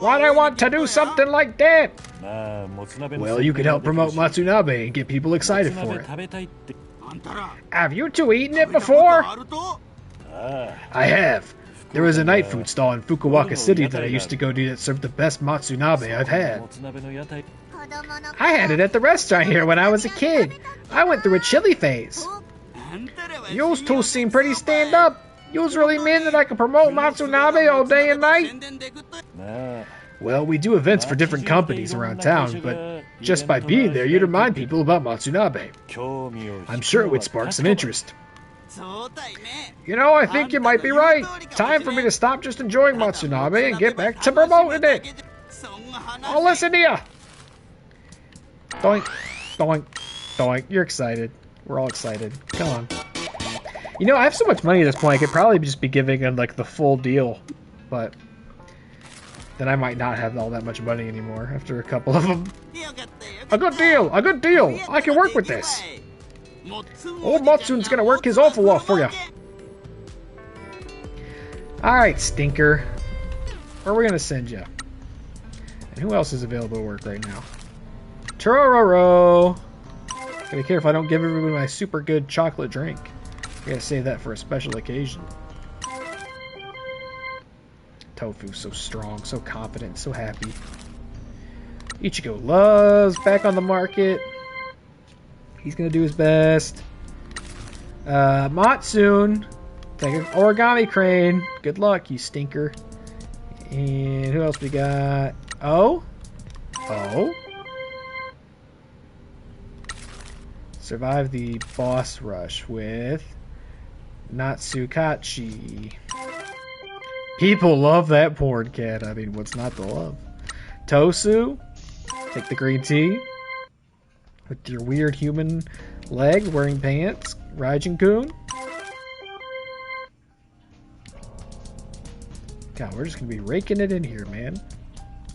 Why'd I want to do something like that? Well, you could help promote Matsunabe and get people excited for it. Have you two eaten it before? I have. There was a night food stall in Fukuoka City that I used to go to that served the best Matsunabe I've had. I had it at the restaurant here when I was a kid. I went through a chili phase. Yours two seem pretty stand up. Yours really mean that I can promote Matsunabe all day and night? Well, we do events for different companies around town, but just by being there, you'd remind people about Matsunabe. I'm sure it would spark some interest. You know, I think you might be right. Time for me to stop just enjoying Matsunabe and get back to promoting it. I'll listen to ya. Doink, doink, doink. You're excited. We're all excited. Come on. You know, I have so much money at this point, I could probably just be giving him, like, the full deal. But then I might not have all that much money anymore after a couple of them. A good deal! A good deal! I can work with this! Old Matsune's gonna work his awful off for you. Alright, Stinker. Where are we gonna send you? And who else is available to work right now? Tororo! Gotta be careful I don't give everybody my super good chocolate drink. I gotta save that for a special occasion. Tofu's so strong, so confident, so happy. Ichigo loves back on the market. He's gonna do his best. Matsune, take an origami crane. Good luck, you stinker. And who else we got? Oh? Oh? Survive the boss rush with Natsukachi. People love that porn cat. I mean, what's not to love? Tosu, take the green tea. With your weird human leg wearing pants. Raijin-kun. God, we're just going to be raking it in here, man.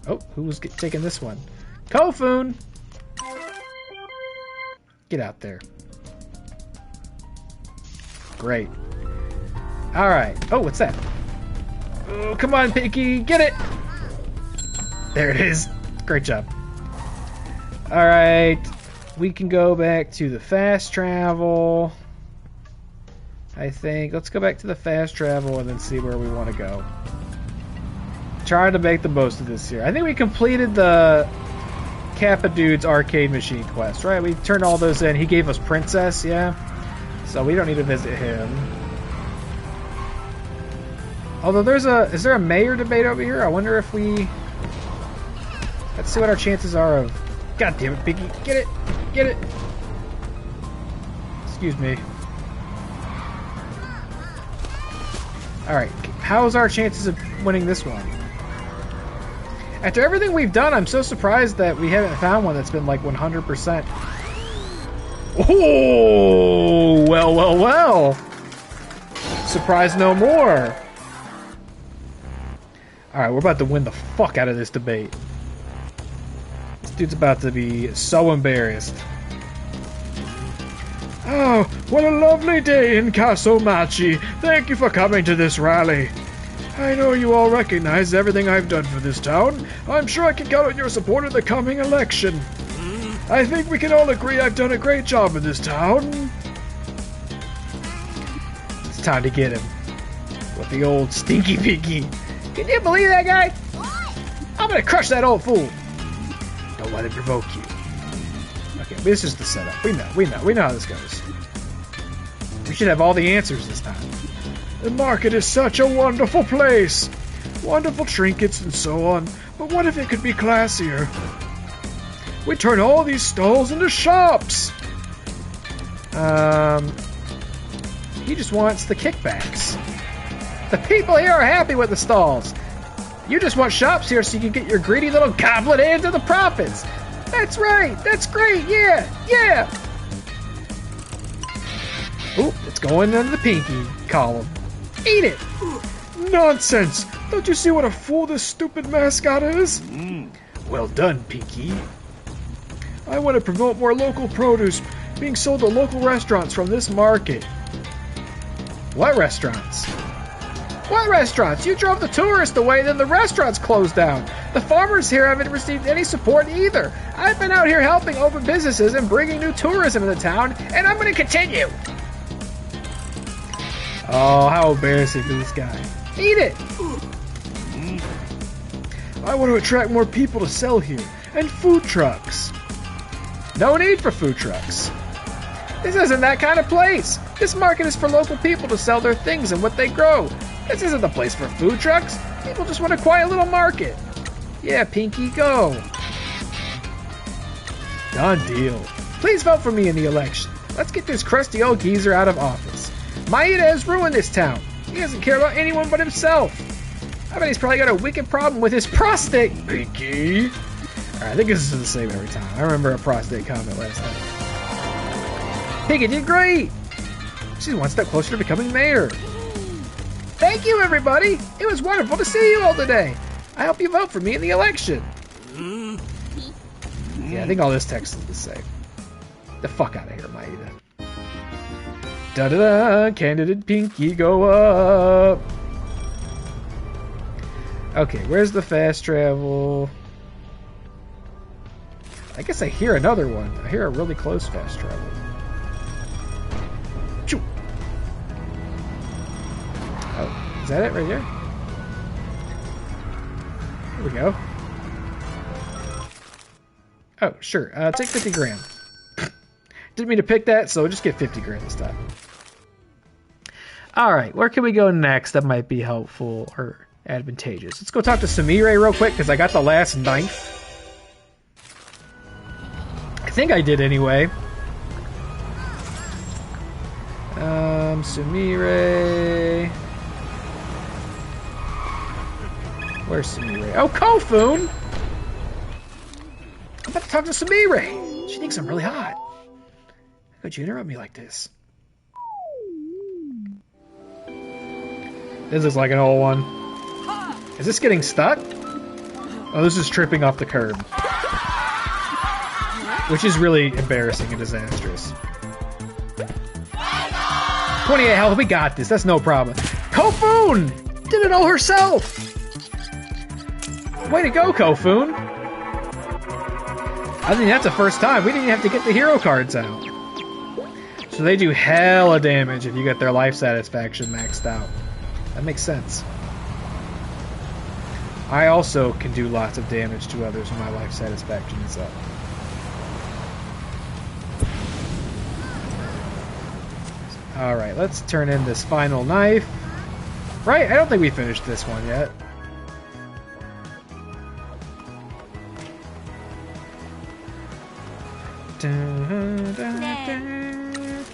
Oh, who was taking this one? Kofun! Get out there. Great. Alright. Oh, what's that? Oh, come on, Pinky. Get it! There it is. Great job. Alright. We can go back to the fast travel. I think. Let's go back to the fast travel and then see where we want to go. Trying to make the most of this here. I think we completed the Kappa Dude's arcade machine quest, right? We turned all those in. He gave us Princess, yeah? So we don't need to visit him. Although is there a mayor debate over here? I wonder if we... Let's see what our chances are of... God damn it, Piggy. Get it! Get it! Excuse me. Alright, how's our chances of winning this one? After everything we've done, I'm so surprised that we haven't found one that's been like 100%. Oh, well, well, well. Surprise no more. Alright, we're about to win the fuck out of this debate. This dude's about to be so embarrassed. Oh, what a lovely day in Casomachi. Thank you for coming to this rally. I know you all recognize everything I've done for this town. I'm sure I can count on your support in the coming election. I think we can all agree I've done a great job in this town. It's time to get him. With the old Stinky Pinky. Can you believe that guy? I'm gonna crush that old fool. Don't let it provoke you. Okay, this is the setup. We know how this goes. We should have all the answers this time. The market is such a wonderful place. Wonderful trinkets and so on. But what if it could be classier? We turn all these stalls into shops. He just wants the kickbacks. The people here are happy with the stalls. You just want shops here so you can get your greedy little goblet hands of the profits. That's right. That's great. Yeah. Yeah. Oop, it's going into the pinky column. Eat it. Nonsense. Don't you see what a fool this stupid mascot is? Well done, Pinky. I want to promote more local produce being sold to local restaurants from this market. What restaurants? What restaurants? You drove the tourists away, then the restaurants closed down. The farmers here haven't received any support either. I've been out here helping open businesses and bringing new tourism to the town, and I'm going to continue. Oh, how embarrassing for this guy. Eat it! I want to attract more people to sell here, and food trucks. No need for food trucks. This isn't that kind of place. This market is for local people to sell their things and what they grow. This isn't the place for food trucks. People just want a quiet little market. Yeah, Pinky, go. Done deal. Please vote for me in the election. Let's get this crusty old geezer out of office. Maeda has ruined this town. He doesn't care about anyone but himself. I bet he's probably got a wicked problem with his prostate. Pinky. Alright, I think this is the same every time. I remember a prostate comment last time. Pinky did great. She's one step closer to becoming mayor. Thank you, everybody. It was wonderful to see you all today. I hope you vote for me in the election. Yeah, I think all this text is the same. The fuck out of here, Maeda. Da-da-da, candidate Pinky, go up. Okay, where's the fast travel? I guess I hear another one. I hear a really close fast travel. Choo. Oh, is that it right here? Here we go. Oh, sure. Take 50 grand. Didn't mean to pick that, so just get 50 grand this time. Alright, where can we go next that might be helpful or advantageous? Let's go talk to Sumire real quick, because I got the last knife. I think I did anyway. Sumire. Where's Sumire? Oh, Kofun! I'm about to talk to Sumire. She thinks I'm really hot. How could you interrupt me like this? This looks like an old one. Is this getting stuck? Oh, this is tripping off the curb. Which is really embarrassing and disastrous. 28 health, we got this. That's no problem. Kofun! Did it all herself! Way to go, Kofun! I think that's the first time. We didn't even have to get the hero cards out. So they do hella damage if you get their life satisfaction maxed out. That makes sense. I also can do lots of damage to others when my life satisfaction is up. Alright, let's turn in this final knife. Right? I don't think we finished this one yet. Dun, dun, dun.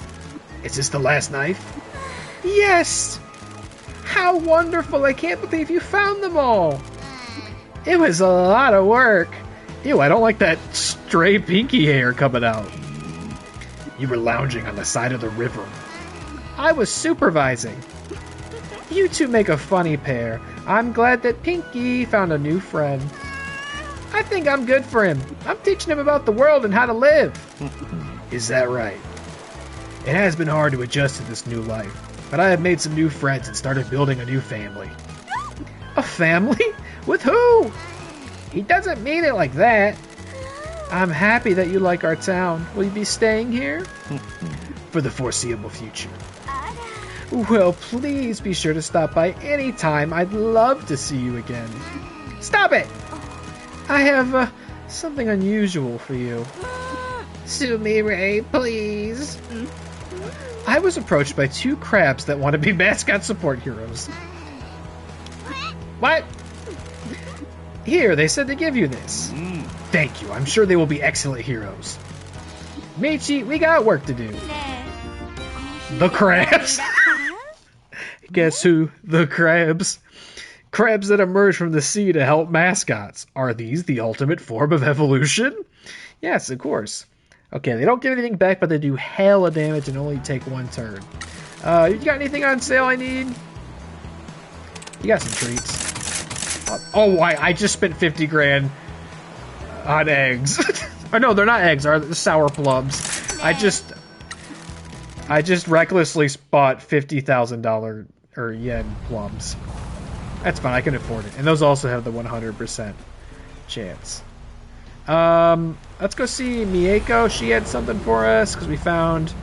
Is this the last knife? Yes! How wonderful! I can't believe you found them all! It was a lot of work. Ew, I don't like that stray pinky hair coming out. You were lounging on the side of the river. I was supervising. You two make a funny pair. I'm glad that Pinky found a new friend. I think I'm good for him. I'm teaching him about the world and how to live. Is that right? It has been hard to adjust to this new life, but I have made some new friends and started building a new family. A family? With who? He doesn't mean it like that. I'm happy that you like our town. Will you be staying here? For the foreseeable future. Well, please be sure to stop by any time. I'd love to see you again. Stop it! I have something unusual for you. Sue me, Ray, please. I was approached by 2 crabs that want to be mascot support heroes. What? Here, they said to give you this. Thank you. I'm sure they will be excellent heroes. Michi, we got work to do. The crabs. Guess who? The crabs. Crabs that emerge from the sea to help mascots. Are these the ultimate form of evolution? Yes, of course. Okay, they don't give anything back, but they do hella damage and only take 1 turn. You got anything on sale I need? You got some treats. Oh, I just spent 50 grand on eggs. Oh, no, they're not eggs. They're sour plums. I just recklessly bought $50,000 or yen plums. That's fine. I can afford it. And those also have the 100% chance. Let's go see Mieko. She had something for us because we found...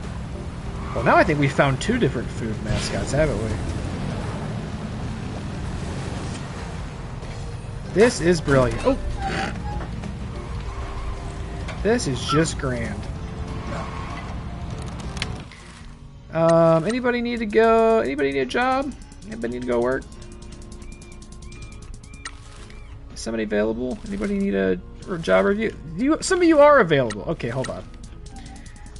Well, now I think we found 2 different food mascots, haven't we? This is brilliant. Oh! This is just grand. Anybody need to go? Anybody need a job? Anybody need to go work? Is somebody available? Anybody need a job review? Some of you are available. Okay, hold on.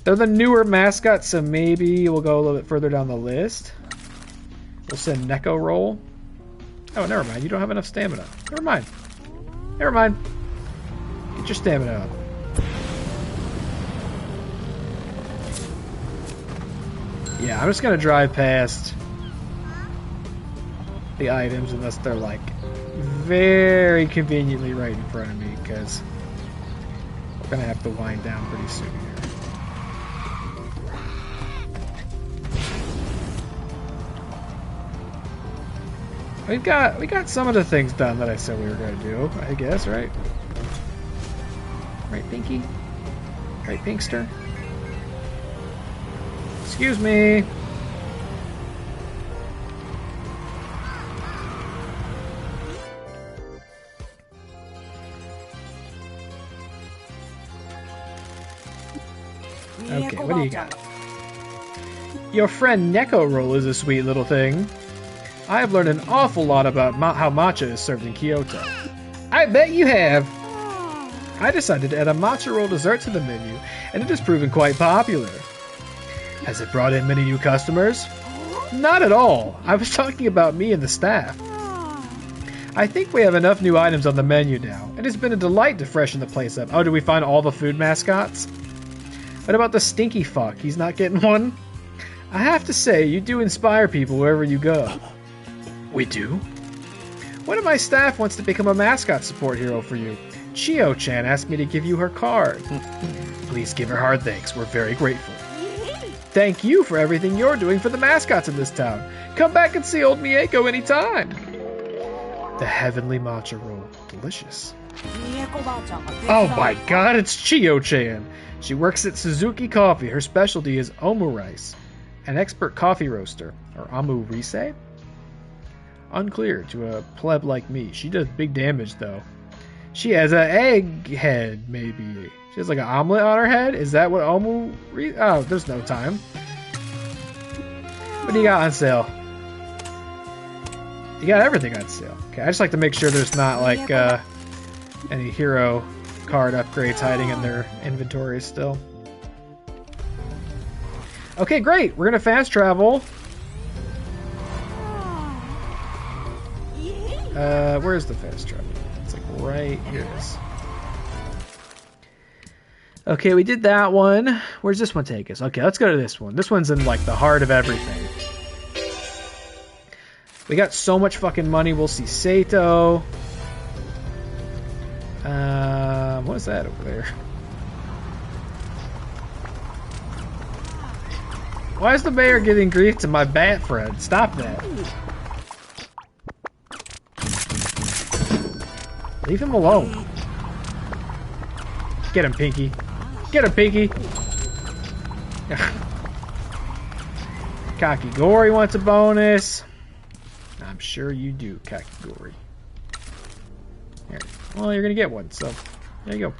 They're the newer mascots, so maybe we'll go a little bit further down the list. We'll send Neko Roll. Oh, never mind. You don't have enough stamina. Never mind. Never mind. Get your stamina up. Yeah, I'm just gonna drive past the items unless they're like very conveniently right in front of me, because we're gonna have to wind down pretty soon here. We got some of the things done that I said we were gonna do, I guess, right? Right, Pinky? Right, Pinkster? Excuse me. Okay, what do you got? Your friend Neko Roll is a sweet little thing. I have learned an awful lot about how matcha is served in Kyoto. I bet you have. I decided to add a matcha roll dessert to the menu, and it has proven quite popular. Has it brought in many new customers? Not at all. I was talking about me and the staff. I think we have enough new items on the menu now. It has been a delight to freshen the place up. Oh, did we find all the food mascots? What about the Stinky fuck? He's not getting one? I have to say, you do inspire people wherever you go. We do? One of my staff wants to become a mascot support hero for you. Chio-chan asked me to give you her card. Please give her hard thanks. We're very grateful. Thank you for everything you're doing for the mascots in this town. Come back and see old Mieko anytime. The heavenly matcha roll. Delicious. Oh my god, it's Chio-chan. She works at Suzuki Coffee. Her specialty is omu rice. An expert coffee roaster. Or amu rise? Unclear to a pleb like me. She does big damage though. She has an egg head, maybe. She has like an omelet on her head? Is that what omu... Oh, there's no time. What do you got on sale? You got everything on sale. Okay, I just like to make sure there's not like any hero card upgrades hiding in their inventory still. Okay, great. We're gonna fast travel. Where's the fast travel? It's like right here it is. Okay, we did that one. Where's this one take us? Okay, let's go to this one. This one's in like the heart of everything. We got so much fucking money. We'll see Sato. What is that over there? Why is the mayor giving grief to my bat friend? Stop that. Leave him alone. Get him, Pinky. Get him, Pinky. Kakigori wants a bonus. I'm sure you do, Kakigori. Here. Well, you're gonna get one, so there you go.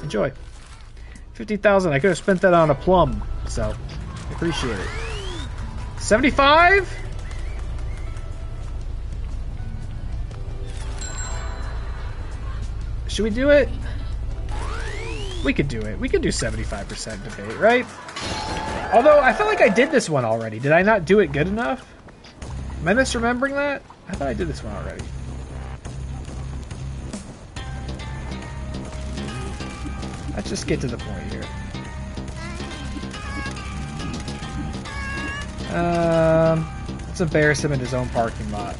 Enjoy. 50,000. I could have spent that on a plum, so I appreciate it. 75? Should we do it? We could do it. We could do 75% debate, right? Although, I feel like I did this one already. Did I not do it good enough? Am I misremembering that? I thought I did this one already. Let's just get to the point here. Let's embarrass him in his own parking lot.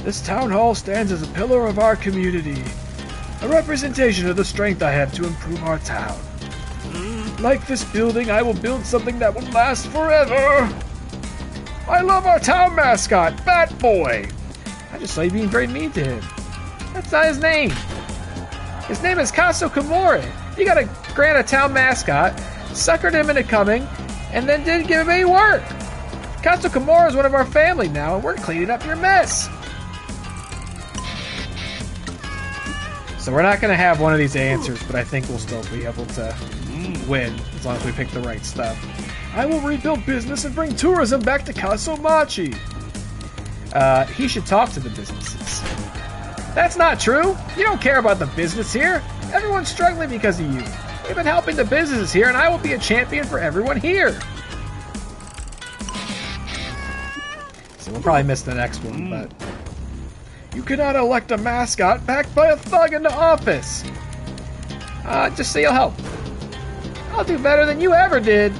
This town hall stands as a pillar of our community. A representation of the strength I have to improve our town. Like this building, I will build something that will last forever. I love our town mascot, Bat Boy. I just saw you being very mean to him. That's not his name. His name is Kaso Komori. You gotta grant a town mascot, suckered him into coming, and then didn't give him any work. Kaso Komori is one of our family now, and we're cleaning up your mess. So we're not gonna have one of these answers, but I think we'll still be able to win as long as we pick the right stuff. I will rebuild business and bring tourism back to Kasomachi. He should talk to the businesses. That's not true. You don't care about the business here. Everyone's struggling because of you. We've been helping the businesses here, and I will be a champion for everyone here. So we'll probably miss the next one, but... You cannot elect a mascot backed by a thug into office. Just say you'll help. I'll do better than you ever did.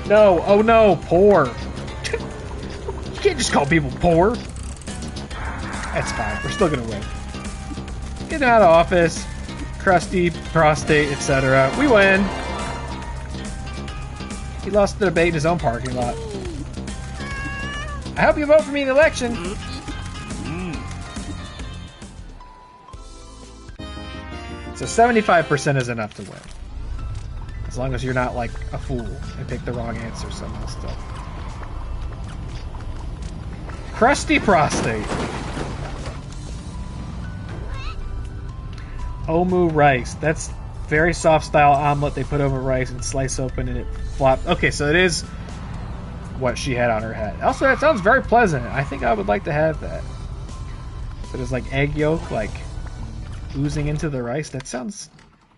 No, oh no, poor. You can't just call people poor. That's fine, we're still gonna win. Get out of office, crusty, prostate, etc. We win. He lost the debate in his own parking lot. I hope you vote for me in the election. So 75% is enough to win. As long as you're not like a fool and pick the wrong answer somehow still. Crusty prostate. Omu rice. That's very soft style omelet they put over rice and slice open and it flops. Okay, so it is what she had on her head. Also, that sounds very pleasant. I think I would like to have that. So there's like egg yolk like oozing into the rice. That sounds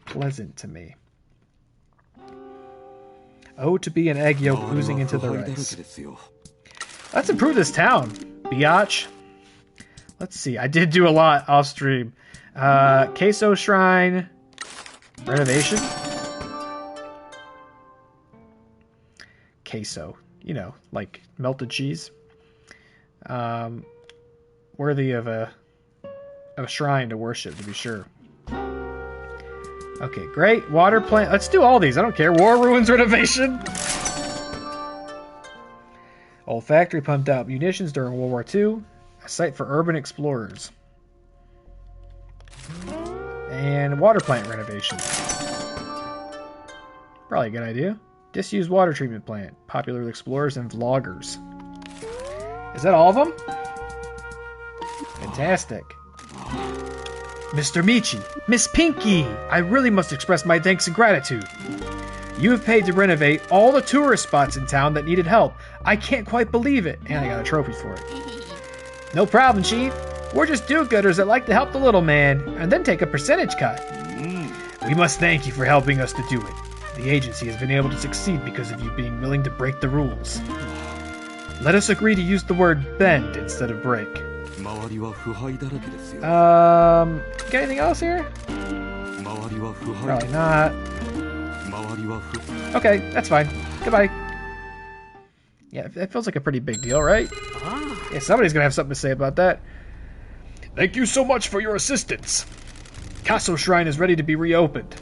pleasant to me. Oh, to be an egg yolk oozing into the rice. Let's improve this town, biatch. Let's see. I did do a lot off stream. Queso Shrine. Renovation. Queso. You know, like melted cheese. Worthy of a shrine to worship, to be sure. Okay, great. Water plant. Let's do all these. I don't care. War ruins renovation. Old factory pumped out munitions during World War II. A site for urban explorers. And water plant renovation. Probably a good idea. Disused water treatment plant. Popular with explorers and vloggers. Is that all of them? Fantastic. Mr. Michi, Miss Pinky, I really must express my thanks and gratitude. You have paid to renovate all the tourist spots in town that needed help. I can't quite believe it. And I got a trophy for it. No problem, Chief. We're just do-gooders that like to help the little man, and then take a percentage cut. We must thank you for helping us to do it. The agency has been able to succeed because of you being willing to break the rules. Let us agree to use the word bend instead of break. Got anything else here? Probably not. Okay, that's fine. Goodbye. Yeah, that feels like a pretty big deal, right? Ah, Yeah, somebody's gonna have something to say about that. Thank you so much for your assistance. Castle Shrine is ready to be reopened.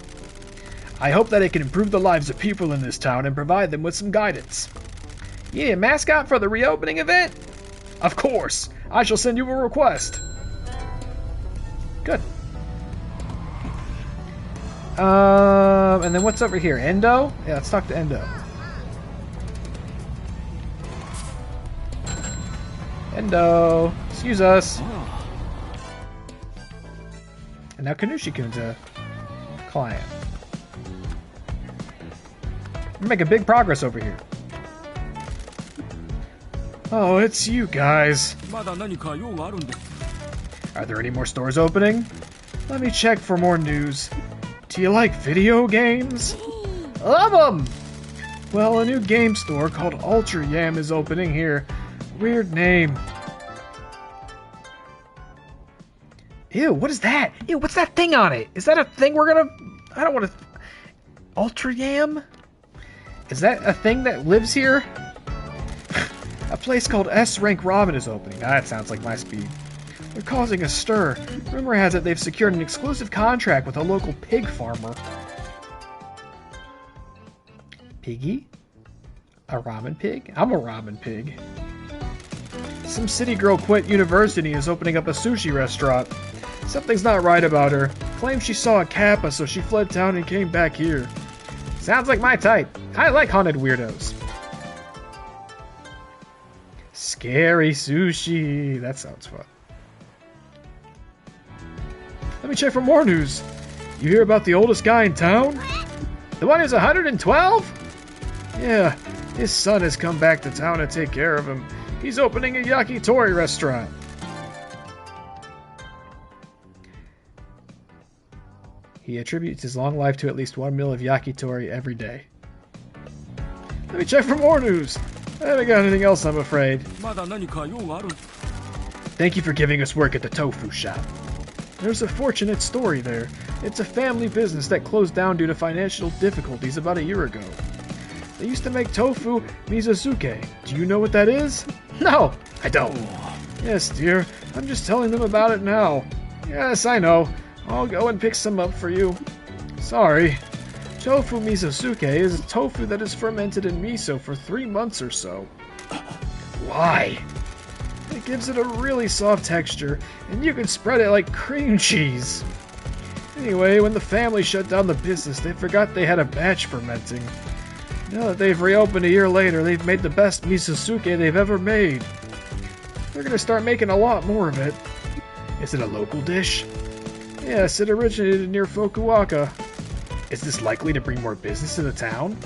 I hope that it can improve the lives of people in this town and provide them with some guidance. Yeah, mascot for the reopening event? Of course. I shall send you a request. Good. And then what's over here? Endo? Yeah, let's talk to Endo. Endo, excuse us. And now Kanushi-kun's a client. We're making big progress over here. Oh, it's you guys. まだ何か用があるんです。 Are there any more stores opening? Let me check for more news. Do you like video games? Love them! Well, a new game store called Ultra Yam is opening here. Weird name. Ew, what is that? Ew, what's that thing on it? Is that a thing we're gonna... I don't want to... Ultra Yam? Is that a thing that lives here? A place called S-Rank Ramen is opening. That sounds like my speed. They're causing a stir. Rumor has it they've secured an exclusive contract with a local pig farmer. Piggy? A ramen pig? I'm a ramen pig. Some city girl quit university and is opening up a sushi restaurant. Something's not right about her. Claims she saw a kappa, so she fled town and came back here. Sounds like my type. I like haunted weirdos. Scary sushi. That sounds fun. Let me check for more news. You hear about the oldest guy in town? The one who's 112? Yeah, his son has come back to town to take care of him. He's opening a yakitori restaurant. He attributes his long life to at least one meal of yakitori every day. Let me check for more news. I haven't got anything else, I'm afraid. まだ何か用がある。 Thank you for giving us work at the tofu shop. There's a fortunate story there. It's a family business that closed down due to financial difficulties about a year ago. They used to make tofu mizosuke. Do you know what that is? No, I don't. Yes, dear. I'm just telling them about it now. Yes, I know. I'll go and pick some up for you. Sorry. Tofu mizosuke is a tofu that is fermented in miso for 3 months or so. Why? It gives it a really soft texture, and you can spread it like cream cheese. Anyway, when the family shut down the business, they forgot they had a batch fermenting. Now that they've reopened a year later, they've made the best misosuke they've ever made. They're gonna start making a lot more of it. Is it a local dish? Yes, it originated near Fukuoka. Is this likely to bring more business to the town?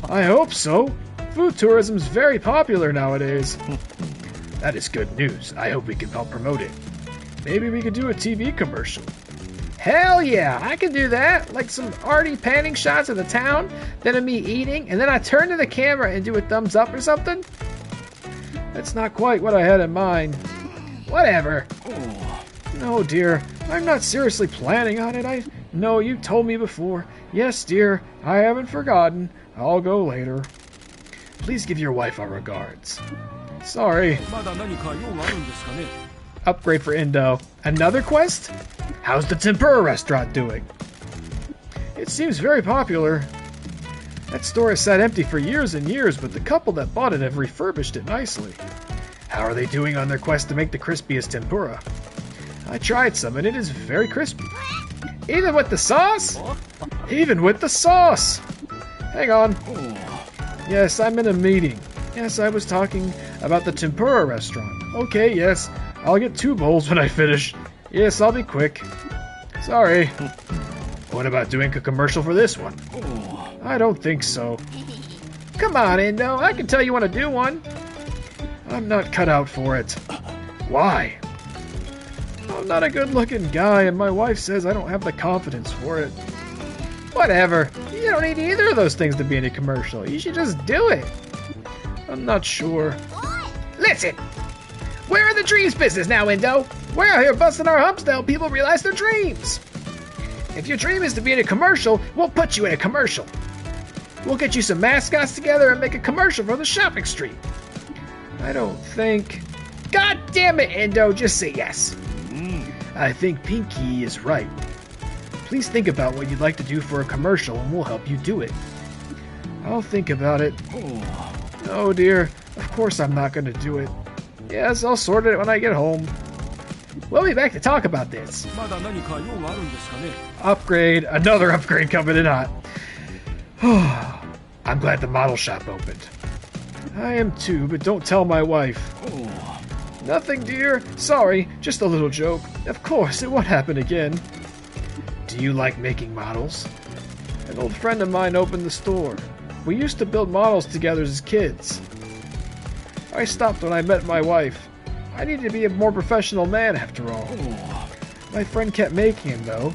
I hope so. Food tourism is very popular nowadays. That is good news. I hope we can help promote it. Maybe we could do a TV commercial. Hell yeah, I can do that. Like some arty panning shots of the town, then of me eating, and then I turn to the camera and do a thumbs up or something? That's not quite what I had in mind. Whatever. No, dear, I'm not seriously planning on it. No, you told me before. Yes, dear, I haven't forgotten. I'll go later. Please give your wife our regards. Sorry. まだ何か用があるんですかね。 Upgrade for Indo. Another quest? How's the tempura restaurant doing? It seems very popular. That store has sat empty for years and years, but the couple that bought it have refurbished it nicely. How are they doing on their quest to make the crispiest tempura? I tried some and it is very crispy. Even with the sauce? Even with the sauce! Hang on. Yes, I'm in a meeting. Yes, I was talking about the tempura restaurant. Okay, yes. I'll get 2 bowls when I finish. Yes, I'll be quick. Sorry. What about doing a commercial for this one? I don't think so. Come on, Indo. I can tell you want to do one. I'm not cut out for it. Why? I'm not a good-looking guy, and my wife says I don't have the confidence for it. Whatever. You don't need either of those things to be in a commercial. You should just do it. I'm not sure. Listen! We're in the dreams business now, Indo. We're out here busting our humps to help people realize their dreams. If your dream is to be in a commercial, we'll put you in a commercial. We'll get you some mascots together and make a commercial for the shopping street. I don't think... God damn it, Endo, just say yes. I think Pinky is right. Please think about what you'd like to do for a commercial and we'll help you do it. I'll think about it. Oh dear, of course I'm not going to do it. Yes, I'll sort it when I get home. We'll be back to talk about this. まだ何か用があるんですかね。 Upgrade, another upgrade coming in hot. I'm glad the model shop opened. I am too, but don't tell my wife. Nothing, dear. Sorry, just a little joke. Of course, it won't happen again. Do you like making models? An old friend of mine opened the store. We used to build models together as kids. I stopped when I met my wife. I need to be a more professional man after all. My friend kept making him, though.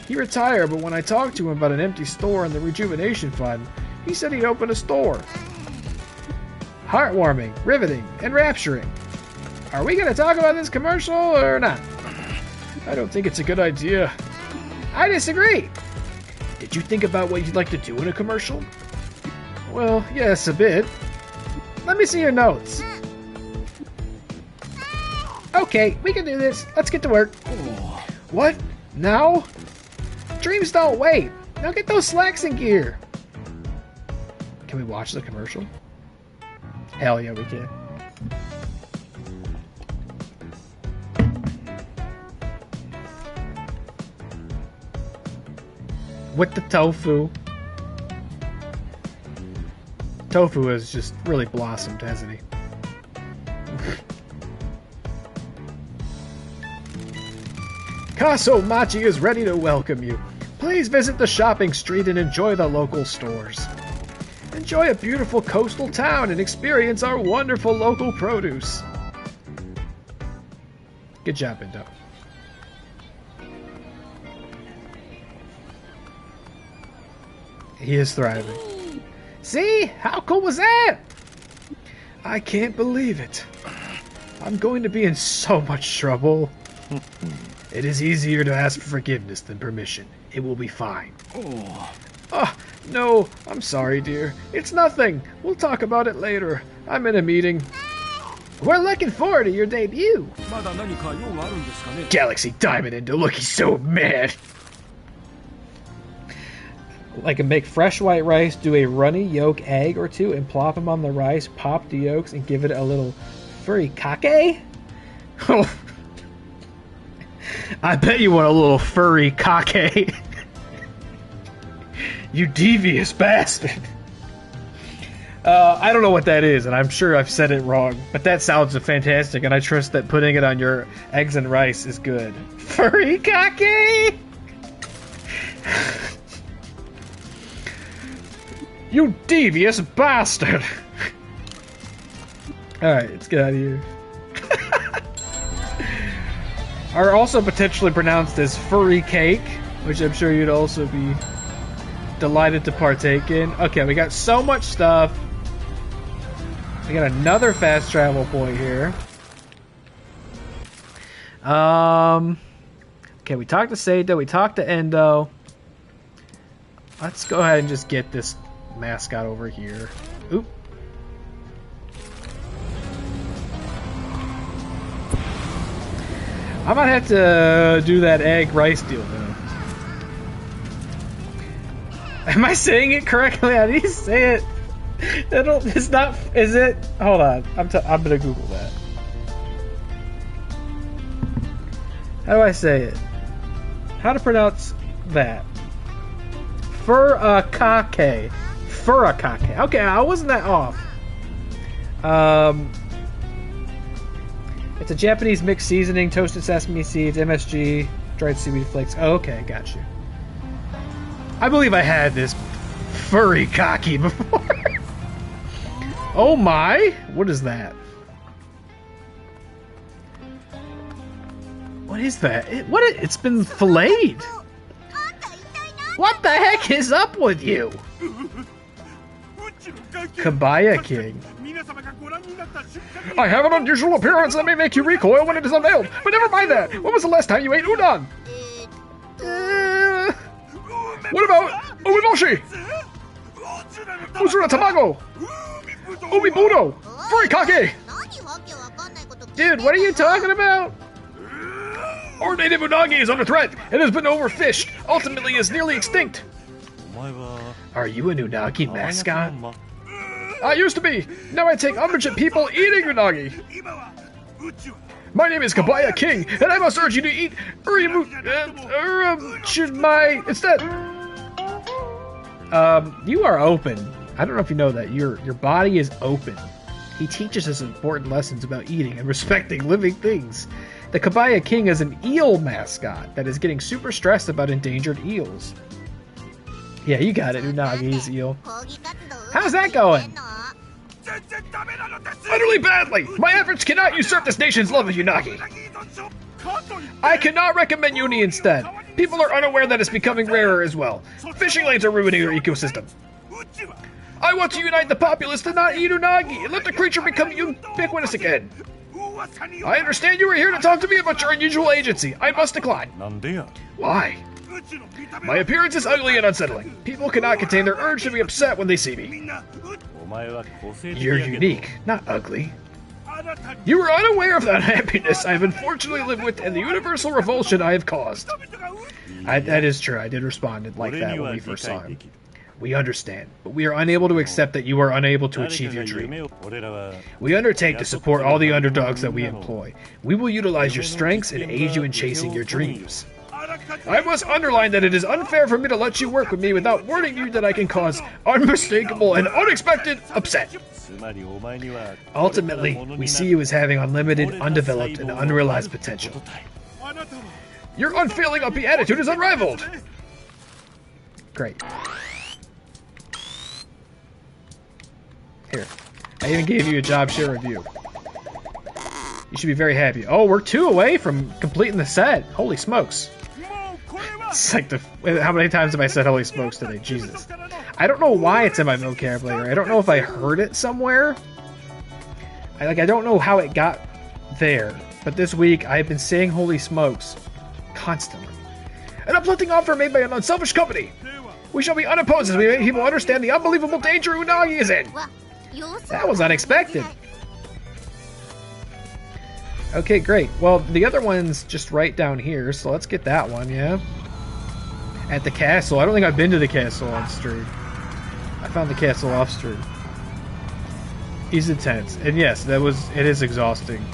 He retired, but when I talked to him about an empty store and the rejuvenation fund, he said he'd open a store. Heartwarming, riveting, and rapturing. Are we going to talk about this commercial or not? I don't think it's a good idea. I disagree. Did you think about what you'd like to do in a commercial? Well, yes, a bit. Let me see your notes. Okay, we can do this. Let's get to work. What? Now? Dreams don't wait. Now get those slacks in gear. Can we watch the commercial? Hell yeah, we can. With the tofu. Tofu has just really blossomed, hasn't he? Kaso Machi is ready to welcome you. Please visit the shopping street and enjoy the local stores. Enjoy a beautiful coastal town and experience our wonderful local produce. Good job, Indo. He is thriving. See? How cool was that? I can't believe it. I'm going to be in so much trouble. It is easier to ask for forgiveness than permission. It will be fine. Oh, no, I'm sorry, dear. It's nothing. We'll talk about it later. I'm in a meeting. We're looking forward to your debut. まだ何か用があるんですかね。 Galaxy Diamond Indo, look, he's so mad. I can make fresh white rice, do a runny yolk egg or two, and plop them on the rice, pop the yolks, and give it a little furry kake? Oh. I bet you want a little furry kake. You devious bastard. I don't know what that is, and I'm sure I've said it wrong, but that sounds fantastic, and I trust that putting it on your eggs and rice is good. Furry kake! You devious bastard! Alright, let's get out of here. Are also potentially pronounced as furry cake, which I'm sure you'd also be delighted to partake in. Okay, we got so much stuff. We got another fast travel point here. Okay, we talked to Seito, we talked to Endo. Let's go ahead and just get this mascot over here. Oop. I might have to do that egg rice deal though. Am I saying it correctly? How do you say it? It's not. Is it? Hold on. I'm gonna Google that. How do I say it? How to pronounce that? Furikake. Furikake. Okay, I wasn't that off. It's a Japanese mixed seasoning, toasted sesame seeds, MSG, dried seaweed flakes. Oh, okay, got you. I believe I had this furikake before. Oh my! What is that? What is that? It's been filleted. What the heck is up with you? Kabaya King. I have an unusual appearance that may make you recoil when it is unveiled, but never mind that. When was the last time you ate udon? What about uenoshi? Uzura Tamago! Umibudo! Furikake! Dude, what are you talking about? Our native unagi is under threat. It has been overfished. Ultimately, is nearly extinct. Are you an unagi mascot? I used to be. Now I take umbrage at people eating unagi. My name is Kabaya King, and I must urge you to eat instead. You are open. I don't know if you know that. Your body is open. He teaches us important lessons about eating and respecting living things. The Kabaya King is an eel mascot that is getting super stressed about endangered eels. Yeah, you got it, Unagi's eel. How's that going? Utterly badly! My efforts cannot usurp this nation's love of Unagi. I cannot recommend Uni instead. People are unaware that it's becoming rarer as well. Fishing lanes are ruining our ecosystem. I want to unite the populace to not eat Unagi and let the creature become ubiquitous again. I understand you are here to talk to me about your unusual agency. I must decline. Why? My appearance is ugly and unsettling. People cannot contain their urge to be upset when they see me. You're unique, not ugly. You are unaware of that unhappiness I have unfortunately lived with and the universal revulsion I have caused. That is true. I did respond like that when we first saw him. We understand, but we are unable to accept that you are unable to achieve your dream. We undertake to support all the underdogs that we employ. We will utilize your strengths and aid you in chasing your dreams. I must underline that it is unfair for me to let you work with me without warning you that I can cause unmistakable and unexpected upset. Ultimately, we see you as having unlimited, undeveloped, and unrealized potential. Your unfailing upbeat attitude is unrivaled! Great. Here. I even gave you a job share review. You should be very happy. Oh, we're 2 away from completing the set. Holy smokes. It's like how many times have I said holy smokes today? Jesus. I don't know why it's in my vocabulary. I don't know if I heard it somewhere. I don't know how it got there. But this week, I've been saying holy smokes constantly. An uplifting offer made by an unselfish company. We shall be unopposed as we make people understand the unbelievable danger Unagi is in. That was unexpected. Okay, great. Well, the other one's just right down here, so let's get that one, yeah? At the castle. I don't think I've been to the castle on stream. I found the castle off stream. He's intense. And yes, it is exhausting.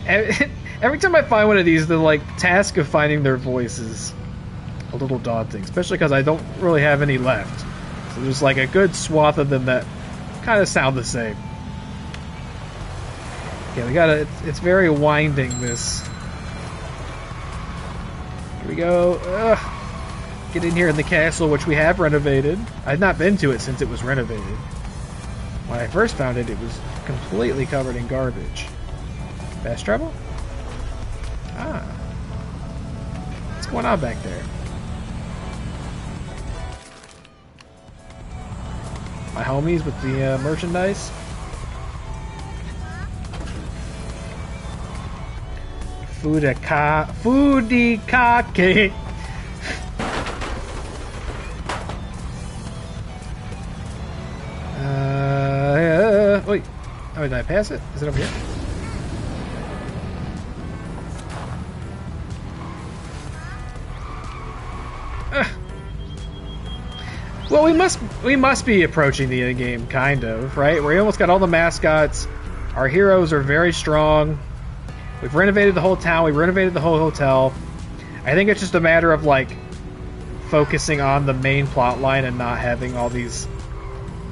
Every time I find one of these, the task of finding their voice is a little daunting, especially because I don't really have any left. So there's a good swath of them that kind of sound the same. Okay, we gotta. It's very winding, this. Here we go. Get in here in the castle, which we have renovated. I've not been to it since it was renovated. When I first found it, it was completely covered in garbage. Fast travel? Ah. What's going on back there? My homies with the merchandise. Foodikake. Wait. Oh, did I pass it? Is it over here? Well, we must be approaching the end game, kind of, right? We almost got all the mascots. Our heroes are very strong. We've renovated the whole town. We renovated the whole hotel. I think it's just a matter of focusing on the main plot line and not having all these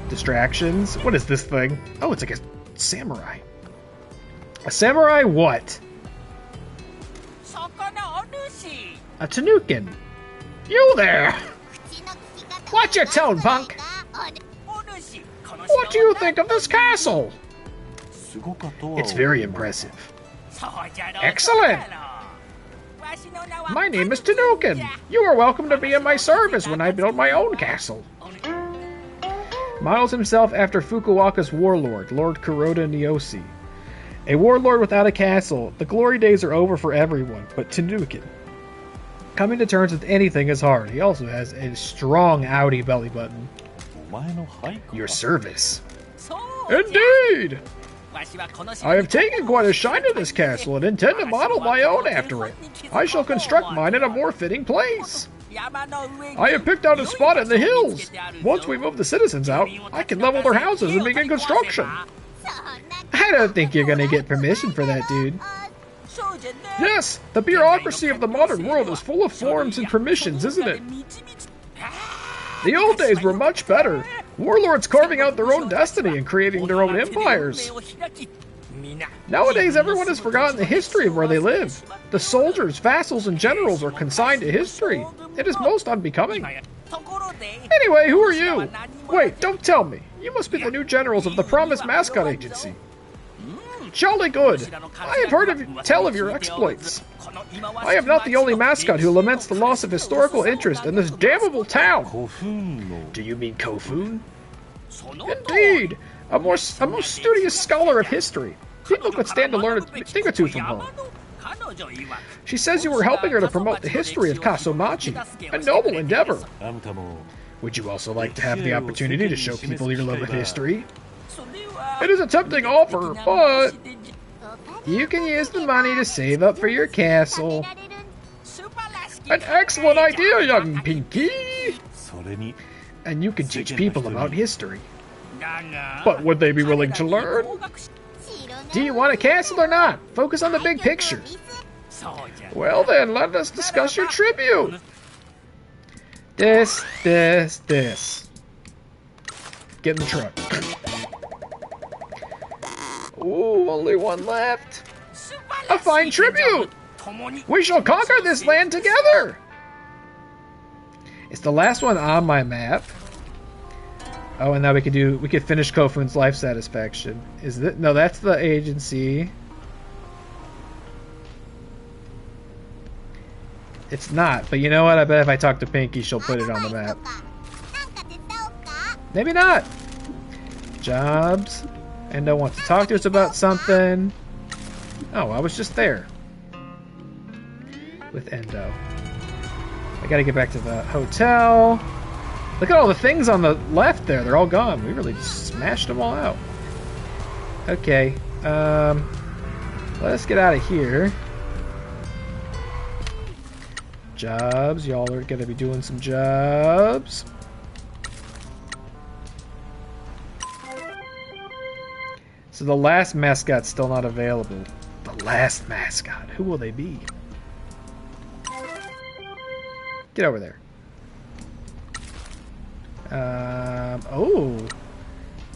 distractions. What is this thing? Oh, it's like a samurai. A samurai what? A Tanukin. You there! Watch your tone, punk! What do you think of this castle? It's very impressive. Excellent! My name is Tanukin. You are welcome to be in my service when I build my own castle. Models himself after Fukuoka's warlord, Lord Kuroda Nyoshi. A warlord without a castle. The glory days are over for everyone, but Tanukin. Coming to terms with anything is hard. He also has a strong outie belly button. Your service. Indeed! I have taken quite a shine to this castle and intend to model my own after it. I shall construct mine in a more fitting place. I have picked out a spot in the hills. Once we move the citizens out, I can level their houses and begin construction. I don't think you're gonna get permission for that, dude. Yes, the bureaucracy of the modern world is full of forms and permissions, isn't it? The old days were much better. Warlords carving out their own destiny and creating their own empires. Nowadays, everyone has forgotten the history of where they live. The soldiers, vassals, and generals are consigned to history. It is most unbecoming. Anyway, who are you? Wait, don't tell me. You must be the new generals of the promised Mascot Agency. Jolly good. I have heard tell of your exploits. I am not the only mascot who laments the loss of historical interest in this damnable town. Do you mean Kofun? Indeed. A most studious scholar of history. People could stand to learn a thing or two from her. She says you were helping her to promote the history of Kasomachi, a noble endeavor. Would you also like to have the opportunity to show people your love of history? It is a tempting offer, but you can use the money to save up for your castle. An excellent idea, young Pinky! And you can teach people about history. But would they be willing to learn? Do you want a castle or not? Focus on the big picture. Well then, let us discuss your tribute. This. Get in the truck. Ooh, only one left. A fine tribute! We shall conquer this land together! It's the last one on my map. Oh, and now we could finish Kofun's life satisfaction. No, that's the agency. It's not, but you know what? I bet if I talk to Pinky, she'll put it on the map. Maybe not. Jobs. Endo wants to talk to us about something. Oh, I was just there. With Endo. I gotta get back to the hotel. Look at all the things on the left there. They're all gone. We really smashed them all out. Okay. Let us get out of here. Jobs. Y'all are gonna be doing some jobs. So the last mascot's still not available. The last mascot. Who will they be? Get over there. Oh.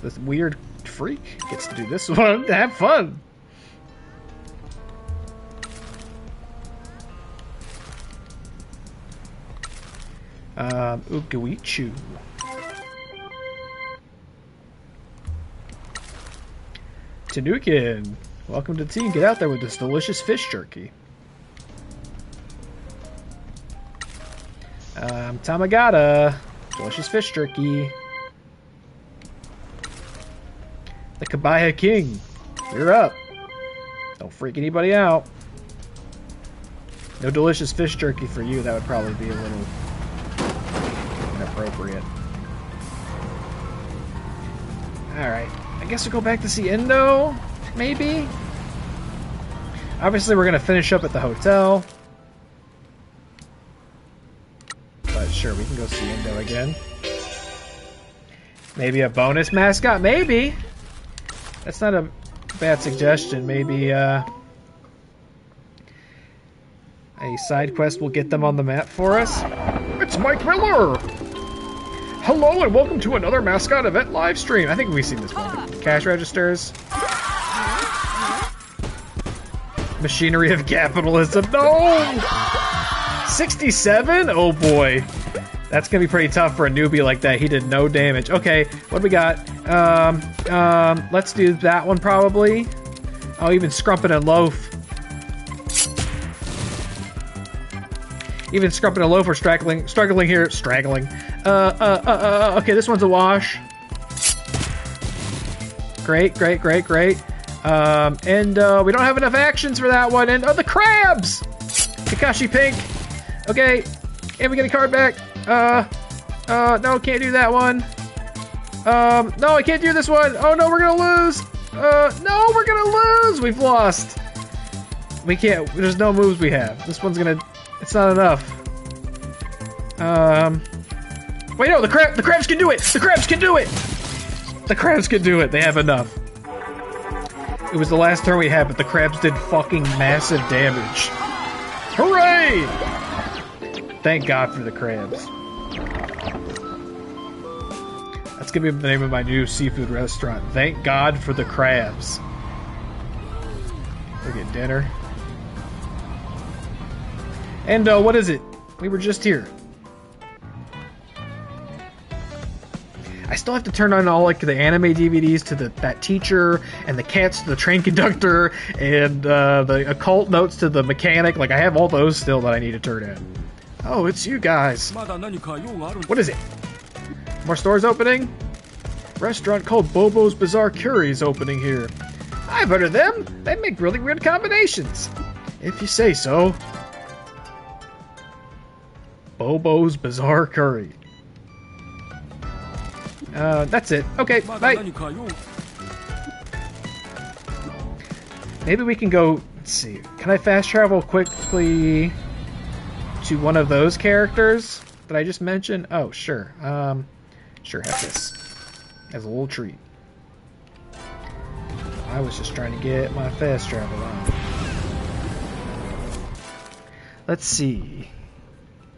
This weird freak gets to do this one. Have fun. Ugawichu. Tanukin, welcome to the team. Get out there with this delicious fish jerky. Tamagata, delicious fish jerky. The Kabaya King, you're up. Don't freak anybody out. No delicious fish jerky for you. That would probably be a little inappropriate. Alright. I guess we'll go back to see Endo, maybe? Obviously, we're going to finish up at the hotel. But sure, we can go see Endo again. Maybe a bonus mascot? Maybe! That's not a bad suggestion. Maybe, a side quest will get them on the map for us. It's Mike Miller! Hello and welcome to another Mascot event live stream. I think we've seen this one. Cash registers. Machinery of capitalism. No! 67? Oh boy. That's gonna be pretty tough for a newbie like that. He did no damage. Okay, what do we got? Let's do that one probably. Oh, even Scrumpin' and Loaf. Even Scrumpin' and Loaf are struggling here. Straggling. Okay, this one's a wash. Great. And we don't have enough actions for that one. And the crabs! Kakashi Pink. Okay, and we get a card back. No, can't do that one. No, I can't do this one. Oh no, we're gonna lose. No, we're gonna lose. We've lost. We can't. There's no moves we have. This one's gonna. It's not enough. Wait, no, the crabs can do it. The crabs can do it. The crabs can do it. They have enough. It was the last turn we had, but the crabs did fucking massive damage. Hooray! Thank God for the crabs. That's gonna be the name of my new seafood restaurant. Thank God for the crabs. We'll get dinner. And what is it? We were just here. I still have to turn on all like the anime DVDs to that teacher, and the cats to the train conductor, and the occult notes to the mechanic. Like I have all those still that I need to turn in. Oh, it's you guys. What is it? More stores opening? Restaurant called Bobo's Bizarre Curries opening here. I've heard of them. They make really weird combinations. If you say so. Bobo's Bizarre Curry. That's it. Okay, bye. Maybe we can go, let's see. Can I fast travel quickly to one of those characters that I just mentioned? Oh, sure. Sure, have this as a little treat. I was just trying to get my fast travel on. Let's see.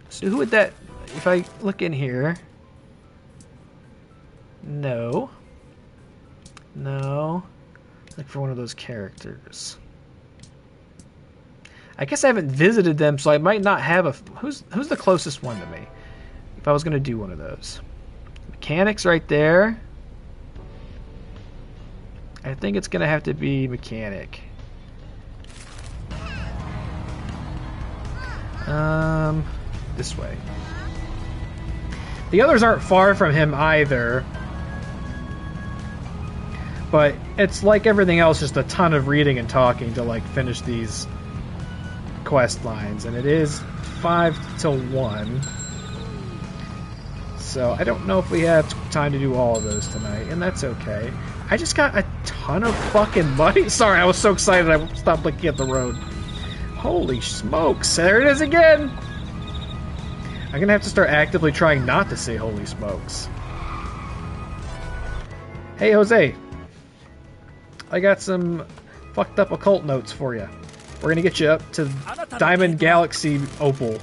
So who would that, if I look in here, no. Look for one of those characters. I guess I haven't visited them, so I might not have a, who's the closest one to me? If I was gonna do one of those. Mechanics right there. I think it's gonna have to be mechanic. This way. The others aren't far from him either. But it's like everything else, just a ton of reading and talking to like finish these quest lines. And it is 5 till 1. So I don't know if we have time to do all of those tonight, and that's okay. I just got a ton of fucking money. Sorry, I was so excited I stopped looking at the road. Holy smokes, there it is again! I'm gonna have to start actively trying not to say holy smokes. Hey Jose, I got some fucked up occult notes for you. We're gonna get you up to Diamond Galaxy Opal.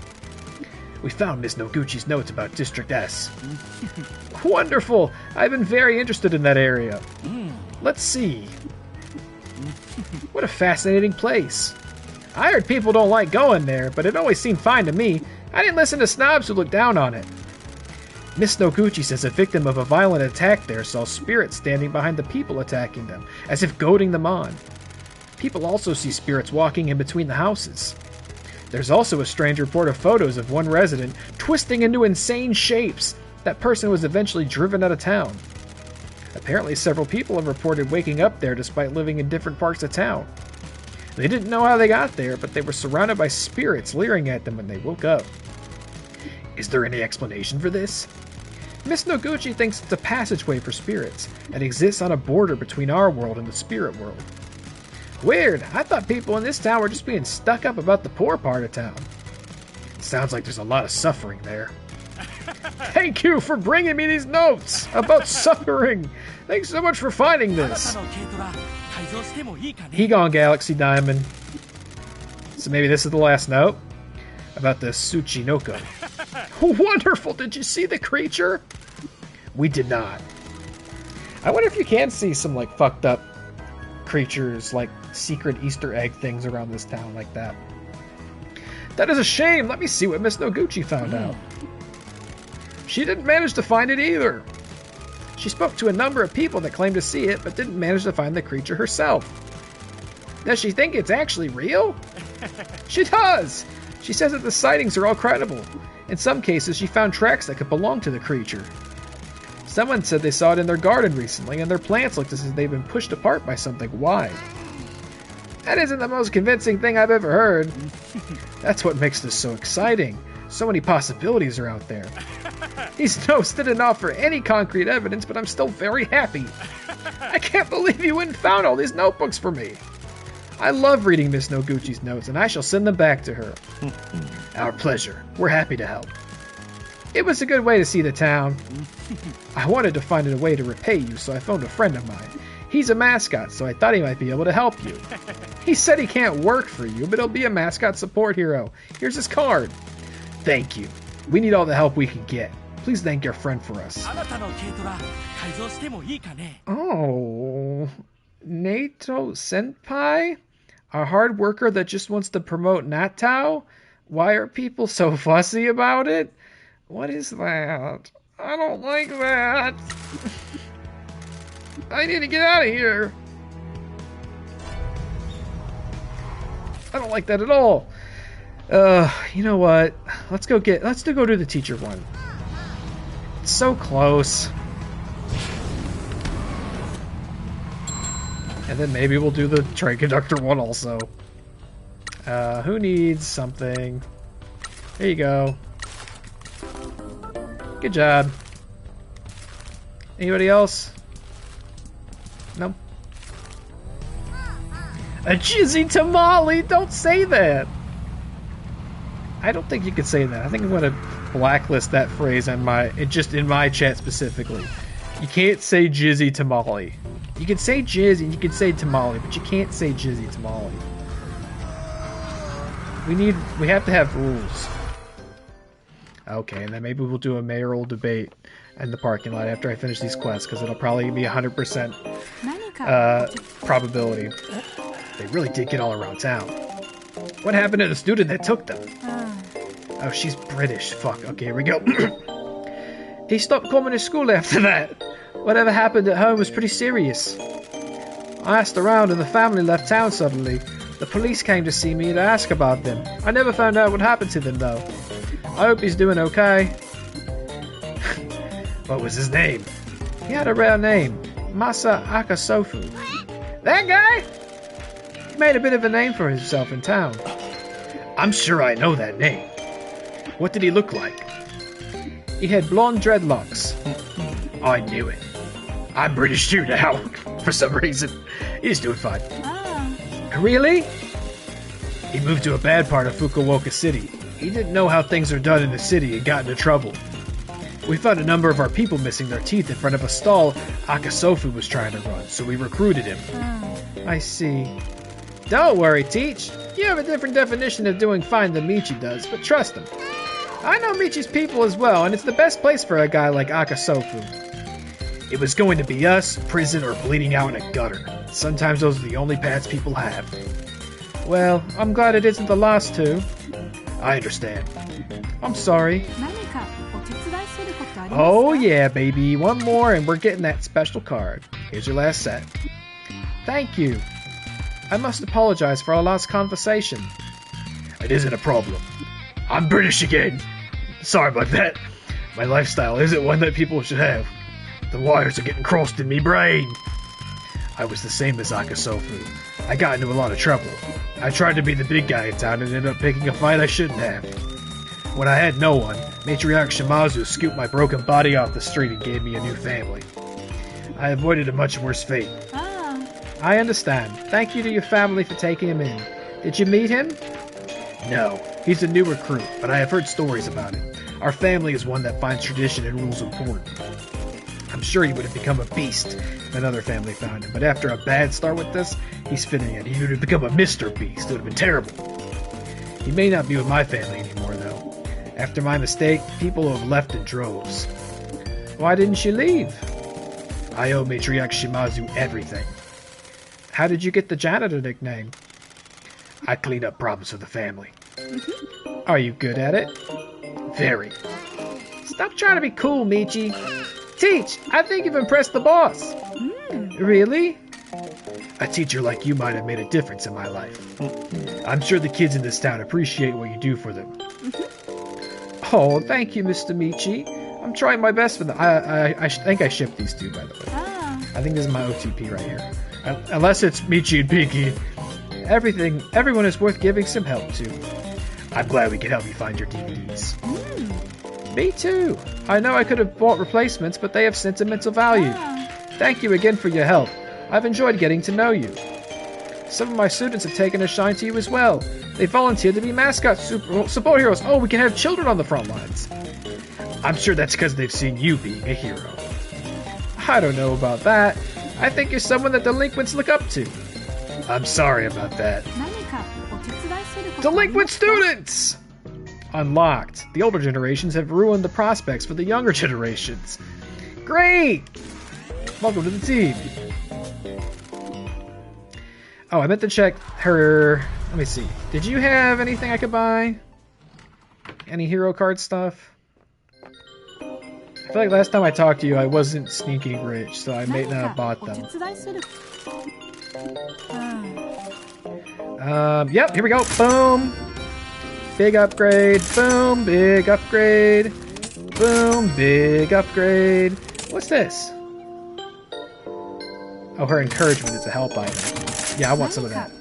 We found Miss Noguchi's notes about District S. Wonderful! I've been very interested in that area. Let's see. What a fascinating place. I heard people don't like going there, but it always seemed fine to me. I didn't listen to snobs who looked down on it. Miss Noguchi says a victim of a violent attack there saw spirits standing behind the people attacking them, as if goading them on. People also see spirits walking in between the houses. There's also a strange report of photos of one resident twisting into insane shapes. That person was eventually driven out of town. Apparently several people have reported waking up there despite living in different parts of town. They didn't know how they got there, but they were surrounded by spirits leering at them when they woke up. Is there any explanation for this? Miss Noguchi thinks it's a passageway for spirits, and exists on a border between our world and the spirit world. Weird, I thought people in this town were just being stuck up about the poor part of town. Sounds like there's a lot of suffering there. Thank you for bringing me these notes about suffering. Thanks so much for finding this. Hegon Galaxy Diamond. So maybe this is the last note about the Tsuchinoko. Wonderful! Did you see the creature? We did not. I wonder if you can see some like fucked up creatures, like secret Easter egg things around this town like that. That is a shame. Let me see what Miss Noguchi found out. She didn't manage to find it either. She spoke to a number of people that claimed to see it, but didn't manage to find the creature herself. Does she think it's actually real? She does! She says that the sightings are all credible. In some cases, she found tracks that could belong to the creature. Someone said they saw it in their garden recently, and their plants looked as if they'd been pushed apart by something. Why? That isn't the most convincing thing I've ever heard. That's what makes this so exciting. So many possibilities are out there. These notes didn't offer any concrete evidence, but I'm still very happy. I can't believe you went and found all these notebooks for me. I love reading Miss Noguchi's notes, and I shall send them back to her. Our pleasure. We're happy to help. It was a good way to see the town. I wanted to find a way to repay you, so I phoned a friend of mine. He's a mascot, so I thought he might be able to help you. He said he can't work for you, but he'll be a mascot support hero. Here's his card. Thank you. We need all the help we can get. Please thank your friend for us. Oh, Nato Senpai? A hard worker that just wants to promote Natao? Why are people so fussy about it? What is that? I don't like that. I need to get out of here. I don't like that at all. You know what? Let's go do the teacher one. It's so close. And then maybe we'll do the train conductor one also. Who needs something? There you go. Good job. Anybody else? No? A jizzy tamale! Don't say that! I don't think you could say that. I think I'm going to blacklist that phrase in my chat specifically. You can't say jizzy tamale. You can say jizz and you can say tamale, but you can't say jizzy tamale. We have to have rules. Okay, and then maybe we'll do a mayoral debate in the parking lot after I finish these quests, because it'll probably be 100% probability. They really did get all around town. What happened to the student that took them? Oh, she's British. Fuck. Okay, here we go. He stopped coming to school after that. Whatever happened at home was pretty serious. I asked around and the family left town suddenly. The police came to see me to ask about them. I never found out what happened to them, though. I hope he's doing okay. What was his name? He had a rare name. Masa Akasofu. That guy? He made a bit of a name for himself in town. I'm sure I know that name. What did he look like? He had blonde dreadlocks. I knew it. I'm British too now, for some reason. He's doing fine. Really? He moved to a bad part of Fukuoka City. He didn't know how things are done in the city and got into trouble. We found a number of our people missing their teeth in front of a stall Akasofu was trying to run, so we recruited him. I see. Don't worry, Teach. You have a different definition of doing fine than Michi does, but trust him. I know Michi's people as well, and it's the best place for a guy like Akasofu. It was going to be us, prison, or bleeding out in a gutter. Sometimes those are the only paths people have. Well, I'm glad it isn't the last two. I understand. I'm sorry. Oh yeah, baby. One more and we're getting that special card. Here's your last set. Thank you. I must apologize for our last conversation. It isn't a problem. I'm British again. Sorry about that. My lifestyle isn't one that people should have. The wires are getting crossed in me brain. I was the same as Akasofu. I got into a lot of trouble. I tried to be the big guy in town and ended up picking a fight I shouldn't have. When I had no one, Matriarch Shimazu scooped my broken body off the street and gave me a new family. I avoided a much worse fate. I understand. Thank you to your family for taking him in. Did you meet him? No. He's a new recruit, but I have heard stories about him. Our family is one that finds tradition and rules important. I'm sure he would have become a beast if another family found him, but after a bad start with this, he's fitting it. He would have become a Mr. Beast. It would have been terrible. He may not be with my family anymore, though. After my mistake, people have left in droves. Why didn't you leave? I owe Matriarch Shimazu everything. How did you get the janitor nickname? I clean up problems for the family. Are you good at it? Very. Stop trying to be cool, Michi. Teach, I think you've impressed the boss. Really? A teacher like you might have made a difference in my life. I'm sure the kids in this town appreciate what you do for them. Oh, thank you, Mr. Michi. I'm trying my best for them. I think I shipped these two, by the way. I think this is my OTP right here. Unless it's Michi and Pinky. Everyone is worth giving some help to. I'm glad we could help you find your DVDs. Me too. I know I could have bought replacements, but they have sentimental value. Thank you again for your help. I've enjoyed getting to know you. Some of my students have taken a shine to you as well. They volunteered to be mascot support heroes. Oh, we can have children on the front lines. I'm sure that's because they've seen you being a hero. I don't know about that. I think you're someone that delinquents look up to. I'm sorry about that. Delinquent students! Unlocked. The older generations have ruined the prospects for the younger generations. Great! Welcome to the team. Oh, I meant to check her... Let me see. Did you have anything I could buy? Any hero card stuff? I feel like last time I talked to you, I wasn't sneaking rich, so I may not have bought them. Yep, here we go. Boom. Big upgrade. Boom. Big upgrade. Boom. Big upgrade. What's this? Oh, her encouragement is a help item. Yeah, I want some of that.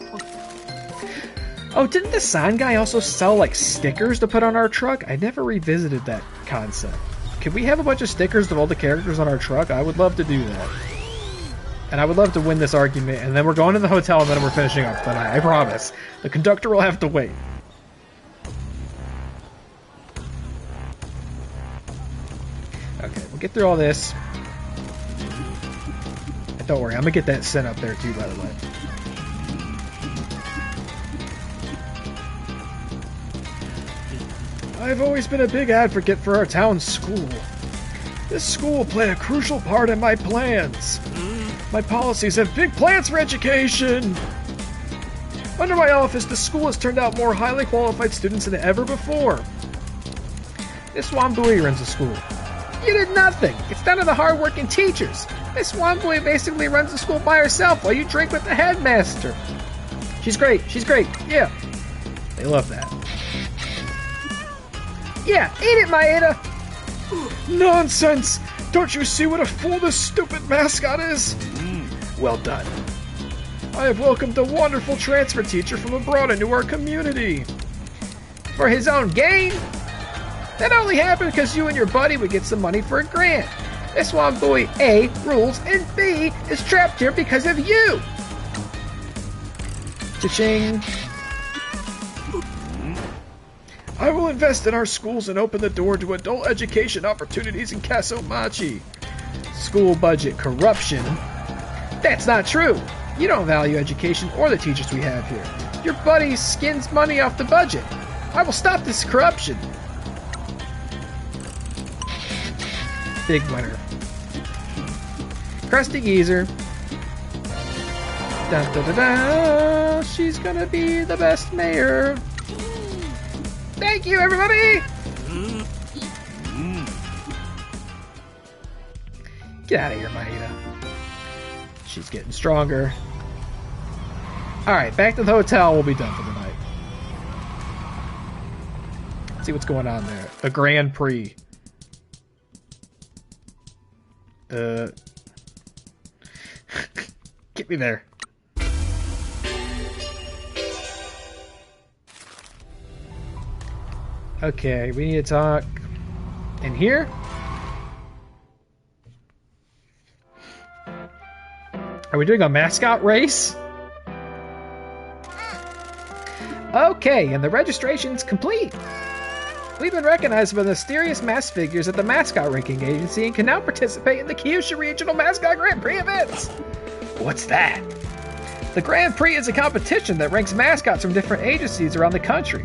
Oh, didn't the sign guy also sell, like, stickers to put on our truck? I never revisited that concept. Can we have a bunch of stickers of all the characters on our truck? I would love to do that. And I would love to win this argument, and then we're going to the hotel, and then we're finishing up tonight. I promise. The conductor will have to wait. Okay, we'll get through all this. And don't worry, I'm gonna get that sent up there too, by the way. I've always been a big advocate for our town's school. This school will play a crucial part in my plans. My policies have big plans for education. Under my office, the school has turned out more highly qualified students than ever before. Miss Wambui runs the school. You did nothing. It's down to the hard-working teachers. Miss Wambui basically runs the school by herself while you drink with the headmaster. She's great. She's great. Yeah. They love that. Yeah, eat it, Maeda! Nonsense! Don't you see what a fool this stupid mascot is? Well done. I have welcomed a wonderful transfer teacher from abroad into our community. For his own gain? That only happened because you and your buddy would get some money for a grant. This Wambui A rules and B is trapped here because of you! Cha-ching. I will invest in our schools and open the door to adult education opportunities in Kasomachi. School budget corruption? That's not true. You don't value education or the teachers we have here. Your buddy skins money off the budget. I will stop this corruption. Big winner. Krusty Geezer. Dun, dun, dun, dun. She's gonna be the best mayor. Thank you, everybody! Get out of here, Maeda. She's getting stronger. Alright, back to the hotel. We'll be done for the night. Let's see what's going on there. The Grand Prix. Get me there. Okay, we need to talk in here. Are we doing a mascot race? Okay, and the registration's complete. We've been recognized by the mysterious mask figures at the Mascot Ranking Agency and can now participate in the Kyushu Regional Mascot Grand Prix events. What's that? The Grand Prix is a competition that ranks mascots from different agencies around the country.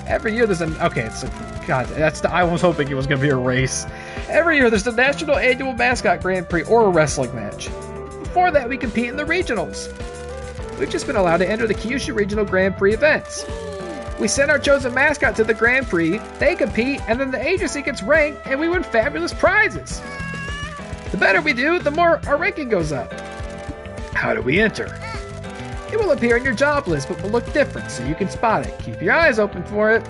Every year there's an... Okay, it's... God, that's the... I was hoping it was going to be a race. Every year there's the National Annual Mascot Grand Prix or a wrestling match. Before that, we compete in the regionals. We've just been allowed to enter the Kyushu Regional Grand Prix events. We send our chosen mascot to the Grand Prix, they compete, and then the agency gets ranked, and we win fabulous prizes. The better we do, the more our ranking goes up. How do we enter? It will appear in your job list, but will look different, so you can spot it. Keep your eyes open for it.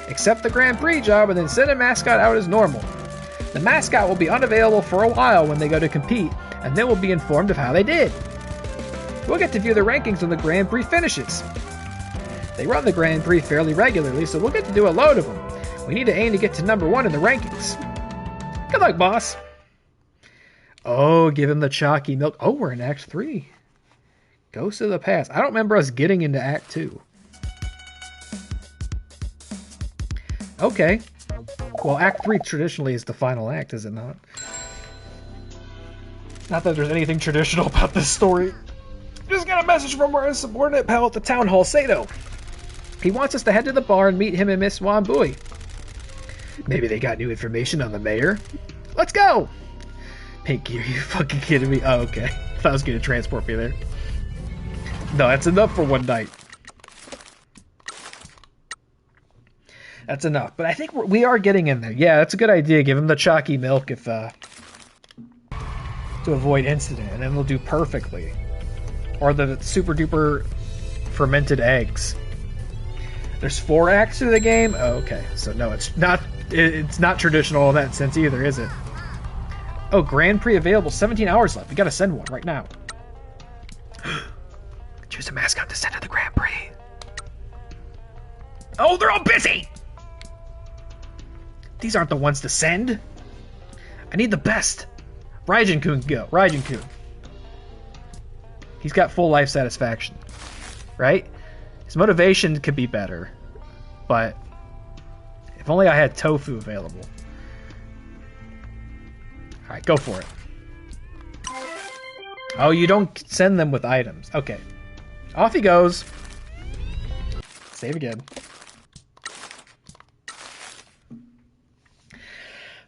Accept the Grand Prix job and then send a mascot out as normal. The mascot will be unavailable for a while when they go to compete, and then we'll be informed of how they did. We'll get to view the rankings when the Grand Prix finishes. They run the Grand Prix fairly regularly, so we'll get to do a load of them. We need to aim to get to number 1 in the rankings. Good luck, boss. Oh, give him the chalky milk. Oh, we're in Act 3. Ghost of the Past. I don't remember us getting into Act 2. Okay. Well, Act 3 traditionally is the final act, is it not? Not that there's anything traditional about this story. Just got a message from our subordinate pal at the town hall, Sato. He wants us to head to the bar and meet him and Miss Wambui. Maybe they got new information on the mayor. Let's go! Pinky, are you fucking kidding me? Oh, okay. I thought I was going to transport me there. No, that's enough for one night. That's enough. But I think we are getting in there. Yeah, that's a good idea. Give him the chalky milk if to avoid incident, and then they'll do perfectly. Or the super duper fermented eggs. There's 4 acts to the game? Oh, okay. So no, it's not traditional in that sense either, is it? Oh, Grand Prix available. 17 hours left. We gotta send one right now. Choose a mascot to send to the Grand Prix. Oh, they're all busy! These aren't the ones to send. I need the best. Raijin-kun can go. Raijin-kun. He's got full life satisfaction. Right? His motivation could be better. But if only I had tofu available. Alright, go for it. Oh, you don't send them with items. Okay. Off he goes. Save again.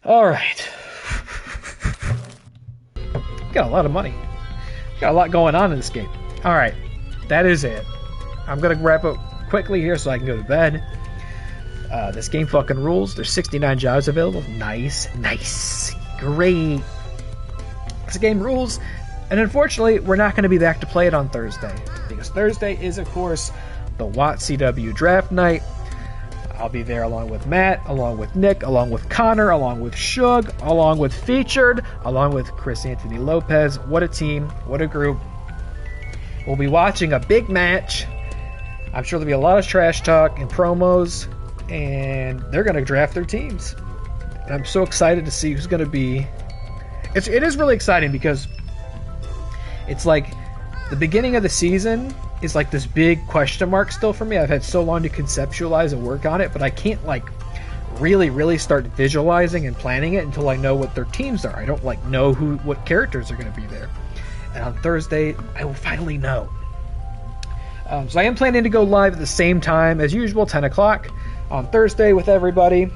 Alright. Got a lot of money. Got a lot going on in this game. Alright. That is it. I'm going to wrap up quickly here so I can go to bed. This game fucking rules. There's 69 jobs available. Nice. Nice. Great. This game rules. And unfortunately, we're not going to be back to play it on Thursday. Because Thursday is, of course, the Watt CW draft night. I'll be there along with Matt, along with Nick, along with Connor, along with Shug, along with Featured, along with Chris Anthony Lopez. What a team. What a group. We'll be watching a big match. I'm sure there'll be a lot of trash talk and promos. And they're going to draft their teams. And I'm so excited to see who's going to be... It is really exciting because it's like the beginning of the season is like this big question mark still for me. I've had so long to conceptualize and work on it, but I can't like really start visualizing and planning it until I know what their teams are. I don't like know what characters are going to be there. And on Thursday, I will finally know. So I am planning to go live at the same time as usual, 10 o'clock on Thursday with everybody.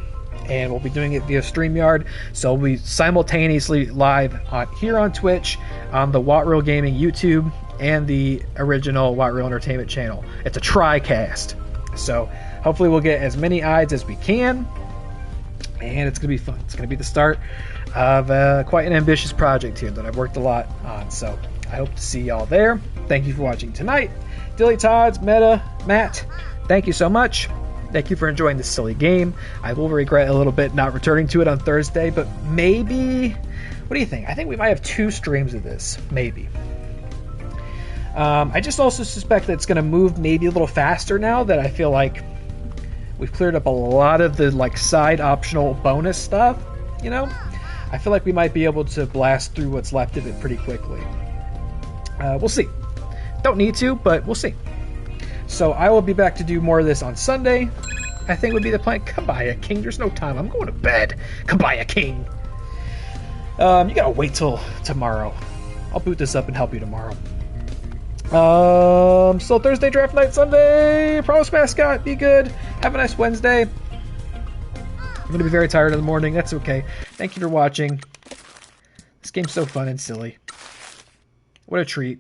And we'll be doing it via StreamYard. So we'll be simultaneously live here on Twitch, on the Watt Real Gaming YouTube, and the original Watt Real Entertainment channel. It's a tri-cast. So hopefully we'll get as many eyes as we can. And it's going to be fun. It's going to be the start of quite an ambitious project here that I've worked a lot on. So I hope to see y'all there. Thank you for watching tonight. Dilly Todd's, Meta, Matt, thank you so much. Thank you for enjoying this silly game. I will regret a little bit not returning to it on Thursday, but maybe... What do you think? I think we might have 2 streams of this. Maybe. I just also suspect that it's going to move maybe a little faster now that I feel like we've cleared up a lot of the like side optional bonus stuff, you know? I feel like we might be able to blast through what's left of it pretty quickly. We'll see. Don't need to, but we'll see. So I will be back to do more of this on Sunday. I think would be the plan. Kabaya King, there's no time. I'm going to bed. Kabaya King. You gotta wait till tomorrow. I'll boot this up and help you tomorrow. So Thursday draft night, Sunday. Promise Mascot, be good. Have a nice Wednesday. I'm gonna be very tired in the morning. That's okay. Thank you for watching. This game's so fun and silly. What a treat.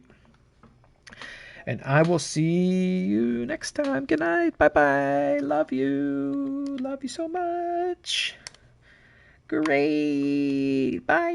And I will see you next time. Good night. Bye-bye. Love you. Love you so much. Great. Bye.